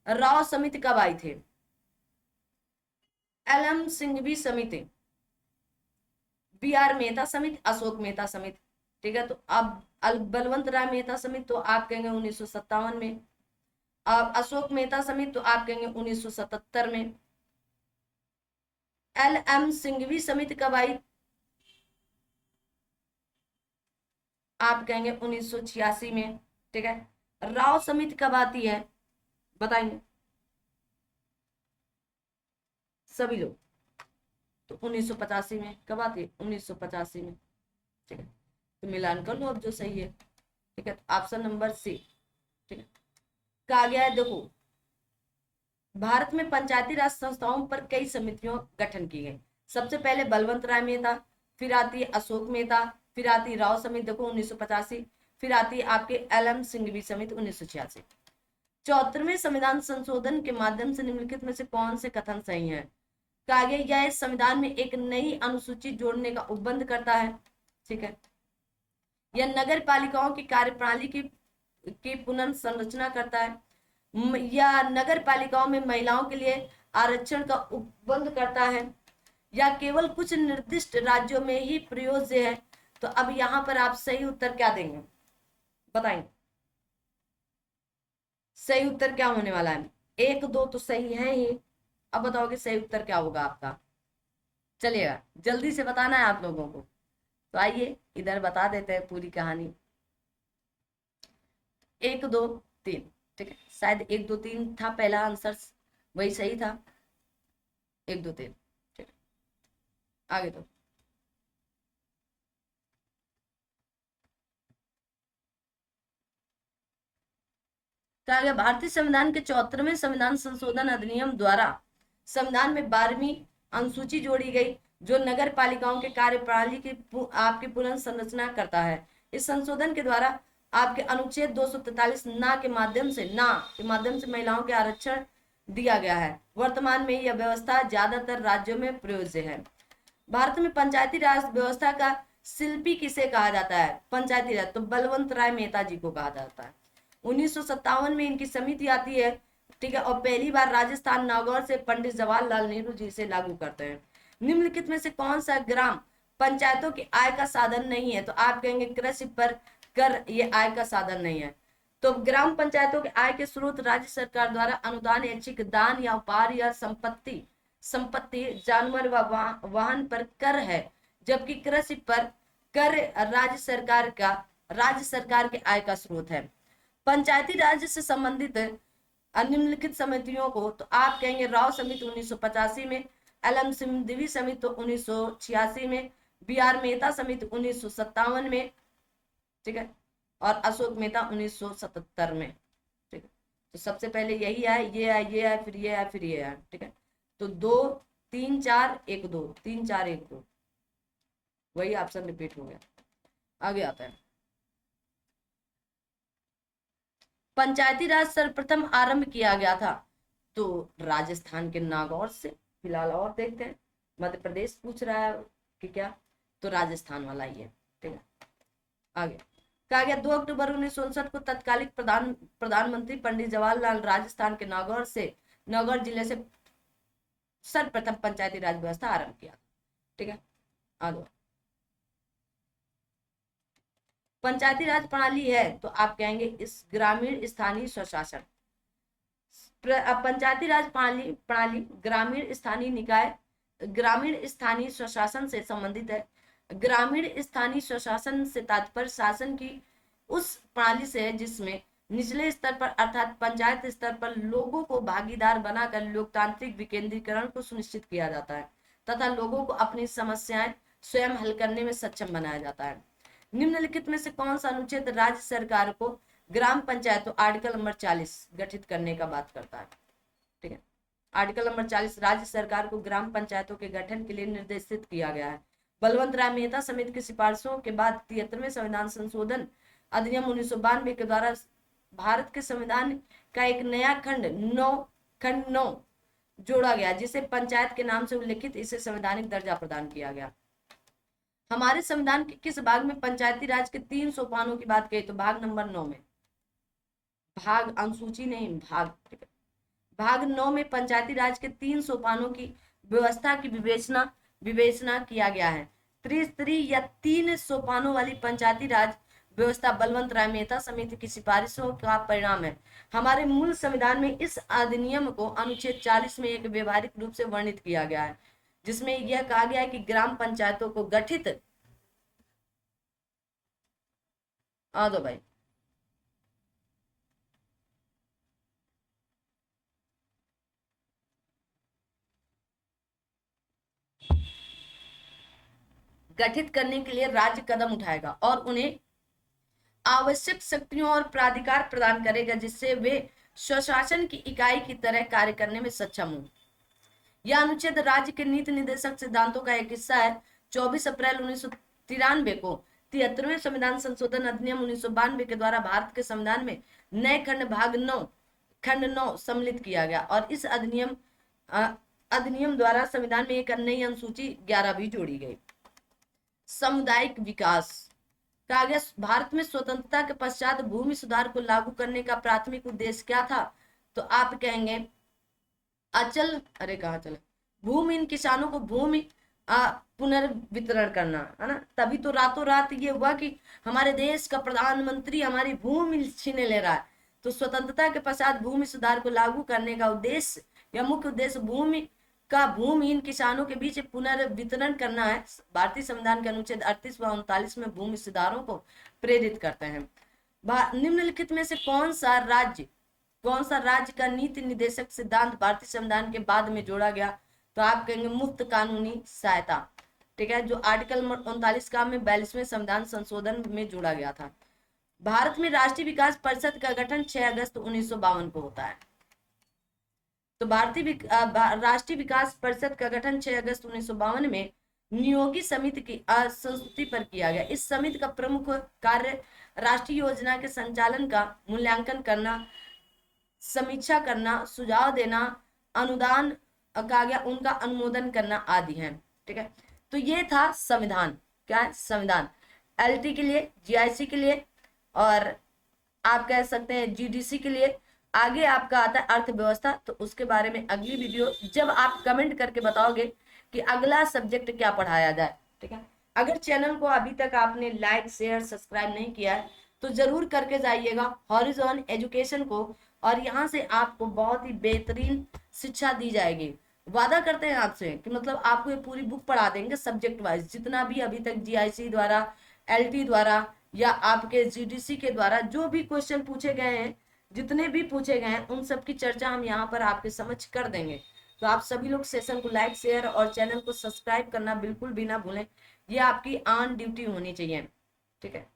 राव समिति कब आई थी? एल.एम. सिंघवी समिति, बी.आर. मेहता समिति, अशोक मेहता समिति। ठीक है, तो अब बलवंत राय मेहता समिति तो आप कहेंगे 1957 में, अब अशोक मेहता समिति तो आप कहेंगे 1977 में। एल.एम. सिंघवी समिति कब आई? आप कहेंगे 1986 में। ठीक है, राव समिति कब आती है बताएंगे सभी लोग? तो 1985 में। कब आती है? 1985 में। ठीक है, तो मिलान कर लो अब जो सही है। ठीक है, तो ऑप्शन नंबर सी। ठीक है, कहा गया है देखो भारत में पंचायती राज संस्थाओं पर कई समितियों गठन की गई। सबसे पहले बलवंत राय मेहता, फिर आती है अशोक मेहता, फिर आती है राव समिति देखो 1985, फिर आती है आपके एल.एम. सिंघवी समिति 1986। 74वें संविधान संशोधन के माध्यम से निम्नलिखित में से कौन से कथन सही है? कहा गया यह संविधान में एक नई अनुसूची जोड़ने का उपबंध करता है। ठीक है, यह नगर पालिकाओं की कार्यप्रणाली की पुनर्संरचना करता है, या नगर पालिकाओं में महिलाओं के लिए आरक्षण का उपबंध करता है, या केवल कुछ निर्दिष्ट राज्यों में ही प्रयोज्य है। तो अब यहाँ पर आप सही उत्तर क्या देंगे बताएंगे? सही उत्तर क्या होने वाला है? 1 2 तो सही है ही, अब बताओगे सही उत्तर क्या होगा आपका? चलिएगा, जल्दी से बताना है आप लोगों को। तो आइए इधर बता देते हैं पूरी कहानी। 1 2 3। ठीक है, शायद 1 2 3 था पहला आंसर, वही सही था। 1 2 3। ठीक है, आगे तो कहा गया भारतीय संविधान के 74वें संविधान संशोधन अधिनियम द्वारा संविधान में 12वीं अनुसूची जोड़ी गई, जो नगर पालिकाओं के कार्यप्रणाली की आपकी पुनर्संरचना करता है। इस संशोधन के द्वारा आपके अनुच्छेद 243 ना के माध्यम से महिलाओं के आरक्षण दिया गया है। वर्तमान में यह व्यवस्था ज्यादातर राज्यों में प्रयोज्य है। भारत में पंचायती राज व्यवस्था का शिल्पी किसे कहा जाता है? पंचायती राज तो बलवंत राय मेहता जी को कहा जाता है। 1957 में इनकी समिति आती है, ठीक है, और पहली बार राजस्थान नागौर से पंडित जवाहरलाल नेहरू जी से लागू करते हैं। निम्नलिखित में से कौन सा ग्राम पंचायतों की आय का साधन नहीं है? तो आप कहेंगे कृषि पर कर ये आय का साधन नहीं है। तो ग्राम पंचायतों के आय के स्रोत राज्य सरकार द्वारा अनुदान, ऐच्छिक दान या उपहार या संपत्ति, जानवर व वाहन पर कर है, जबकि कृषि पर कर राज्य सरकार के आय का स्रोत है। पंचायती राज से संबंधित निम्नलिखित समितियों को तो आप कहेंगे राव समिति 1985 में, एल.एम. सिंघवी समिति तो 1986 में, बी.आर. मेहता समिति 1957 में, ठीक है, और अशोक मेहता 1977 में, ठीक है। तो सबसे पहले यही है, ये है, ये है, फिर ये है, फिर ये है, ठीक है। तो 2 3 4 1 2, 3 4 1 2, वही ऑप्शन रिपीट हो गया। आगे आता है, पंचायती राज सर्वप्रथम आरंभ किया गया था तो राजस्थान के नागौर से। फिलहाल और देखते हैं, मध्य प्रदेश पूछ रहा है कि क्या, तो राजस्थान वाला ही है, ठीक है। आगे कहा गया 2 अक्टूबर 1959 को तत्कालिक प्रधानमंत्री पंडित जवाहरलाल राजस्थान के नागौर जिले से सर्वप्रथम पंचायती राज व्यवस्था आरंभ किया, ठीक है। आगे पंचायती राज प्रणाली है तो आप कहेंगे इस ग्रामीण स्थानीय स्वशासन। पंचायती राज प्रणाली ग्रामीण स्थानीय निकाय, ग्रामीण स्थानीय स्वशासन से संबंधित है। ग्रामीण स्थानीय स्वशासन से तात्पर्य शासन की उस प्रणाली से है जिसमें निचले स्तर पर अर्थात पंचायत स्तर पर लोगों को भागीदार बनाकर लोकतांत्रिक विकेंद्रीकरण को सुनिश्चित किया जाता है तथा लोगों को अपनी समस्याएं स्वयं हल करने में सक्षम बनाया जाता है। निम्नलिखित में से कौन सा अनुच्छेद राज्य सरकार को ग्राम पंचायतों, आर्टिकल नंबर 40 गठित करने का बात करता है, ठीक है। आर्टिकल नंबर 40 राज्य सरकार को ग्राम पंचायतों के गठन के लिए निर्देशित किया गया है। बलवंत राय मेहता समिति की सिफारिशों के बाद 73वें संविधान संशोधन अधिनियम 1992 के द्वारा भारत के संविधान का एक नया खंड 9 जोड़ा गया, जिसे पंचायत के नाम से उल्लेखित इसे संवैधानिक दर्जा प्रदान किया गया। हमारे संविधान के किस भाग में पंचायती राज के 3 सोपानों की बात कही? तो भाग नंबर 9 में, भाग अनुसूची नहीं, भाग, ठीक है। भाग 9 में पंचायती राज के 3 सोपानों की व्यवस्था की विवेचना किया गया है। त्रिस्तरीय या 3 सोपानों वाली पंचायती राज व्यवस्था बलवंत राय मेहता समिति की सिफारिशों का परिणाम है। हमारे मूल संविधान में इस अधिनियम को अनुच्छेद 40 में एक व्यवहारिक रूप से वर्णित किया गया है, जिसमें यह कहा गया है कि ग्राम पंचायतों को गठित दो भाई गठित करने के लिए राज्य कदम उठाएगा और उन्हें आवश्यक शक्तियों और प्राधिकार प्रदान करेगा जिससे वे स्वशासन की इकाई की तरह कार्य करने में सक्षम हों। यह अनुच्छेद राज्य के नीति निर्देशक सिद्धांतों का एक हिस्सा है। 24 अप्रैल 1993 को 73वें संविधान संशोधन अधिनियम 1992 के द्वारा भारत के संविधान में नए खंड 9 सम्मिलित किया गया और इस अधिनियम द्वारा संविधान में एक नई अनुसूची 11 भी जोड़ी गई। सामुदायिक विकास कहा गया भारत में स्वतंत्रता के पश्चात भूमि सुधार को लागू करने का प्राथमिक उद्देश्य क्या था? तो आप कहेंगे कहाँ चले भूमिहीन किसानों को भूमि पुनर्वितरण करना, है ना। तभी तो रातों रात ये हुआ कि हमारे देश का प्रधानमंत्री हमारी भूमि छीने ले रहा है। तो स्वतंत्रता के पश्चात भूमि सुधार को लागू करने का उद्देश्य या मुख्य उद्देश्य भूमिहीन किसानों के बीच पुनर्वितरण करना है। भारतीय संविधान के अनुच्छेद 38 व 39 में भूमि सुधारों को प्रेरित करते हैं। निम्नलिखित में से कौन सा राज्य का नीति निर्देशक सिद्धांत भारतीय संविधान के बाद में जोड़ा गया? तो आप कहेंगे मुफ्त कानूनी सहायता, ठीक है, जो आर्टिकल 39 का में 42वें संविधान संशोधन में जोड़ा गया था। भारत में राष्ट्रीय विकास परिषद का गठन 6 अगस्त 1952 को होता है। तो राष्ट्रीय विकास परिषद का गठन 6 अगस्त 1952 में नियोगी समिति की संस्तुति पर किया गया। इस समिति का प्रमुख कार्य राष्ट्रीय योजना के संचालन का मूल्यांकन करना, समीक्षा करना, सुझाव देना, अनुदान कहा गया उनका अनुमोदन करना आदि है। ठीक है, तो ये था संविधान। क्या है? संविधान। एलटी के लिए, जीआईसी के लिए, और आप कह सकते हैं जीडीसी के लिए। आगे आपका आता है अर्थव्यवस्था, तो उसके बारे में अगली वीडियो जब आप कमेंट करके बताओगे कि अगला सब्जेक्ट क्या पढ़ाया जाए। ठीक है, अगर चैनल को अभी तक आपने लाइक, शेयर, सब्सक्राइब नहीं किया है तो जरूर करके जाइएगा हॉरिजॉन एजुकेशन को, और यहाँ से आपको बहुत ही बेहतरीन शिक्षा दी जाएगी। वादा करते हैं आपसे कि मतलब आपको ये पूरी बुक पढ़ा देंगे सब्जेक्ट वाइज, जितना भी अभी तक जीआईसी द्वारा, एलटी द्वारा या आपके जीडीसी के द्वारा जो भी क्वेश्चन पूछे गए हैं, जितने भी पूछे गए हैं, उन सब की चर्चा हम यहाँ पर आपके समझ कर देंगे। तो आप सभी लोग सेशन को लाइक, शेयर और चैनल को सब्सक्राइब करना बिल्कुल भी ना भूलें, ये आपकी ऑन ड्यूटी होनी चाहिए। ठीक है,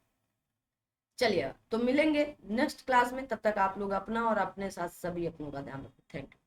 चलिए तो मिलेंगे नेक्स्ट क्लास में। तब तक आप लोग अपना और अपने साथ सभी अपनों का ध्यान रखें। Thank you.